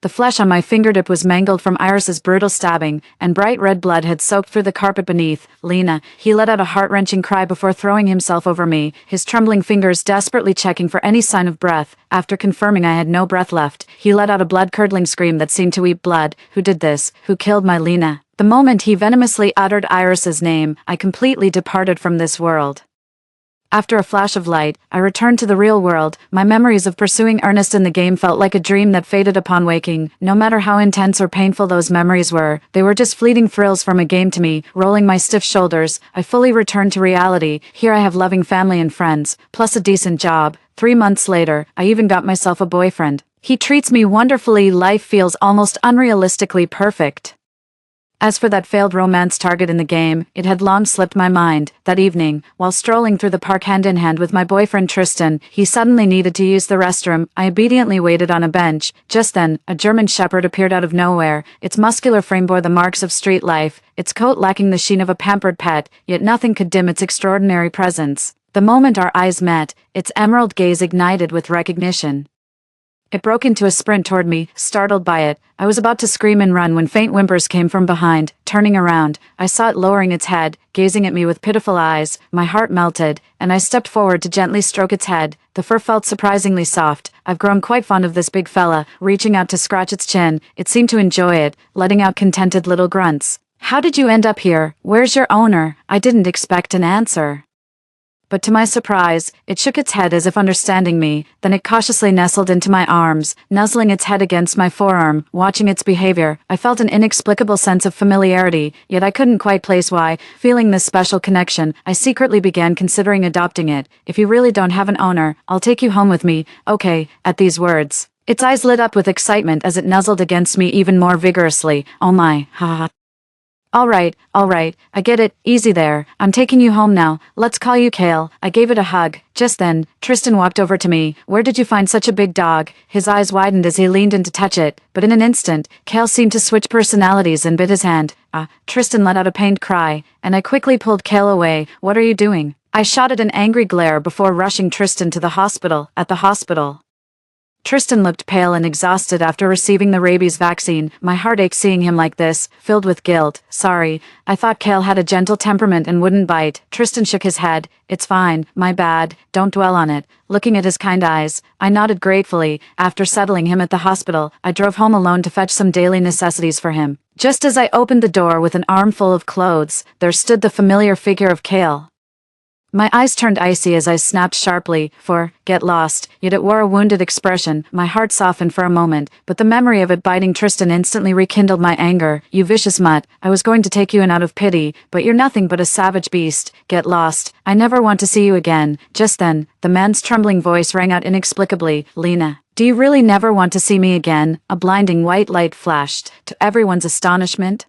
The flesh on my fingertip was mangled from Iris's brutal stabbing, and bright red blood had soaked through the carpet beneath. "Lena," he let out a heart-wrenching cry before throwing himself over me, his trembling fingers desperately checking for any sign of breath. After confirming I had no breath left, he let out a blood-curdling scream that seemed to weep blood. "Who did this? Who killed my Lena?" The moment he venomously uttered Iris's name, I completely departed from this world. After a flash of light, I returned to the real world. My memories of pursuing Ernest in the game felt like a dream that faded upon waking. No matter how intense or painful those memories were, they were just fleeting thrills from a game to me. Rolling my stiff shoulders, I fully returned to reality. Here I have loving family and friends, plus a decent job. 3 months later, I even got myself a boyfriend. He treats me wonderfully. Life feels almost unrealistically perfect. As for that failed romance target in the game, it had long slipped my mind. That evening, while strolling through the park hand in hand with my boyfriend Tristan, he suddenly needed to use the restroom. I obediently waited on a bench. Just then, a German shepherd appeared out of nowhere. Its muscular frame bore the marks of street life, its coat lacking the sheen of a pampered pet, yet nothing could dim its extraordinary presence. The moment our eyes met, its emerald gaze ignited with recognition. It broke into a sprint toward me, startled by it. I was about to scream and run when faint whimpers came from behind. Turning around, I saw it lowering its head, gazing at me with pitiful eyes. My heart melted, and I stepped forward to gently stroke its head. The fur felt surprisingly soft. I've grown quite fond of this big fella. Reaching out to scratch its chin, it seemed to enjoy it, letting out contented little grunts. "How did you end up here? Where's your owner?" I didn't expect an answer. But to my surprise, it shook its head as if understanding me, then it cautiously nestled into my arms, nuzzling its head against my forearm. Watching its behavior, I felt an inexplicable sense of familiarity, yet I couldn't quite place why. Feeling this special connection, I secretly began considering adopting it. "If you really don't have an owner, I'll take you home with me, okay?" At these words, its eyes lit up with excitement as it nuzzled against me even more vigorously. "Oh my, haha. All right, I get it, easy there. I'm taking you home now. Let's call you Kale." I gave it a hug. Just then, Tristan walked over to me. "Where did you find such a big dog?" His eyes widened as he leaned in to touch it, but in an instant, Kale seemed to switch personalities and bit his hand. Tristan let out a pained cry, and I quickly pulled Kale away. "What are you doing?" I shot at an angry glare before rushing Tristan to the hospital. At the hospital, Tristan looked pale and exhausted after receiving the rabies vaccine. My heart ached seeing him like this, filled with guilt. "Sorry, I thought Kale had a gentle temperament and wouldn't bite." Tristan shook his head. "It's fine, my bad, don't dwell on it." Looking at his kind eyes, I nodded gratefully. After settling him at the hospital, I drove home alone to fetch some daily necessities for him. Just as I opened the door with an armful of clothes, there stood the familiar figure of Kale. My eyes turned icy as I snapped sharply, for, "Get lost," yet it wore a wounded expression. My heart softened for a moment, but the memory of it biting Tristan instantly rekindled my anger. "You vicious mutt, I was going to take you in out of pity, but you're nothing but a savage beast. Get lost. I never want to see you again." Just then, the man's trembling voice rang out inexplicably. "Lena, do you really never want to see me again?" A blinding white light flashed, to everyone's astonishment.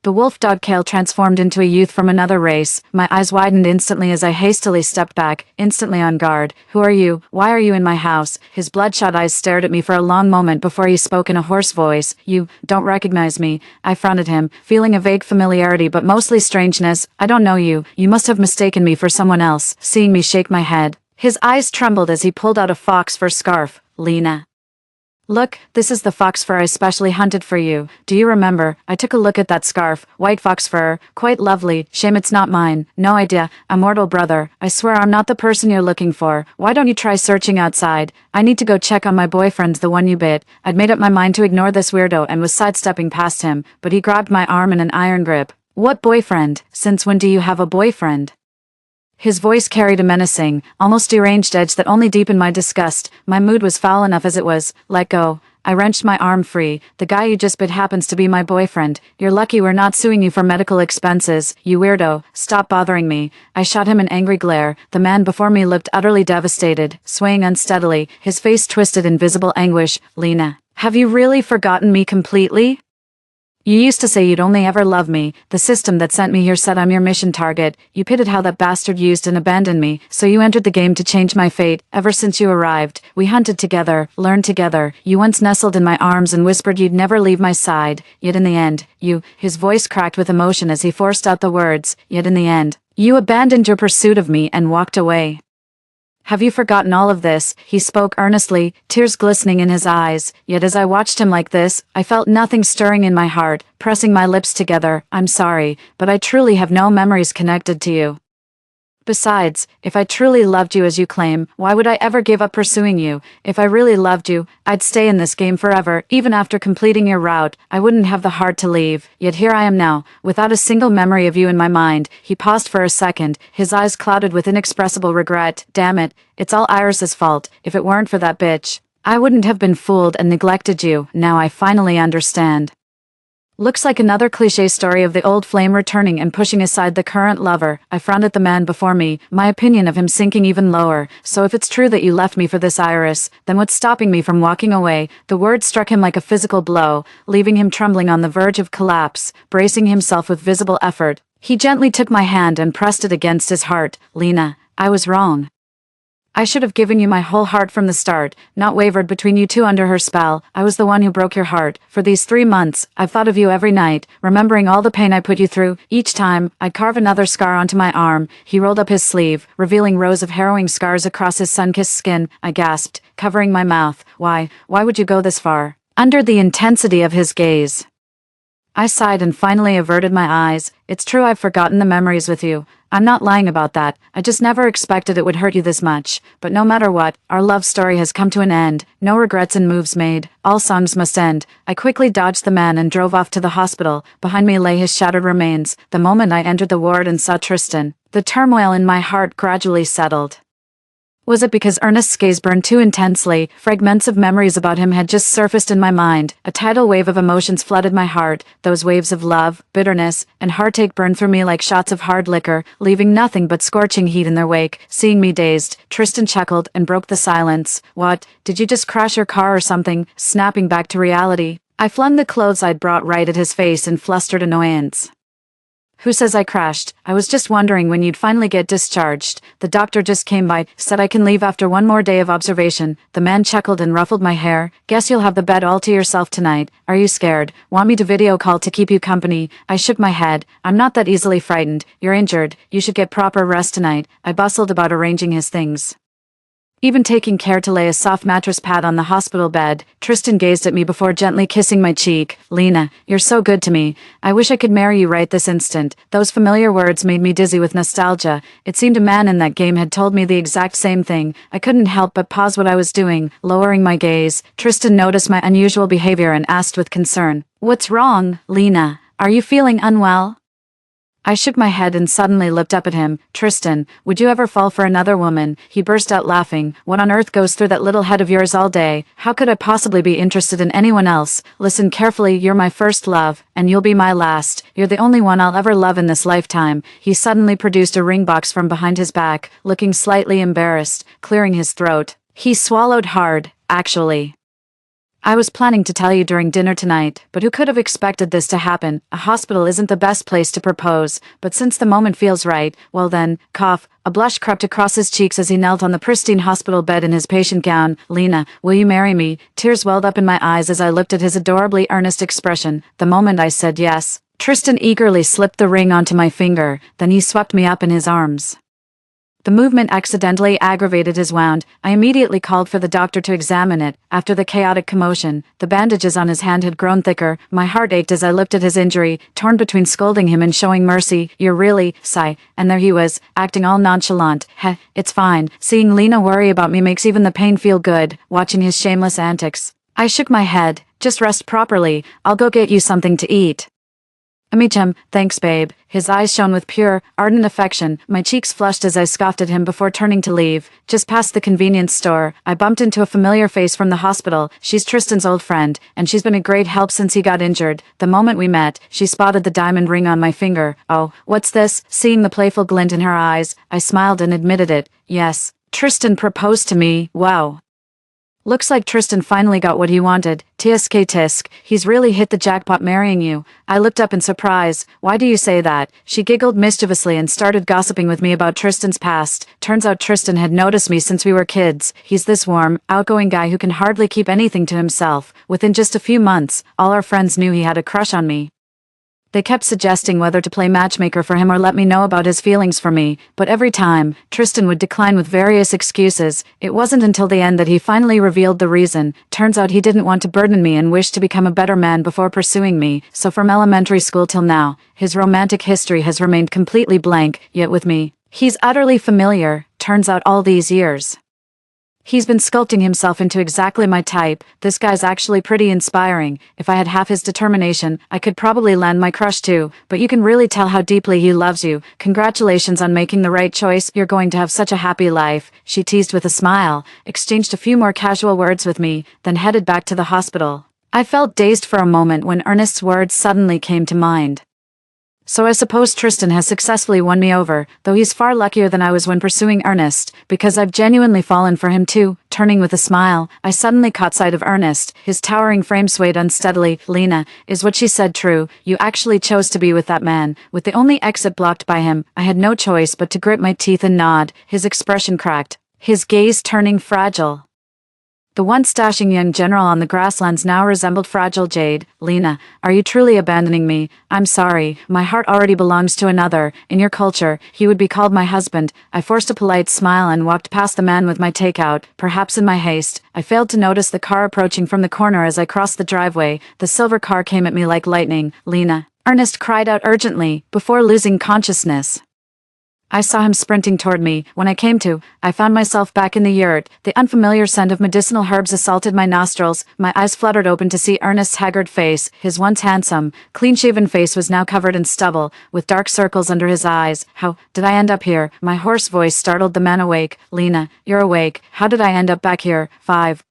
The wolf dog Kale transformed into a youth from another race. My eyes widened instantly as I hastily stepped back, instantly on guard. "Who are you? Why are you in my house?" His bloodshot eyes stared at me for a long moment before he spoke in a hoarse voice. "You don't recognize me." I fronted him, feeling a vague familiarity but mostly strangeness. "I don't know you. You must have mistaken me for someone else." Seeing me shake my head, his eyes trembled as he pulled out a fox fur scarf. "Lena, look, this is the fox fur I specially hunted for you. Do you remember?" I took a look at that scarf. White fox fur, quite lovely. Shame it's not mine. No idea. Immortal brother, I swear I'm not the person you're looking for. Why don't you try searching outside? I need to go check on my boyfriend, the one you bit. I'd made up my mind to ignore this weirdo and was sidestepping past him, but he grabbed my arm in an iron grip. "What boyfriend? Since when do you have a boyfriend?" His voice carried a menacing, almost deranged edge that only deepened my disgust. My mood was foul enough as it was. "Let go." I wrenched my arm free. "The guy you just bit happens to be my boyfriend. You're lucky we're not suing you for medical expenses, you weirdo. Stop bothering me." I shot him an angry glare. The man before me looked utterly devastated, swaying unsteadily, his face twisted in visible anguish. "Lena, have you really forgotten me completely? You used to say you'd only ever love me. The system that sent me here said I'm your mission target. You pitted how that bastard used and abandoned me, so you entered the game to change my fate. Ever since you arrived, we hunted together, learned together. You once nestled in my arms and whispered you'd never leave my side. Yet in the end, his voice cracked with emotion as he forced out the words, "Yet in the end, you abandoned your pursuit of me and walked away. Have you forgotten all of this?" He spoke earnestly, tears glistening in his eyes, yet as I watched him like this, I felt nothing stirring in my heart. Pressing my lips together, "I'm sorry, but I truly have no memories connected to you." Besides, if I truly loved you as you claim, why would I ever give up pursuing you? If I really loved you, I'd stay in this game forever. Even after completing your route, I wouldn't have the heart to leave. Yet here I am now, without a single memory of you in my mind. He paused for a second, his eyes clouded with inexpressible regret. Damn it, it's all Iris's fault. If it weren't for that bitch, I wouldn't have been fooled and neglected you. Now I finally understand. Looks like another cliché story of the old flame returning and pushing aside the current lover. I frowned at the man before me, my opinion of him sinking even lower. So if it's true that you left me for this Iris, then what's stopping me from walking away? The word struck him like a physical blow, leaving him trembling on the verge of collapse, bracing himself with visible effort. He gently took my hand and pressed it against his heart. Lena, I was wrong. I should have given you my whole heart from the start, not wavered between you two under her spell. I was the one who broke your heart. For these 3 months, I've thought of you every night, remembering all the pain I put you through. Each time, I'd carve another scar onto my arm. He rolled up his sleeve, revealing rows of harrowing scars across his sun-kissed skin. I gasped, covering my mouth. Why would you go this far? Under the intensity of his gaze, I sighed and finally averted my eyes. It's true I've forgotten the memories with you. I'm not lying about that. I just never expected it would hurt you this much. But no matter what, our love story has come to an end. No regrets and moves made. All songs must end. I quickly dodged the man and drove off to the hospital. Behind me lay his shattered remains. The moment I entered the ward and saw Tristan, the turmoil in my heart gradually settled. Was it because Ernest's gaze burned too intensely? Fragments of memories about him had just surfaced in my mind. A tidal wave of emotions flooded my heart. Those waves of love, bitterness, and heartache burned through me like shots of hard liquor, leaving nothing but scorching heat in their wake. Seeing me dazed, Tristan chuckled and broke the silence. What? Did you just crash your car or something? Snapping back to reality, I flung the clothes I'd brought right at his face in flustered annoyance. Who says I crashed? I was just wondering when you'd finally get discharged. The doctor just came by, said I can leave after one more day of observation. The man chuckled and ruffled my hair. Guess you'll have the bed all to yourself tonight. Are you scared? Want me to video call to keep you company? I shook my head. I'm not that easily frightened. You're injured. You should get proper rest tonight. I bustled about arranging his things, even taking care to lay a soft mattress pad on the hospital bed. Tristan gazed at me before gently kissing my cheek. Lena, you're so good to me. I wish I could marry you right this instant. Those familiar words made me dizzy with nostalgia. It seemed a man in that game had told me the exact same thing. I couldn't help but pause what I was doing, lowering my gaze. Tristan noticed my unusual behavior and asked with concern, "What's wrong, Lena? Are you feeling unwell?" I shook my head and suddenly looked up at him. Tristan, would you ever fall for another woman? He burst out laughing. What on earth goes through that little head of yours all day? How could I possibly be interested in anyone else? Listen carefully, you're my first love, and you'll be my last. You're the only one I'll ever love in this lifetime. He suddenly produced a ring box from behind his back, looking slightly embarrassed, clearing his throat. He swallowed hard, actually. I was planning to tell you during dinner tonight, but who could have expected this to happen? A hospital isn't the best place to propose, but since the moment feels right, well then, cough. A blush crept across his cheeks as he knelt on the pristine hospital bed in his patient gown. Lena, will you marry me? Tears welled up in my eyes as I looked at his adorably earnest expression. The moment I said yes, Tristan eagerly slipped the ring onto my finger, then he swept me up in his arms. The movement accidentally aggravated his wound. I immediately called for the doctor to examine it. After the chaotic commotion, the bandages on his hand had grown thicker. My heart ached as I looked at his injury, torn between scolding him and showing mercy. You're really, sigh. And there he was, acting all nonchalant. Heh, it's fine. Seeing Lena worry about me makes even the pain feel good, watching his shameless antics. I shook my head. Just rest properly. I'll go get you something to eat. Amicham, thanks babe. His eyes shone with pure, ardent affection. My cheeks flushed as I scoffed at him before turning to leave. Just past the convenience store, I bumped into a familiar face from the hospital. She's Tristan's old friend, and she's been a great help since he got injured. The moment we met, she spotted the diamond ring on my finger. Oh, what's this? Seeing the playful glint in her eyes, I smiled and admitted it. Yes, Tristan proposed to me. Wow. Looks like Tristan finally got what he wanted. Tisk tisk, he's really hit the jackpot marrying you. I looked up in surprise. Why do you say that? She giggled mischievously and started gossiping with me about Tristan's past. Turns out Tristan had noticed me since we were kids. He's this warm, outgoing guy who can hardly keep anything to himself. Within just a few months, all our friends knew he had a crush on me. They kept suggesting whether to play matchmaker for him or let me know about his feelings for me, but every time, Tristan would decline with various excuses. It wasn't until the end that he finally revealed the reason. Turns out he didn't want to burden me and wished to become a better man before pursuing me, so from elementary school till now, his romantic history has remained completely blank, yet with me, He's utterly familiar, turns out all these years. He's been sculpting himself into exactly my type. This guy's actually pretty inspiring. If I had half his determination, I could probably land my crush too, but you can really tell how deeply he loves you. Congratulations on making the right choice. You're going to have such a happy life, she teased with a smile, exchanged a few more casual words with me, then headed back to the hospital. I felt dazed for a moment when Ernest's words suddenly came to mind. So I suppose Tristan has successfully won me over, though he's far luckier than I was when pursuing Ernest, because I've genuinely fallen for him too. Turning with a smile, I suddenly caught sight of Ernest. His towering frame swayed unsteadily. Lena, is what she said true? You actually chose to be with that man. With the only exit blocked by him, I had no choice but to grit my teeth and nod. His expression cracked, his gaze turning fragile. The once dashing young general on the grasslands now resembled fragile jade. Lena, are you truly abandoning me? I'm sorry, my heart already belongs to another. In your culture, he would be called my husband. I forced a polite smile and walked past the man with my takeout. Perhaps in my haste, I failed to notice the car approaching from the corner as I crossed the driveway. The silver car came at me like lightning. Lena, Ernest cried out urgently, before losing consciousness. I saw him sprinting toward me. When I came to, I found myself back in the yurt. The unfamiliar scent of medicinal herbs assaulted my nostrils. My eyes fluttered open to see Ernest's haggard face. His once handsome, clean-shaven face was now covered in stubble, with dark circles under his eyes. How did I end up here? My hoarse voice startled the man awake. Lena, you're awake. How did I end up back here? 5.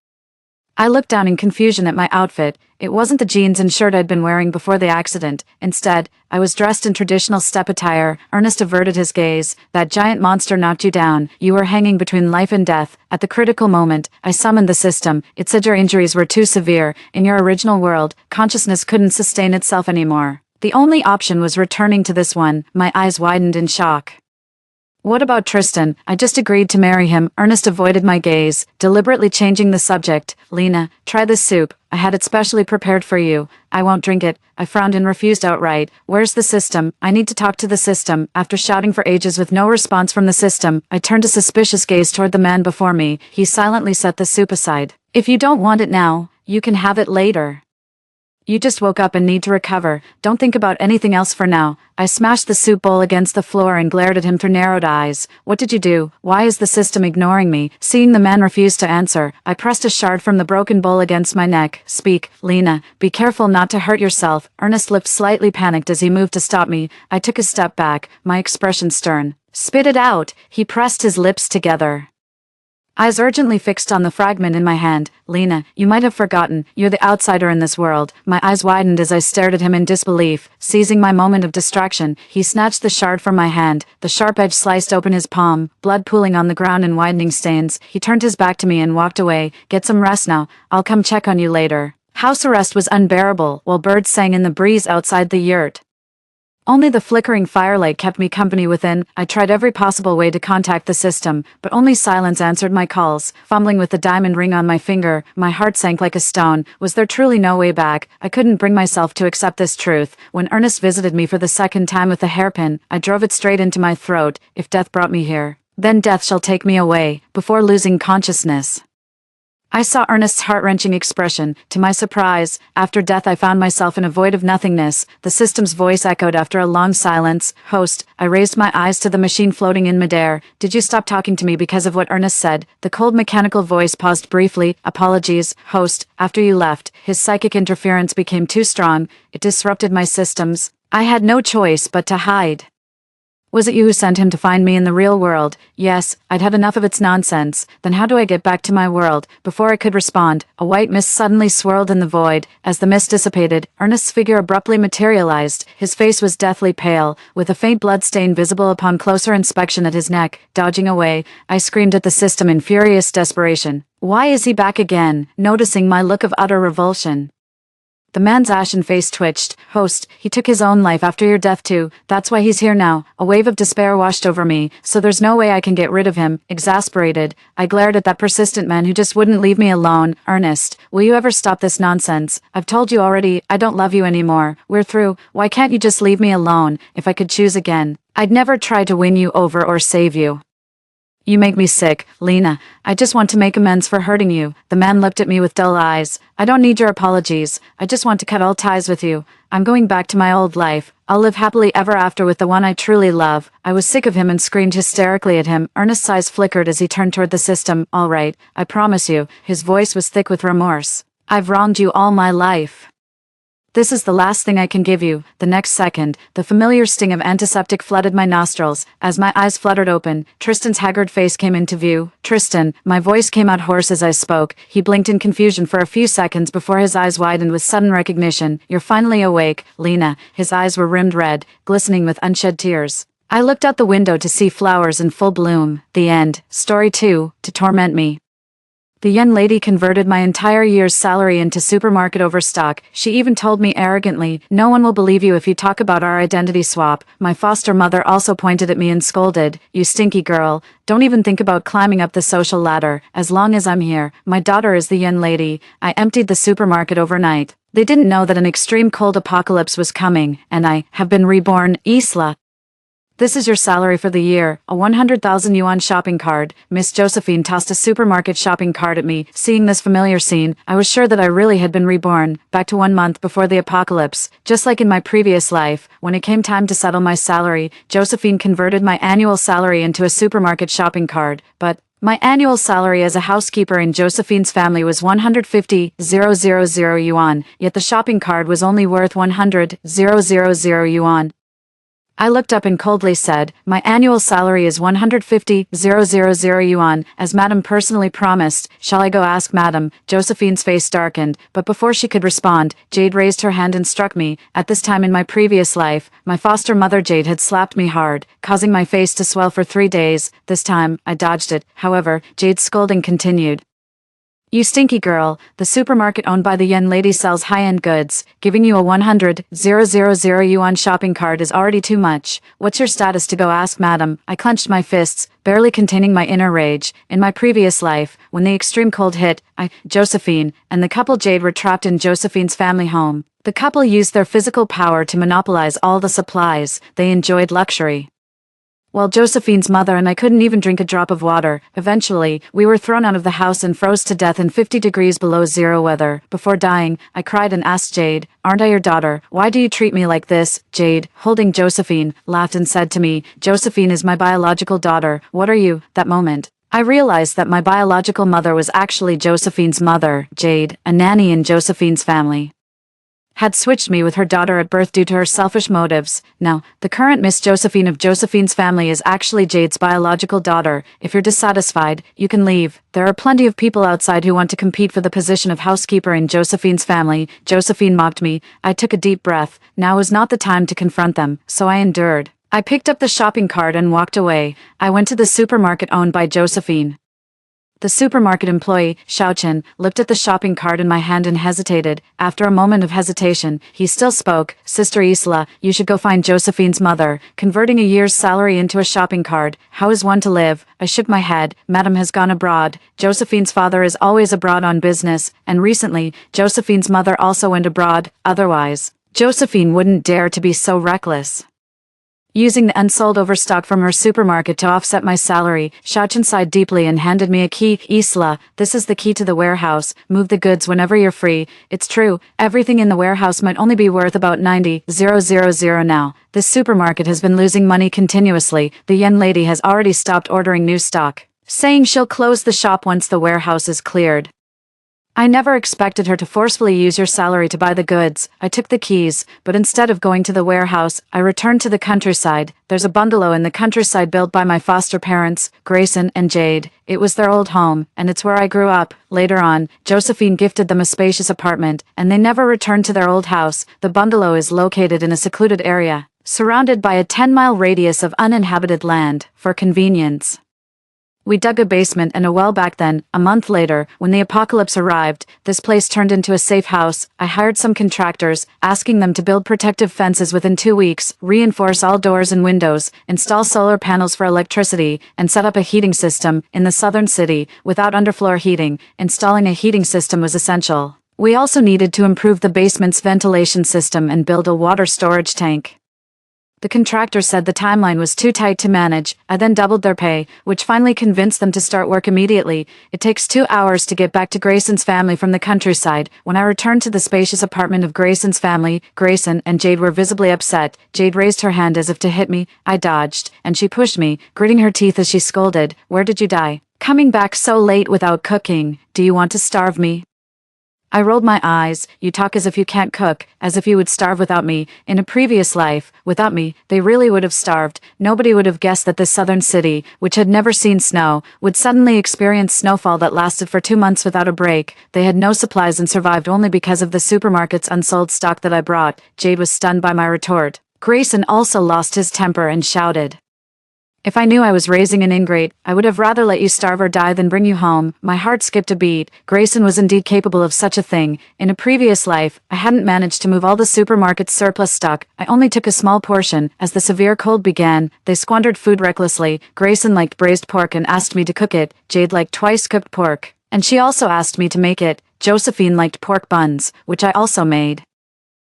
I looked down in confusion at my outfit. It wasn't the jeans and shirt I'd been wearing before the accident. Instead, I was dressed in traditional steppe attire. Ernest averted his gaze. That giant monster knocked you down. You were hanging between life and death. At the critical moment, I summoned the system. It said your injuries were too severe. In your original world, consciousness couldn't sustain itself anymore. The only option was returning to this one. My eyes widened in shock. What about Tristan? I just agreed to marry him. Ernest avoided my gaze, deliberately changing the subject. Lena, try this soup. I had it specially prepared for you. I won't drink it. I frowned and refused outright. Where's the system? I need to talk to the system. After shouting for ages with no response from the system, I turned a suspicious gaze toward the man before me. He silently set the soup aside. If you don't want it now, you can have it later. You just woke up and need to recover. Don't think about anything else for now. I smashed the soup bowl against the floor and glared at him through narrowed eyes. What did you do? Why is the system ignoring me? Seeing the man refuse to answer, I pressed a shard from the broken bowl against my neck. Speak, Lena. Be careful not to hurt yourself. Ernest looked slightly panicked as he moved to stop me. I took a step back, my expression stern. Spit it out. He pressed his lips together. Eyes urgently fixed on the fragment in my hand. Lena, you might have forgotten, you're the outsider in this world. My eyes widened as I stared at him in disbelief. Seizing my moment of distraction, he snatched the shard from my hand. The sharp edge sliced open his palm, blood pooling on the ground in widening stains. He turned his back to me and walked away. Get some rest now. I'll come check on you later. House arrest was unbearable, while birds sang in the breeze outside the yurt. Only the flickering firelight kept me company within. I tried every possible way to contact the system, but only silence answered my calls. Fumbling with the diamond ring on my finger, my heart sank like a stone. Was there truly no way back? I couldn't bring myself to accept this truth. When Ernest visited me for the second time with a hairpin, I drove it straight into my throat. If death brought me here, then death shall take me away, before losing consciousness. I saw Ernest's heart-wrenching expression. To my surprise, after death I found myself in a void of nothingness. The system's voice echoed after a long silence. Host, I raised my eyes to the machine floating in midair. Did you stop talking to me because of what Ernest said? The cold mechanical voice paused briefly. Apologies, host. After you left, his psychic interference became too strong. It disrupted my systems. I had no choice but to hide. Was it you who sent him to find me in the real world? Yes, I'd had enough of its nonsense. Then how do I get back to my world? Before I could respond, a white mist suddenly swirled in the void. As the mist dissipated, Ernest's figure abruptly materialized. His face was deathly pale, with a faint blood stain visible upon closer inspection at his neck. Dodging away, I screamed at the system in furious desperation. Why is he back again? Noticing my look of utter revulsion, the man's ashen face twitched. Host, he took his own life after your death too. That's why he's here now. A wave of despair washed over me, so there's no way I can get rid of him. Exasperated, I glared at that persistent man who just wouldn't leave me alone. Ernest, will you ever stop this nonsense? I've told you already, I don't love you anymore. We're through. Why can't you just leave me alone? If I could choose again, I'd never try to win you over or save you. You make me sick, Lena. I just want to make amends for hurting you. The man looked at me with dull eyes. I don't need your apologies. I just want to cut all ties with you. I'm going back to my old life. I'll live happily ever after with the one I truly love. I was sick of him and screamed hysterically at him. Ernest's eyes flickered as he turned toward the system. All right, I promise you. His voice was thick with remorse. I've wronged you all my life. This is the last thing I can give you. The next second, the familiar sting of antiseptic flooded my nostrils. As my eyes fluttered open, Tristan's haggard face came into view. Tristan, my voice came out hoarse as I spoke. He blinked in confusion for a few seconds before his eyes widened with sudden recognition. You're finally awake, Lena. His eyes were rimmed red, glistening with unshed tears. I looked out the window to see flowers in full bloom. The end. Story 2, to torment me. The young lady converted my entire year's salary into supermarket overstock. She even told me arrogantly, "No one will believe you if you talk about our identity swap." My foster mother also pointed at me and scolded, "You stinky girl. Don't even think about climbing up the social ladder. As long as I'm here, my daughter is the young lady." I emptied the supermarket overnight. They didn't know that an extreme cold apocalypse was coming, and I have been reborn, Isla. This is your salary for the year, a 100,000 yuan shopping card. Miss Josephine tossed a supermarket shopping cart at me. Seeing this familiar scene, I was sure that I really had been reborn, back to 1 month before the apocalypse. Just like in my previous life, when it came time to settle my salary, Josephine converted my annual salary into a supermarket shopping card. But my annual salary as a housekeeper in Josephine's family was 150,000 yuan, yet the shopping card was only worth 100,000 yuan. I looked up and coldly said, "My annual salary is 150,000 yuan, as Madam personally promised. Shall I go ask Madam?" Josephine's face darkened, but before she could respond, Jade raised her hand and struck me. At this time in my previous life, my foster mother Jade had slapped me hard, causing my face to swell for 3 days. This time, I dodged it. However, Jade's scolding continued. "You stinky girl, the supermarket owned by the young lady sells high-end goods. Giving you a 100,000 yuan shopping cart is already too much. What's your status to go ask Madam?" I clenched my fists, barely containing my inner rage. In my previous life, when the extreme cold hit, Josephine, and the couple Jade were trapped in Josephine's family home. The couple used their physical power to monopolize all the supplies. They enjoyed luxury, while Josephine's mother and I couldn't even drink a drop of water. Eventually, we were thrown out of the house and froze to death in 50 degrees below zero weather. Before dying, I cried and asked Jade, "Aren't I your daughter? Why do you treat me like this?" Jade, holding Josephine, laughed and said to me, "Josephine is my biological daughter. What are you?" That moment, I realized that my biological mother was actually Josephine's mother. Jade, a nanny in Josephine's family, had switched me with her daughter at birth due to her selfish motives. Now, the current Miss Josephine of Josephine's family is actually Jade's biological daughter. If you're dissatisfied, you can leave. There are plenty of people outside who want to compete for the position of housekeeper in Josephine's family. Josephine mocked me. I took a deep breath. Now was not the time to confront them, so I endured. I picked up the shopping cart and walked away. I went to the supermarket owned by Josephine. The supermarket employee, Xiaochen, looked at the shopping cart in my hand and hesitated. After a moment of hesitation, he still spoke. "Sister Isla, you should go find Josephine's mother. Converting a year's salary into a shopping cart, how is one to live?" I shook my head. Madam has gone abroad. Josephine's father is always abroad on business, and recently, Josephine's mother also went abroad. Otherwise, Josephine wouldn't dare to be so reckless. Using the unsold overstock from her supermarket to offset my salary, Xiaochen sighed deeply and handed me a key. "Isla, this is the key to the warehouse. Move the goods whenever you're free." It's true, everything in the warehouse might only be worth about 90,000 now. This supermarket has been losing money continuously. The young lady has already stopped ordering new stock, saying she'll close the shop once the warehouse is cleared. I never expected her to forcefully use your salary to buy the goods. I took the keys, but instead of going to the warehouse, I returned to the countryside. There's a bungalow in the countryside built by my foster parents, Grayson and Jade. It was their old home, and it's where I grew up. Later on, Josephine gifted them a spacious apartment, and they never returned to their old house. The bungalow is located in a secluded area, surrounded by a 10-mile radius of uninhabited land, for convenience. We dug a basement and a well back then. A month later, when the apocalypse arrived, this place turned into a safe house. I hired some contractors, asking them to build protective fences within 2 weeks, reinforce all doors and windows, install solar panels for electricity, and set up a heating system. In the southern city, without underfloor heating, installing a heating system was essential. We also needed to improve the basement's ventilation system and build a water storage tank. The contractor said the timeline was too tight to manage. I then doubled their pay, which finally convinced them to start work immediately. It takes 2 hours to get back to Grayson's family from the countryside. When I returned to the spacious apartment of Grayson's family, Grayson and Jade were visibly upset. Jade raised her hand as if to hit me. I dodged, and she pushed me, gritting her teeth as she scolded. "Where did you die? Coming back so late without cooking. Do you want to starve me?" I rolled my eyes. "You talk as if you can't cook, as if you would starve without me. In a previous life, without me, they really would have starved. Nobody would have guessed that this southern city, which had never seen snow, would suddenly experience snowfall that lasted for 2 months without a break. They had no supplies and survived only because of the supermarket's unsold stock that I brought." Jade was stunned by my retort. Grayson also lost his temper and shouted, "If I knew I was raising an ingrate, I would have rather let you starve or die than bring you home." My heart skipped a beat. Grayson was indeed capable of such a thing. In a previous life, I hadn't managed to move all the supermarket's surplus stock. I only took a small portion. As the severe cold began, they squandered food recklessly. Grayson liked braised pork and asked me to cook it. Jade liked twice-cooked pork, and she also asked me to make it. Josephine liked pork buns, which I also made.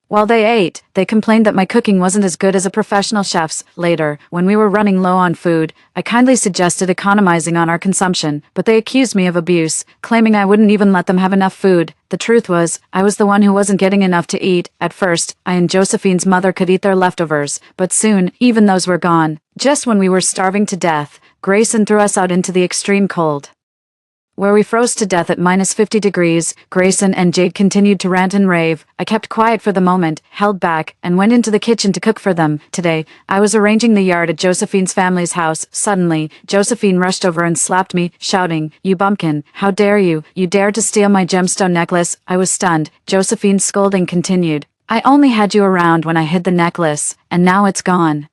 While they ate, they complained that my cooking wasn't as good as a professional chef's. Later, when we were running low on food, I kindly suggested economizing on our consumption, but they accused me of abuse, claiming I wouldn't even let them have enough food. The truth was, I was the one who wasn't getting enough to eat. At first, I and Josephine's mother could eat their leftovers, but soon, even those were gone. Just when we were starving to death, Grayson threw us out into the extreme cold, where we froze to death at -50 degrees. Grayson and Jade continued to rant and rave. I kept quiet for the moment, held back, and went into the kitchen to cook for them. Today, I was arranging the yard at Josephine's family's house. Suddenly, Josephine rushed over and slapped me, shouting, "You bumpkin, how dare you? You dared to steal my gemstone necklace." I was stunned. Josephine's scolding continued. "I only had you around when I hid the necklace, and now it's gone.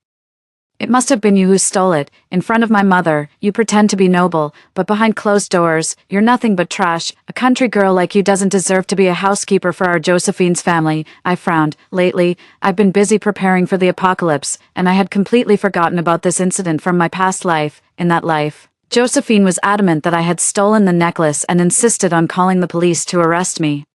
It must have been you who stole it. In front of my mother, you pretend to be noble, but behind closed doors, you're nothing but trash. A country girl like you doesn't deserve to be a housekeeper for our Josephine's family." I frowned. Lately, I've been busy preparing for the apocalypse, and I had completely forgotten about this incident from my past life. In that life, Josephine was adamant that I had stolen the necklace and insisted on calling the police to arrest me.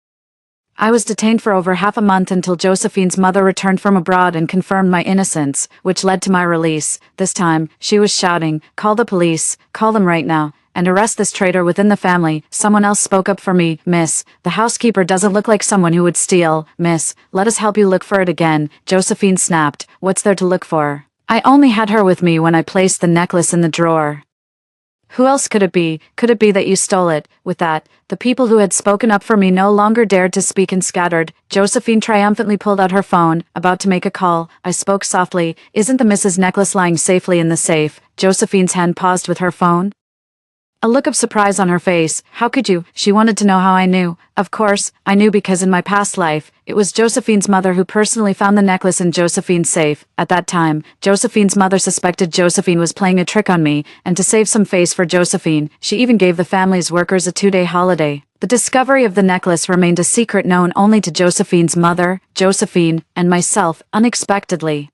I was detained for over half a month until Josephine's mother returned from abroad and confirmed my innocence, which led to my release. This time, she was shouting, "Call the police, call them right now, and arrest this traitor within the family." Someone else spoke up for me. "Miss, the housekeeper doesn't look like someone who would steal. Miss, let us help you look for it again." Josephine snapped, "What's there to look for? I only had her with me when I placed the necklace in the drawer. Who else could it be? Could it be that you stole it?" With that, the people who had spoken up for me no longer dared to speak and scattered. Josephine triumphantly pulled out her phone, about to make a call. I spoke softly. "Isn't the Mrs. necklace lying safely in the safe?" Josephine's hand paused with her phone, a look of surprise on her face. "How could you?" She wanted to know how I knew. Of course, I knew because in my past life, it was Josephine's mother who personally found the necklace in Josephine's safe. At that time, Josephine's mother suspected Josephine was playing a trick on me, and to save some face for Josephine, she even gave the family's workers a 2-day holiday. The discovery of the necklace remained a secret known only to Josephine's mother, Josephine, and myself. Unexpectedly,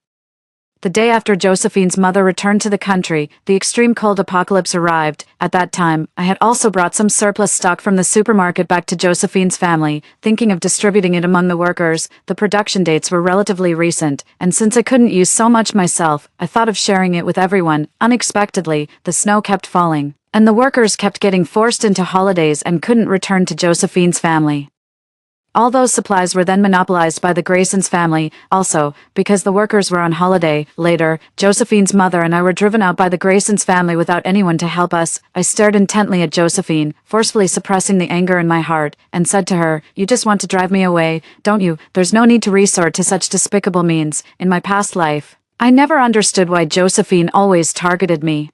the day after Josephine's mother returned to the country, the extreme cold apocalypse arrived. At that time, I had also brought some surplus stock from the supermarket back to Josephine's family, thinking of distributing it among the workers. The production dates were relatively recent, and since I couldn't use so much myself, I thought of sharing it with everyone. Unexpectedly, the snow kept falling, and the workers kept getting forced into holidays and couldn't return to Josephine's family. All those supplies were then monopolized by the Graysons family, also, because the workers were on holiday. Later, Josephine's mother and I were driven out by the Graysons family without anyone to help us. I stared intently at Josephine, forcefully suppressing the anger in my heart, and said to her, "You just want to drive me away, don't you? There's no need to resort to such despicable means." In my past life, I never understood why Josephine always targeted me.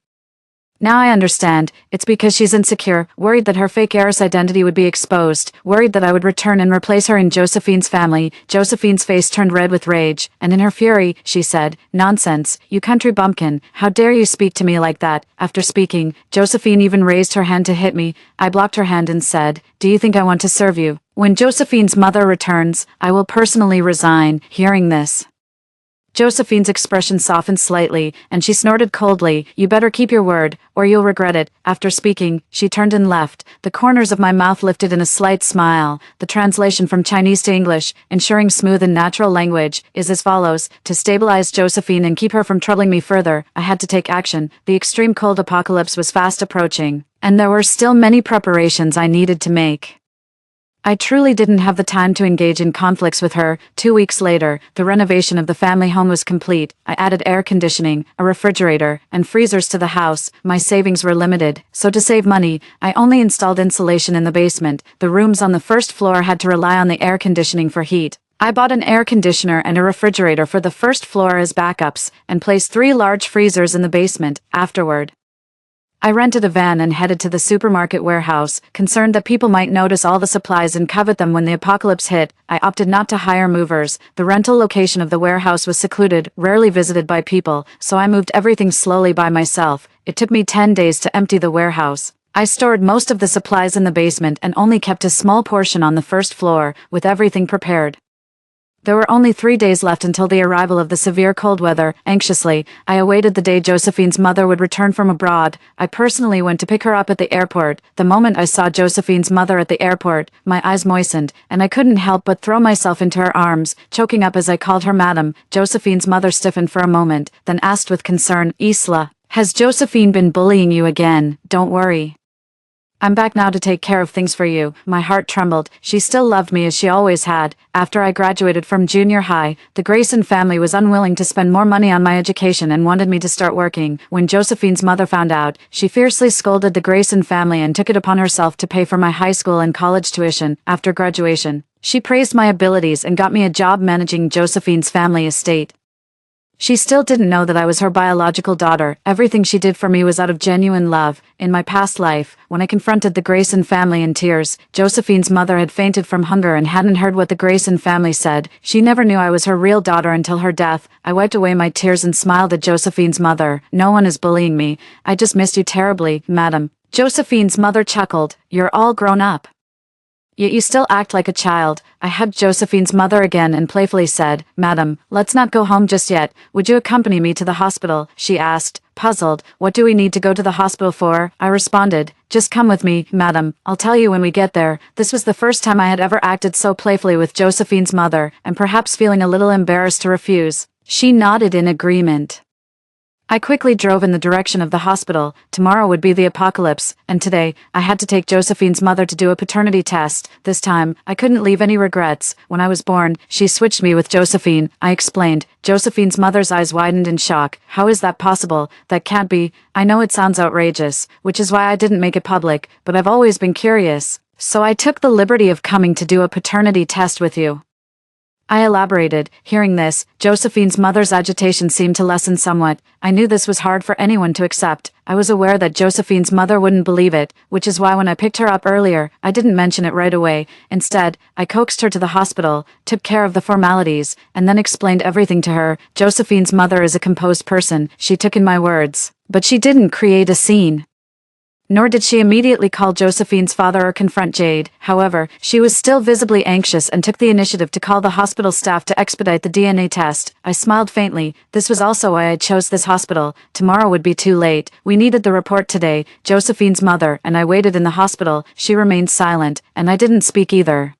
Now I understand. It's because she's insecure, worried that her fake heiress identity would be exposed, worried that I would return and replace her in Josephine's family. Josephine's face turned red with rage, and in her fury, she said, "Nonsense, you country bumpkin, how dare you speak to me like that?" After speaking, Josephine even raised her hand to hit me. I blocked her hand and said, "Do you think I want to serve you? When Josephine's mother returns, I will personally resign." Hearing this, Josephine's expression softened slightly, and she snorted coldly, "You better keep your word, or you'll regret it." After speaking, she turned and left. The corners of my mouth lifted in a slight smile. The translation from Chinese to English, ensuring smooth and natural language, is as follows: to stabilize Josephine and keep her from troubling me further, I had to take action. The extreme cold apocalypse was fast approaching, and there were still many preparations I needed to make. I truly didn't have the time to engage in conflicts with her. 2 weeks later, the renovation of the family home was complete. I added air conditioning, a refrigerator, and freezers to the house. My savings were limited, so to save money, I only installed insulation in the basement. The rooms on the first floor had to rely on the air conditioning for heat. I bought an air conditioner and a refrigerator for the first floor as backups, and placed 3 large freezers in the basement. Afterward, I rented a van and headed to the supermarket warehouse, concerned that people might notice all the supplies and covet them when the apocalypse hit. I opted not to hire movers. The rental location of the warehouse was secluded, rarely visited by people, so I moved everything slowly by myself. It took me 10 days to empty the warehouse. I stored most of the supplies in the basement and only kept a small portion on the first floor, with everything prepared. There were only 3 days left until the arrival of the severe cold weather. Anxiously, I awaited the day Josephine's mother would return from abroad. I personally went to pick her up at the airport. The moment I saw Josephine's mother at the airport, my eyes moistened, and I couldn't help but throw myself into her arms, choking up as I called her madam. Josephine's mother stiffened for a moment, then asked with concern, "Isla, has Josephine been bullying you again?" "Don't worry. I'm back now to take care of things for you." My heart trembled. She still loved me as she always had. After I graduated from junior high, the Grayson family was unwilling to spend more money on my education and wanted me to start working. When Josephine's mother found out, she fiercely scolded the Grayson family and took it upon herself to pay for my high school and college tuition. After graduation, she praised my abilities and got me a job managing Josephine's family estate. She still didn't know that I was her biological daughter. Everything she did for me was out of genuine love. In my past life, when I confronted the Grayson family in tears, Josephine's mother had fainted from hunger and hadn't heard what the Grayson family said. She never knew I was her real daughter until her death. I wiped away my tears and smiled at Josephine's mother. "No one is bullying me. I just missed you terribly, madam." Josephine's mother chuckled. "You're all grown up, yet you still act like a child." I hugged Josephine's mother again and playfully said, "Madam, let's not go home just yet. Would you accompany me to the hospital?" She asked, puzzled. "What do we need to go to the hospital for?" I responded, "Just come with me, madam. I'll tell you when we get there." This was the first time I had ever acted so playfully with Josephine's mother, and perhaps feeling a little embarrassed to refuse. She nodded in agreement. I quickly drove in the direction of the hospital. Tomorrow would be the apocalypse, and today, I had to take Josephine's mother to do a paternity test. This time, I couldn't leave any regrets. When I was born, she switched me with Josephine, I explained. Josephine's mother's eyes widened in shock. "How is that possible? That can't be." I know it sounds outrageous, which is why I didn't make it public, but I've always been curious. "So I took the liberty of coming to do a paternity test with you," I elaborated. Hearing this, Josephine's mother's agitation seemed to lessen somewhat. I knew this was hard for anyone to accept. I was aware that Josephine's mother wouldn't believe it, which is why when I picked her up earlier, I didn't mention it right away. Instead, I coaxed her to the hospital, took care of the formalities, and then explained everything to her. Josephine's mother is a composed person. She took in my words. But she didn't create a scene. Nor did she immediately call Josephine's father or confront Jade. However, she was still visibly anxious and took the initiative to call the hospital staff to expedite the DNA test. I smiled faintly. This was also why I chose this hospital. Tomorrow would be too late. We needed the report today. Josephine's mother and I waited in the hospital. She remained silent, and I didn't speak either,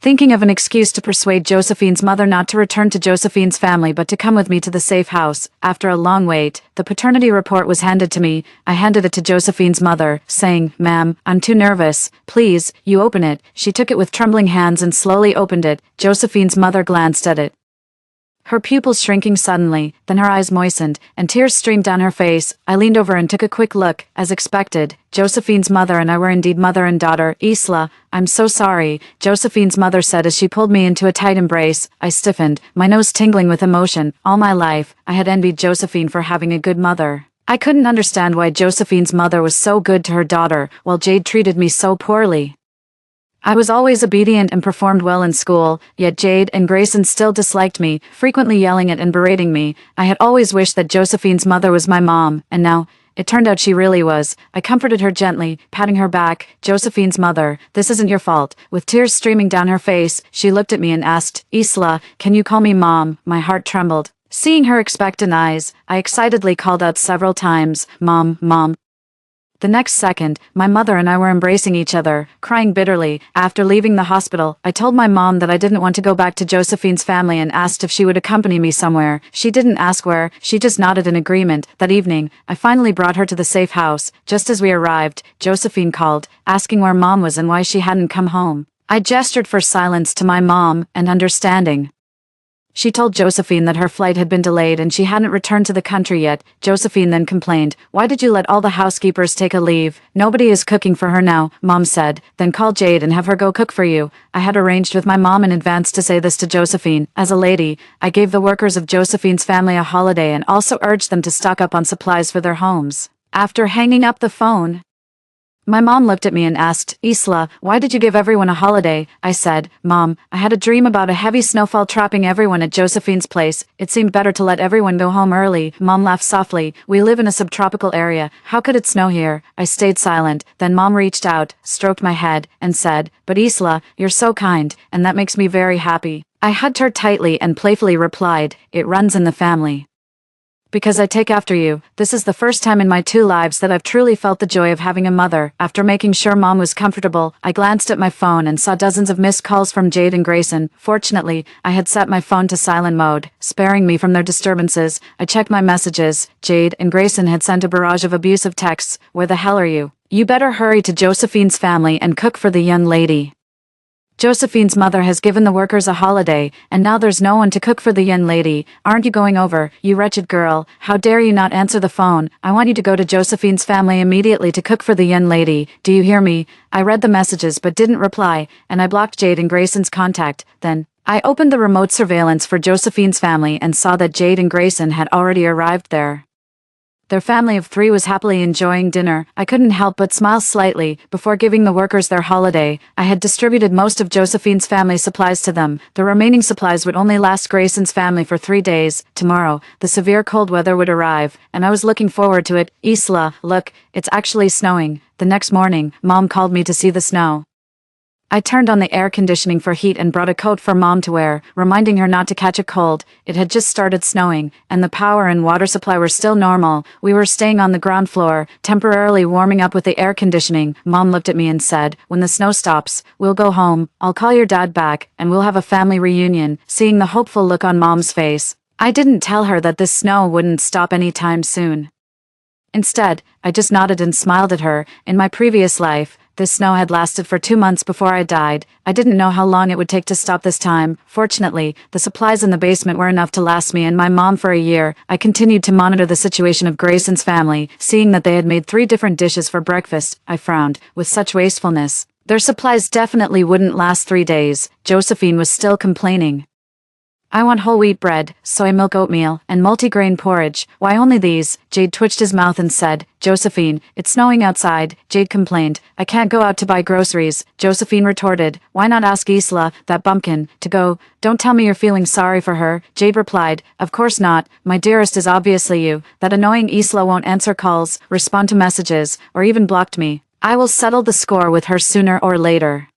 thinking of an excuse to persuade Josephine's mother not to return to Josephine's family but to come with me to the safe house. After a long wait, the paternity report was handed to me. I handed it to Josephine's mother, saying, "Ma'am, I'm too nervous. Please, you open it." She took it with trembling hands and slowly opened it. Josephine's mother glanced at it, her pupils shrinking suddenly, then her eyes moistened, and tears streamed down her face. I leaned over and took a quick look. As expected, Josephine's mother and I were indeed mother and daughter. "Isla, I'm so sorry," Josephine's mother said as she pulled me into a tight embrace. I stiffened, my nose tingling with emotion. All my life, I had envied Josephine for having a good mother. I couldn't understand why Josephine's mother was so good to her daughter, while Jade treated me so poorly. I was always obedient and performed well in school, yet Jade and Grayson still disliked me, frequently yelling at and berating me. I had always wished that Josephine's mother was my mom, and now, it turned out she really was. I comforted her gently, patting her back. "Josephine's mother, this isn't your fault." With tears streaming down her face, she looked at me and asked, "Isla, can you call me Mom?" My heart trembled. Seeing her expectant eyes, I excitedly called out several times, "Mom, Mom." The next second, my mother and I were embracing each other, crying bitterly. After leaving the hospital, I told my mom that I didn't want to go back to Josephine's family and asked if she would accompany me somewhere. She didn't ask where, she just nodded in agreement. That evening, I finally brought her to the safe house. Just as we arrived, Josephine called, asking where Mom was and why she hadn't come home. I gestured for silence to my mom and understanding. She told Josephine that her flight had been delayed and she hadn't returned to the country yet. Josephine then complained, "Why did you let all the housekeepers take a leave? Nobody is cooking for her now," Mom said. "Then call Jade and have her go cook for you." I had arranged with my mom in advance to say this to Josephine. As a lady, I gave the workers of Josephine's family a holiday and also urged them to stock up on supplies for their homes. After hanging up the phone, my mom looked at me and asked, "Isla, why did you give everyone a holiday?" I said, "Mom, I had a dream about a heavy snowfall trapping everyone at Josephine's place. It seemed better to let everyone go home early." Mom laughed softly. "We live in a subtropical area. How could it snow here?" I stayed silent. Then Mom reached out, stroked my head, and said, "But Isla, you're so kind, and that makes me very happy." I hugged her tightly and playfully replied, "It runs in the family. Because I take after you." This is the first time in my 2 lives that I've truly felt the joy of having a mother. After making sure Mom was comfortable, I glanced at my phone and saw dozens of missed calls from Jade and Grayson. Fortunately, I had set my phone to silent mode, sparing me from their disturbances. I checked my messages. Jade and Grayson had sent a barrage of abusive texts. "Where the hell are you? You better hurry to Josephine's family and cook for the young lady. Josephine's mother has given the workers a holiday, and now there's no one to cook for the young lady. Aren't you going over, you wretched girl? How dare you not answer the phone? I want you to go to Josephine's family immediately to cook for the young lady. Do you hear me?" I read the messages but didn't reply, and I blocked Jade and Grayson's contact. Then, I opened the remote surveillance for Josephine's family and saw that Jade and Grayson had already arrived there. Their family of 3 was happily enjoying dinner. I couldn't help but smile slightly. Before giving the workers their holiday, I had distributed most of Josephine's family supplies to them. The remaining supplies would only last Grayson's family for 3 days. Tomorrow, the severe cold weather would arrive, and I was looking forward to it. "Isla, look, it's actually snowing." The next morning, Mom called me to see the snow. I turned on the air conditioning for heat and brought a coat for Mom to wear, reminding her not to catch a cold. It had just started snowing, and the power and water supply were still normal. We were staying on the ground floor, temporarily warming up with the air conditioning. Mom looked at me and said, "When the snow stops, we'll go home. I'll call your dad back, and we'll have a family reunion." Seeing the hopeful look on Mom's face, I didn't tell her that this snow wouldn't stop anytime soon. Instead, I just nodded and smiled at her. In my previous life, this snow had lasted for 2 months before I died. I didn't know how long it would take to stop this time. Fortunately, the supplies in the basement were enough to last me and my mom for a year. I continued to monitor the situation of Grayson's family. Seeing that they had made 3 different dishes for breakfast, I frowned. With such wastefulness, their supplies definitely wouldn't last 3 days. Josephine was still complaining. "I want whole wheat bread, soy milk oatmeal, and multigrain porridge." "Why only these?" Jade twitched his mouth and said, "Josephine, it's snowing outside." Jade complained, "I can't go out to buy groceries." Josephine retorted, "Why not ask Isla, that bumpkin, to go? Don't tell me you're feeling sorry for her." Jade replied, "Of course not. My dearest is obviously you. That annoying Isla won't answer calls, respond to messages, or even blocked me. I will settle the score with her sooner or later."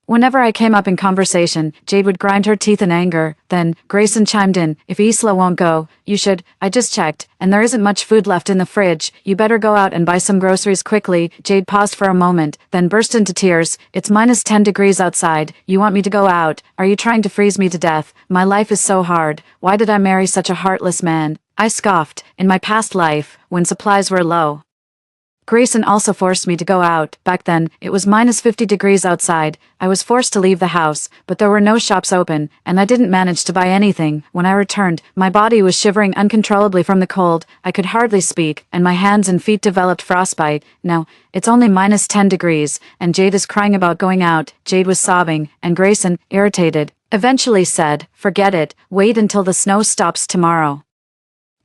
Whenever I came up in conversation, Jade would grind her teeth in anger. Then, Grayson chimed in, "If Isla won't go, you should. I just checked, and there isn't much food left in the fridge. You better go out and buy some groceries quickly." Jade paused for a moment, then burst into tears. "It's minus 10 degrees outside. You want me to go out? Are you trying to freeze me to death? My life is so hard. Why did I marry such a heartless man?" I scoffed. In my past life, when supplies were low, Grayson also forced me to go out. Back then, it was minus 50 degrees outside. I was forced to leave the house, but there were no shops open, and I didn't manage to buy anything. When I returned, my body was shivering uncontrollably from the cold. I could hardly speak, and my hands and feet developed frostbite. Now, it's only minus 10 degrees, and Jade is crying about going out. Jade was sobbing, and Grayson, irritated, eventually said, "Forget it. Wait until the snow stops tomorrow.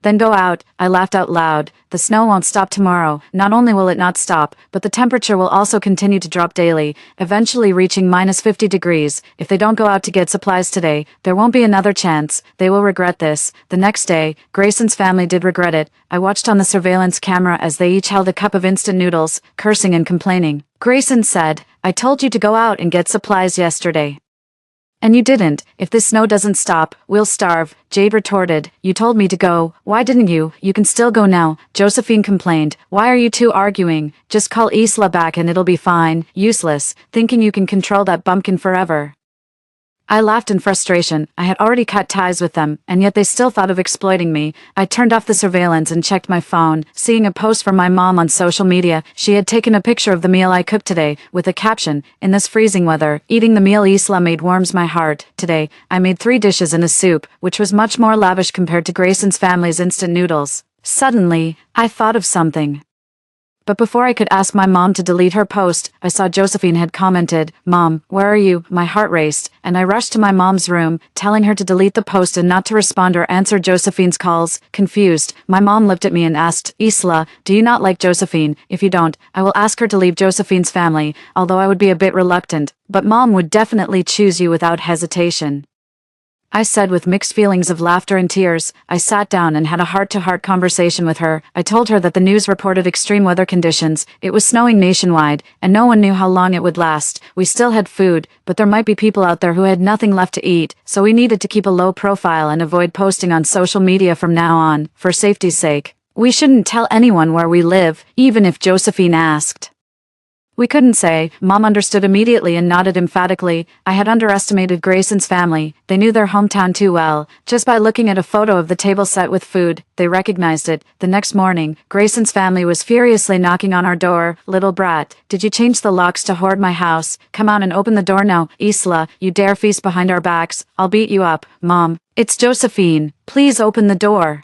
Then go out." I laughed out loud. "The snow won't stop tomorrow. Not only will it not stop, but the temperature will also continue to drop daily, eventually reaching minus 50 degrees. If they don't go out to get supplies today, there won't be another chance. They will regret this." The next day, Grayson's family did regret it. I watched on the surveillance camera as they each held a cup of instant noodles, cursing and complaining. Grayson said, "I told you to go out and get supplies yesterday. And you didn't. If this snow doesn't stop, we'll starve, Jade retorted. You told me to go. Why didn't you? You can still go now, Josephine complained. Why are you two arguing? Just call Isla back and it'll be fine. Useless, thinking you can control that bumpkin forever. I laughed in frustration. I had already cut ties with them, and yet they still thought of exploiting me. I turned off the surveillance and checked my phone, seeing a post from my mom on social media. She had taken a picture of the meal I cooked today, with a caption, "In this freezing weather, eating the meal Isla made warms my heart." Today, I made 3 dishes and a soup, which was much more lavish compared to Grayson's family's instant noodles. Suddenly, I thought of something. But before I could ask my mom to delete her post, I saw Josephine had commented, "Mom, where are you?" My heart raced, and I rushed to my mom's room, telling her to delete the post and not to respond or answer Josephine's calls. Confused, my mom looked at me and asked, "Isla, do you not like Josephine? If you don't, I will ask her to leave Josephine's family," although I would be a bit reluctant. "But Mom would definitely choose you without hesitation," I said with mixed feelings of laughter and tears. I sat down and had a heart-to-heart conversation with her. I told her that the news reported extreme weather conditions. It was snowing nationwide, and no one knew how long it would last. We still had food, but there might be people out there who had nothing left to eat, so we needed to keep a low profile and avoid posting on social media from now on, for safety's sake. We shouldn't tell anyone where we live, even if Josephine asked. We couldn't say. Mom understood immediately and nodded emphatically. I had underestimated Grayson's family. They knew their hometown too well. Just by looking at a photo of the table set with food, they recognized it. The next morning, Grayson's family was furiously knocking on our door. "Little brat, did you change the locks to hoard my house? Come out and open the door now. Isla, you dare feast behind our backs, I'll beat you up." "Mom, it's Josephine. Please open the door.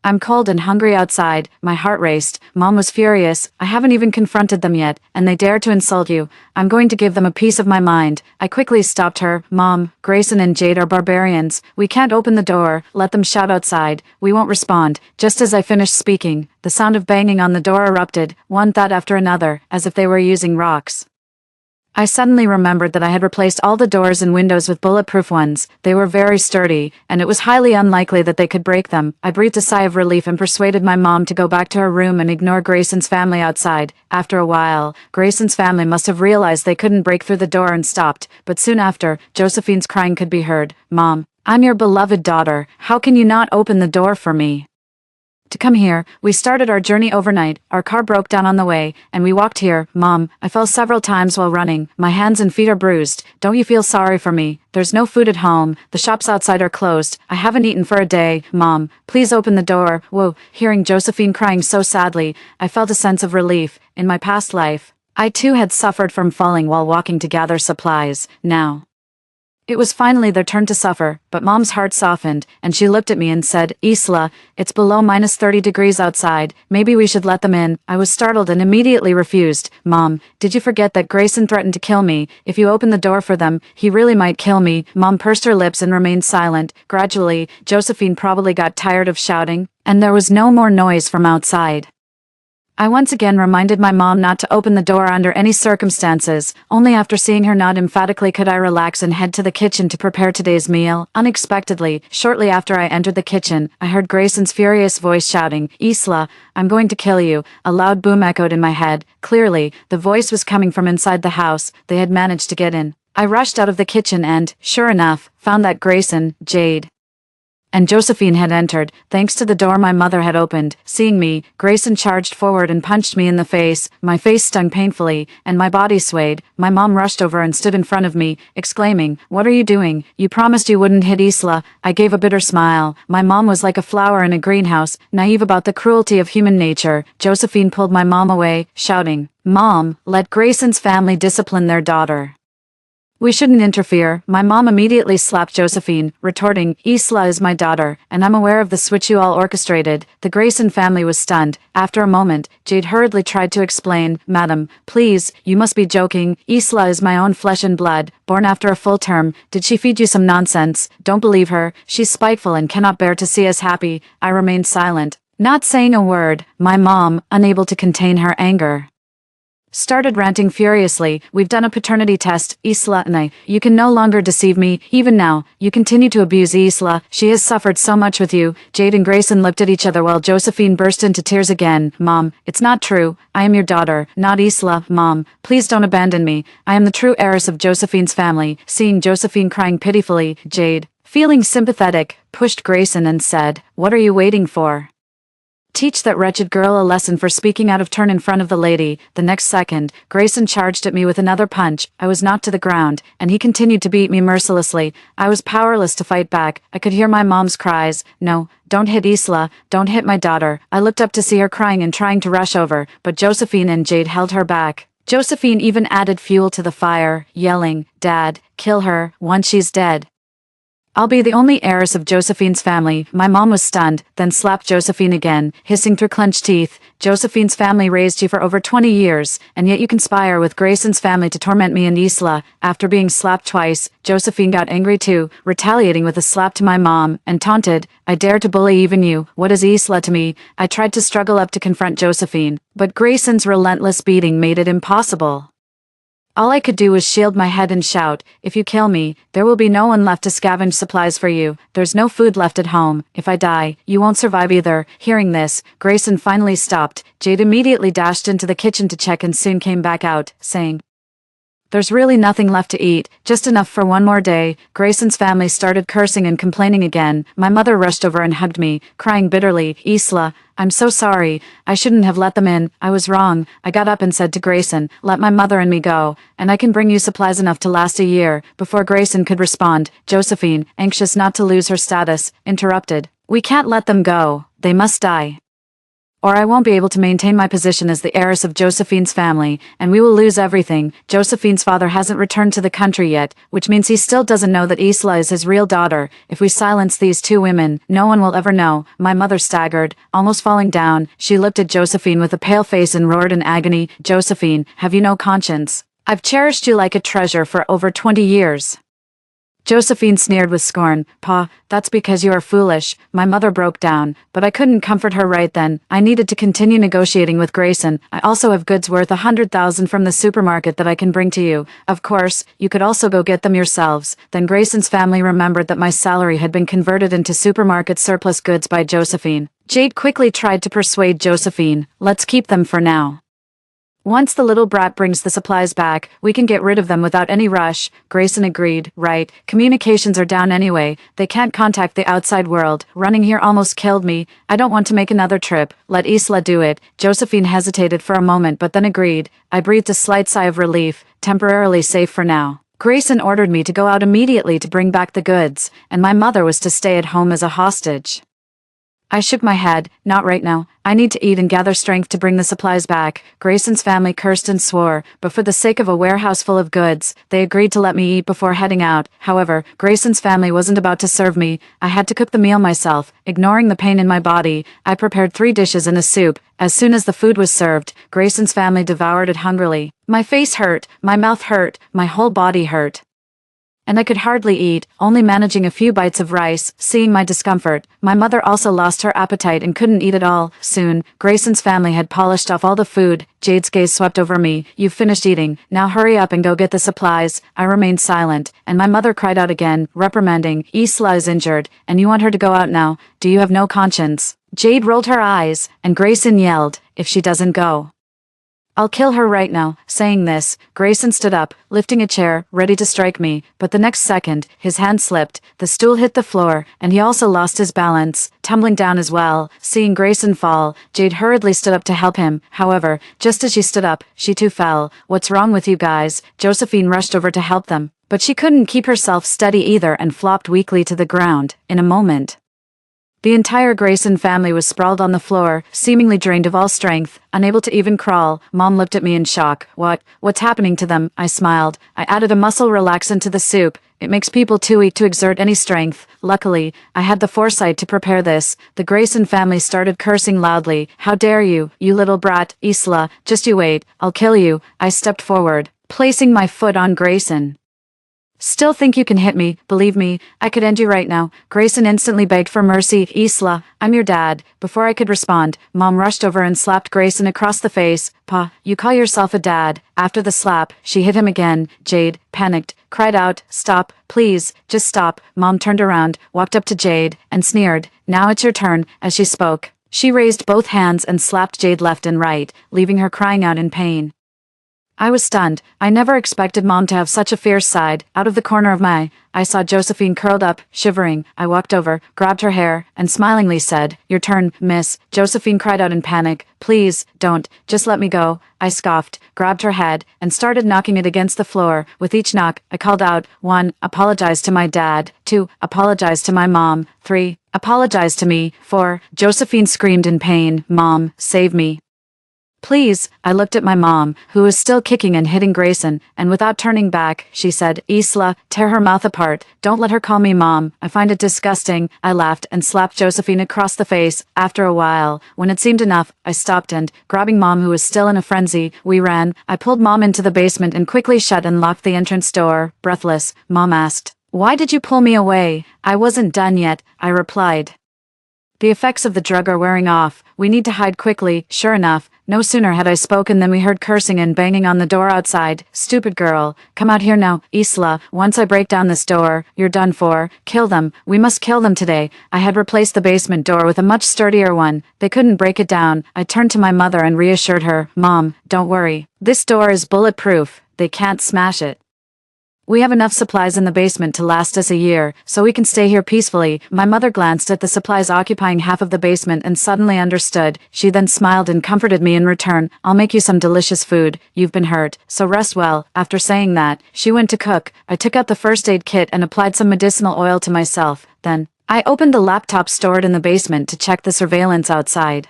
I'm cold and hungry outside." My heart raced. Mom was furious. "I haven't even confronted them yet, and they dare to insult you. I'm going to give them a piece of my mind." I quickly stopped her. "Mom, Grayson and Jade are barbarians. We can't open the door. Let them shout outside. We won't respond." Just as I finished speaking, the sound of banging on the door erupted, one thud after another, as if they were using rocks. I suddenly remembered that I had replaced all the doors and windows with bulletproof ones. They were very sturdy, and it was highly unlikely that they could break them. I breathed a sigh of relief and persuaded my mom to go back to her room and ignore Grayson's family outside. After a while, Grayson's family must have realized they couldn't break through the door and stopped, but soon after, Josephine's crying could be heard. "Mom, I'm your beloved daughter. How can you not open the door for me?" To come here, we started our journey overnight. Our car broke down on the way, and we walked here. "Mom, I fell several times while running. My hands and feet are bruised. Don't you feel sorry for me? There's no food at home. The shops outside are closed. I haven't eaten for a day. Mom, please open the door." Whoa, hearing Josephine crying so sadly, I felt a sense of relief. In my past life, I too had suffered from falling while walking to gather supplies. Now, it was finally their turn to suffer, but Mom's heart softened, and she looked at me and said, "Isla, it's below -30 degrees outside. Maybe we should let them in." I was startled and immediately refused. "Mom, did you forget that Grayson threatened to kill me? If you open the door for them, he really might kill me." Mom pursed her lips and remained silent. Gradually, Josephine probably got tired of shouting, and there was no more noise from outside. I once again reminded my mom not to open the door under any circumstances. Only after seeing her nod emphatically could I relax and head to the kitchen to prepare today's meal. Unexpectedly, shortly after I entered the kitchen, I heard Grayson's furious voice shouting, "Isla, I'm going to kill you." A loud boom echoed in my head. Clearly, the voice was coming from inside the house. They had managed to get in. I rushed out of the kitchen and, sure enough, found that Grayson, Jade, and Josephine had entered, thanks to the door my mother had opened. Seeing me, Grayson charged forward and punched me in the face. My face stung painfully, and my body swayed. My mom rushed over and stood in front of me, exclaiming, "What are you doing? You promised you wouldn't hit Isla." I gave a bitter smile. My mom was like a flower in a greenhouse, naive about the cruelty of human nature. Josephine pulled my mom away, shouting, "Mom, let Grayson's family discipline their daughter. We shouldn't interfere." My mom immediately slapped Josephine, retorting, "Isla is my daughter, and I'm aware of the switch you all orchestrated." The Grayson family was stunned. After a moment, Jade hurriedly tried to explain, "Madam, please, you must be joking. Isla is my own flesh and blood, born after a full term. Did she feed you some nonsense? Don't believe her. She's spiteful and cannot bear to see us happy." I remained silent, not saying a word, my mom unable to contain her anger. started ranting furiously. "We've done a paternity test, Isla and I. You can no longer deceive me. Even now, you continue to abuse Isla. She has suffered so much with you." Jade and Grayson looked at each other while Josephine burst into tears again. "Mom, it's not true. I am your daughter, not Isla. Mom, please don't abandon me. I am the true heiress of Josephine's family." Seeing Josephine crying pitifully, Jade, feeling sympathetic, pushed Grayson and said, "What are you waiting for? Teach that wretched girl a lesson for speaking out of turn in front of the lady." The next second, Grayson charged at me with another punch. I was knocked to the ground, and he continued to beat me mercilessly. I was powerless to fight back. I could hear my mom's cries. "No, don't hit Isla, don't hit my daughter." I looked up to see her crying and trying to rush over, but Josephine and Jade held her back. Josephine even added fuel to the fire, yelling, "Dad, kill her, once she's dead. I'll be the only heiress of Josephine's family." My mom was stunned, then slapped Josephine again, hissing through clenched teeth. "Josephine's family raised you for over 20 years, and yet you conspire with Grayson's family to torment me and Isla." After being slapped twice, Josephine got angry too, retaliating with a slap to my mom, and taunted, "I dare to bully even you. What is Isla to me?" I tried to struggle up to confront Josephine, but Grayson's relentless beating made it impossible. All I could do was shield my head and shout, "If you kill me, there will be no one left to scavenge supplies for you. There's no food left at home. If I die, you won't survive either." Hearing this, Grayson finally stopped. Jade immediately dashed into the kitchen to check and soon came back out, saying, "There's really nothing left to eat, just enough for one more day." Grayson's family started cursing and complaining again. My mother rushed over and hugged me, crying bitterly, "Isla, I'm so sorry. I shouldn't have let them in. I was wrong." I got up and said to Grayson, "Let my mother and me go, and I can bring you supplies enough to last a year." Before Grayson could respond, Josephine, anxious not to lose her status, interrupted, "We can't let them go. They must die, or I won't be able to maintain my position as the heiress of Josephine's family, and we will lose everything." Josephine's father hasn't returned to the country yet, which means he still doesn't know that Isla is his real daughter. If we silence these two women, no one will ever know. My mother staggered, almost falling down. She looked at Josephine with a pale face and roared in agony, "Josephine, have you no conscience? I've cherished you like a treasure for over 20 years. Josephine sneered with scorn. "Pa, that's because you are foolish." My mother broke down, but I couldn't comfort her right then. I needed to continue negotiating with Grayson. "I also have goods worth 100,000 from the supermarket that I can bring to you. Of course, you could also go get them yourselves." Then Grayson's family remembered that my salary had been converted into supermarket surplus goods by Josephine. Jade quickly tried to persuade Josephine, "Let's keep them for now. Once the little brat brings the supplies back, we can get rid of them without any rush." Grayson agreed. "Right, communications are down anyway. They can't contact the outside world. Running here almost killed me. I don't want to make another trip. Let Isla do it." Josephine hesitated for a moment but then agreed. I breathed a slight sigh of relief, temporarily safe for now. Grayson ordered me to go out immediately to bring back the goods, and my mother was to stay at home as a hostage. I shook my head. "Not right now. I need to eat and gather strength to bring the supplies back." Grayson's family cursed and swore, but for the sake of a warehouse full of goods, they agreed to let me eat before heading out. However, Grayson's family wasn't about to serve me. I had to cook the meal myself. Ignoring the pain in my body, I prepared 3 dishes and a soup. As soon as the food was served, Grayson's family devoured it hungrily. My face hurt, my mouth hurt, my whole body hurt, and I could hardly eat, only managing a few bites of rice. Seeing my discomfort, my mother also lost her appetite and couldn't eat at all. Soon, Grayson's family had polished off all the food. Jade's gaze swept over me. "You've finished eating, now hurry up and go get the supplies." I remained silent, and my mother cried out again, reprimanding, "Isla is injured, and you want her to go out now? Do you have no conscience?" Jade rolled her eyes, and Grayson yelled, "If she doesn't go, I'll kill her right now." Saying this, Grayson stood up, lifting a chair, ready to strike me, but the next second, his hand slipped, the stool hit the floor, and he also lost his balance, tumbling down as well. Seeing Grayson fall, Jade hurriedly stood up to help him. However, just as she stood up, she too fell. "What's wrong with you guys?" Josephine rushed over to help them, but she couldn't keep herself steady either and flopped weakly to the ground. In a moment, the entire Grayson family was sprawled on the floor, seemingly drained of all strength, unable to even crawl. Mom looked at me in shock. What's happening to them?" I smiled. I added a muscle relaxant to the soup. It makes people too weak to exert any strength. Luckily, I had the foresight to prepare this. The Grayson family started cursing loudly. "How dare you, you little brat, Isla, just you wait, I'll kill you." I stepped forward, placing my foot on Grayson. Still think you can hit me? Believe me, I could end you right now. Grayson instantly begged for mercy. Isla, I'm your dad. Before I could respond, Mom rushed over and slapped Grayson across the face. Pa, you call yourself a dad? After the slap, she hit him again. Jade, panicked, cried out, stop, please, just stop. Mom turned around, walked up to Jade, and sneered, now it's your turn. As she spoke, she raised both hands and slapped Jade left and right, leaving her crying out in pain. I was stunned. I never expected Mom to have such a fierce side. Out of the corner of my eye, I saw Josephine curled up, shivering. I walked over, grabbed her hair, and smilingly said, your turn, miss. Josephine cried out in panic. Please, don't, just let me go. I scoffed, grabbed her head, and started knocking it against the floor. With each knock, I called out, 1. Apologize to my dad. 2. Apologize to my mom. 3. Apologize to me. 4. Josephine screamed in pain. Mom, save me. Please, I looked at my mom, who was still kicking and hitting Grayson, and without turning back, she said, Isla, tear her mouth apart. Don't let her call me Mom. I find it disgusting. I laughed and slapped Josephine across the face. After a while, when it seemed enough, I stopped and, grabbing Mom who was still in a frenzy, we ran. I pulled Mom into the basement and quickly shut and locked the entrance door. Breathless, Mom asked, why did you pull me away? I wasn't done yet, I replied. The effects of the drug are wearing off. We need to hide quickly. Sure enough, no sooner had I spoken than we heard cursing and banging on the door outside. Stupid girl. Come out here now, Isla. Once I break down this door, you're done for. Kill them. We must kill them today. I had replaced the basement door with a much sturdier one. They couldn't break it down. I turned to my mother and reassured her, Mom, don't worry. This door is bulletproof. They can't smash it. We have enough supplies in the basement to last us a year, so we can stay here peacefully. My mother glanced at the supplies occupying half of the basement and suddenly understood. She then smiled and comforted me in return. I'll make you some delicious food. You've been hurt, so rest well. After saying that, she went to cook. I took out the first aid kit and applied some medicinal oil to myself. Then, I opened the laptop stored in the basement to check the surveillance outside.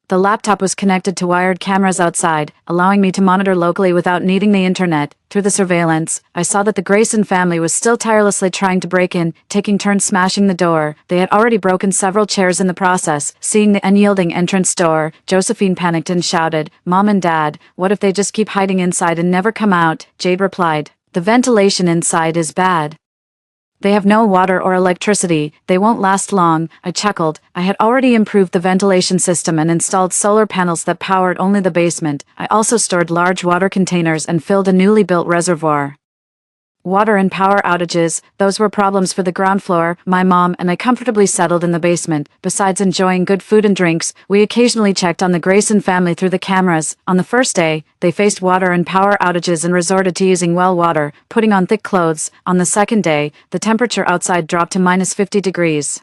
The laptop was connected to wired cameras outside, allowing me to monitor locally without needing the internet. Through the surveillance, I saw that the Grayson family was still tirelessly trying to break in, taking turns smashing the door. They had already broken several chairs in the process. Seeing the unyielding entrance door, Josephine panicked and shouted, Mom and Dad, what if they just keep hiding inside and never come out? Jade replied, the ventilation inside is bad. They have no water or electricity. They won't last long. I chuckled. I had already improved the ventilation system and installed solar panels that powered only the basement. I also stored large water containers and filled a newly built reservoir. Water and power outages, those were problems for the ground floor. My mom and I comfortably settled in the basement. Besides enjoying good food and drinks, we occasionally checked on the Grayson family through the cameras. On the first day, they faced water and power outages and resorted to using well water, putting on thick clothes. On the second day, the temperature outside dropped to -50 degrees.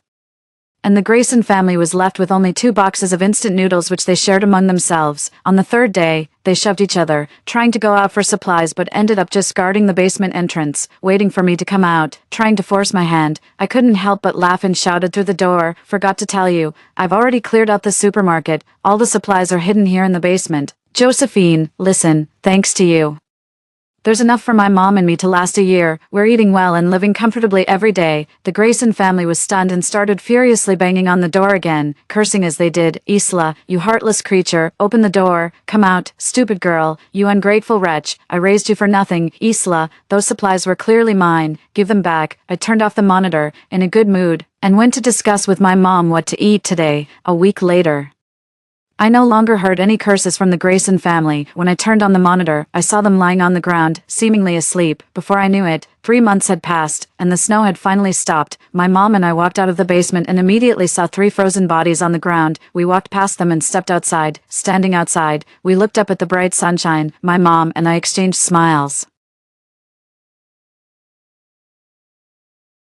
And the Grayson family was left with only 2 boxes of instant noodles which they shared among themselves. On the third day, they shoved each other, trying to go out for supplies but ended up just guarding the basement entrance, waiting for me to come out, trying to force my hand. I couldn't help but laugh and shouted through the door, forgot to tell you, I've already cleared out the supermarket, all the supplies are hidden here in the basement. Josephine, listen, thanks to you. There's enough for my mom and me to last a year. We're eating well and living comfortably every day. The Grayson family was stunned and started furiously banging on the door again, cursing as they did. Isla, you heartless creature, open the door. Come out, stupid girl, you ungrateful wretch. I raised you for nothing. Isla, those supplies were clearly mine. Give them back. I turned off the monitor, in a good mood, and went to discuss with my mom what to eat today. A week later, I no longer heard any curses from the Grayson family. When I turned on the monitor, I saw them lying on the ground, seemingly asleep. Before I knew it, 3 months had passed, and the snow had finally stopped. My mom and I walked out of the basement and immediately saw 3 frozen bodies on the ground. We walked past them and stepped outside. Standing outside, we looked up at the bright sunshine. My mom and I exchanged smiles.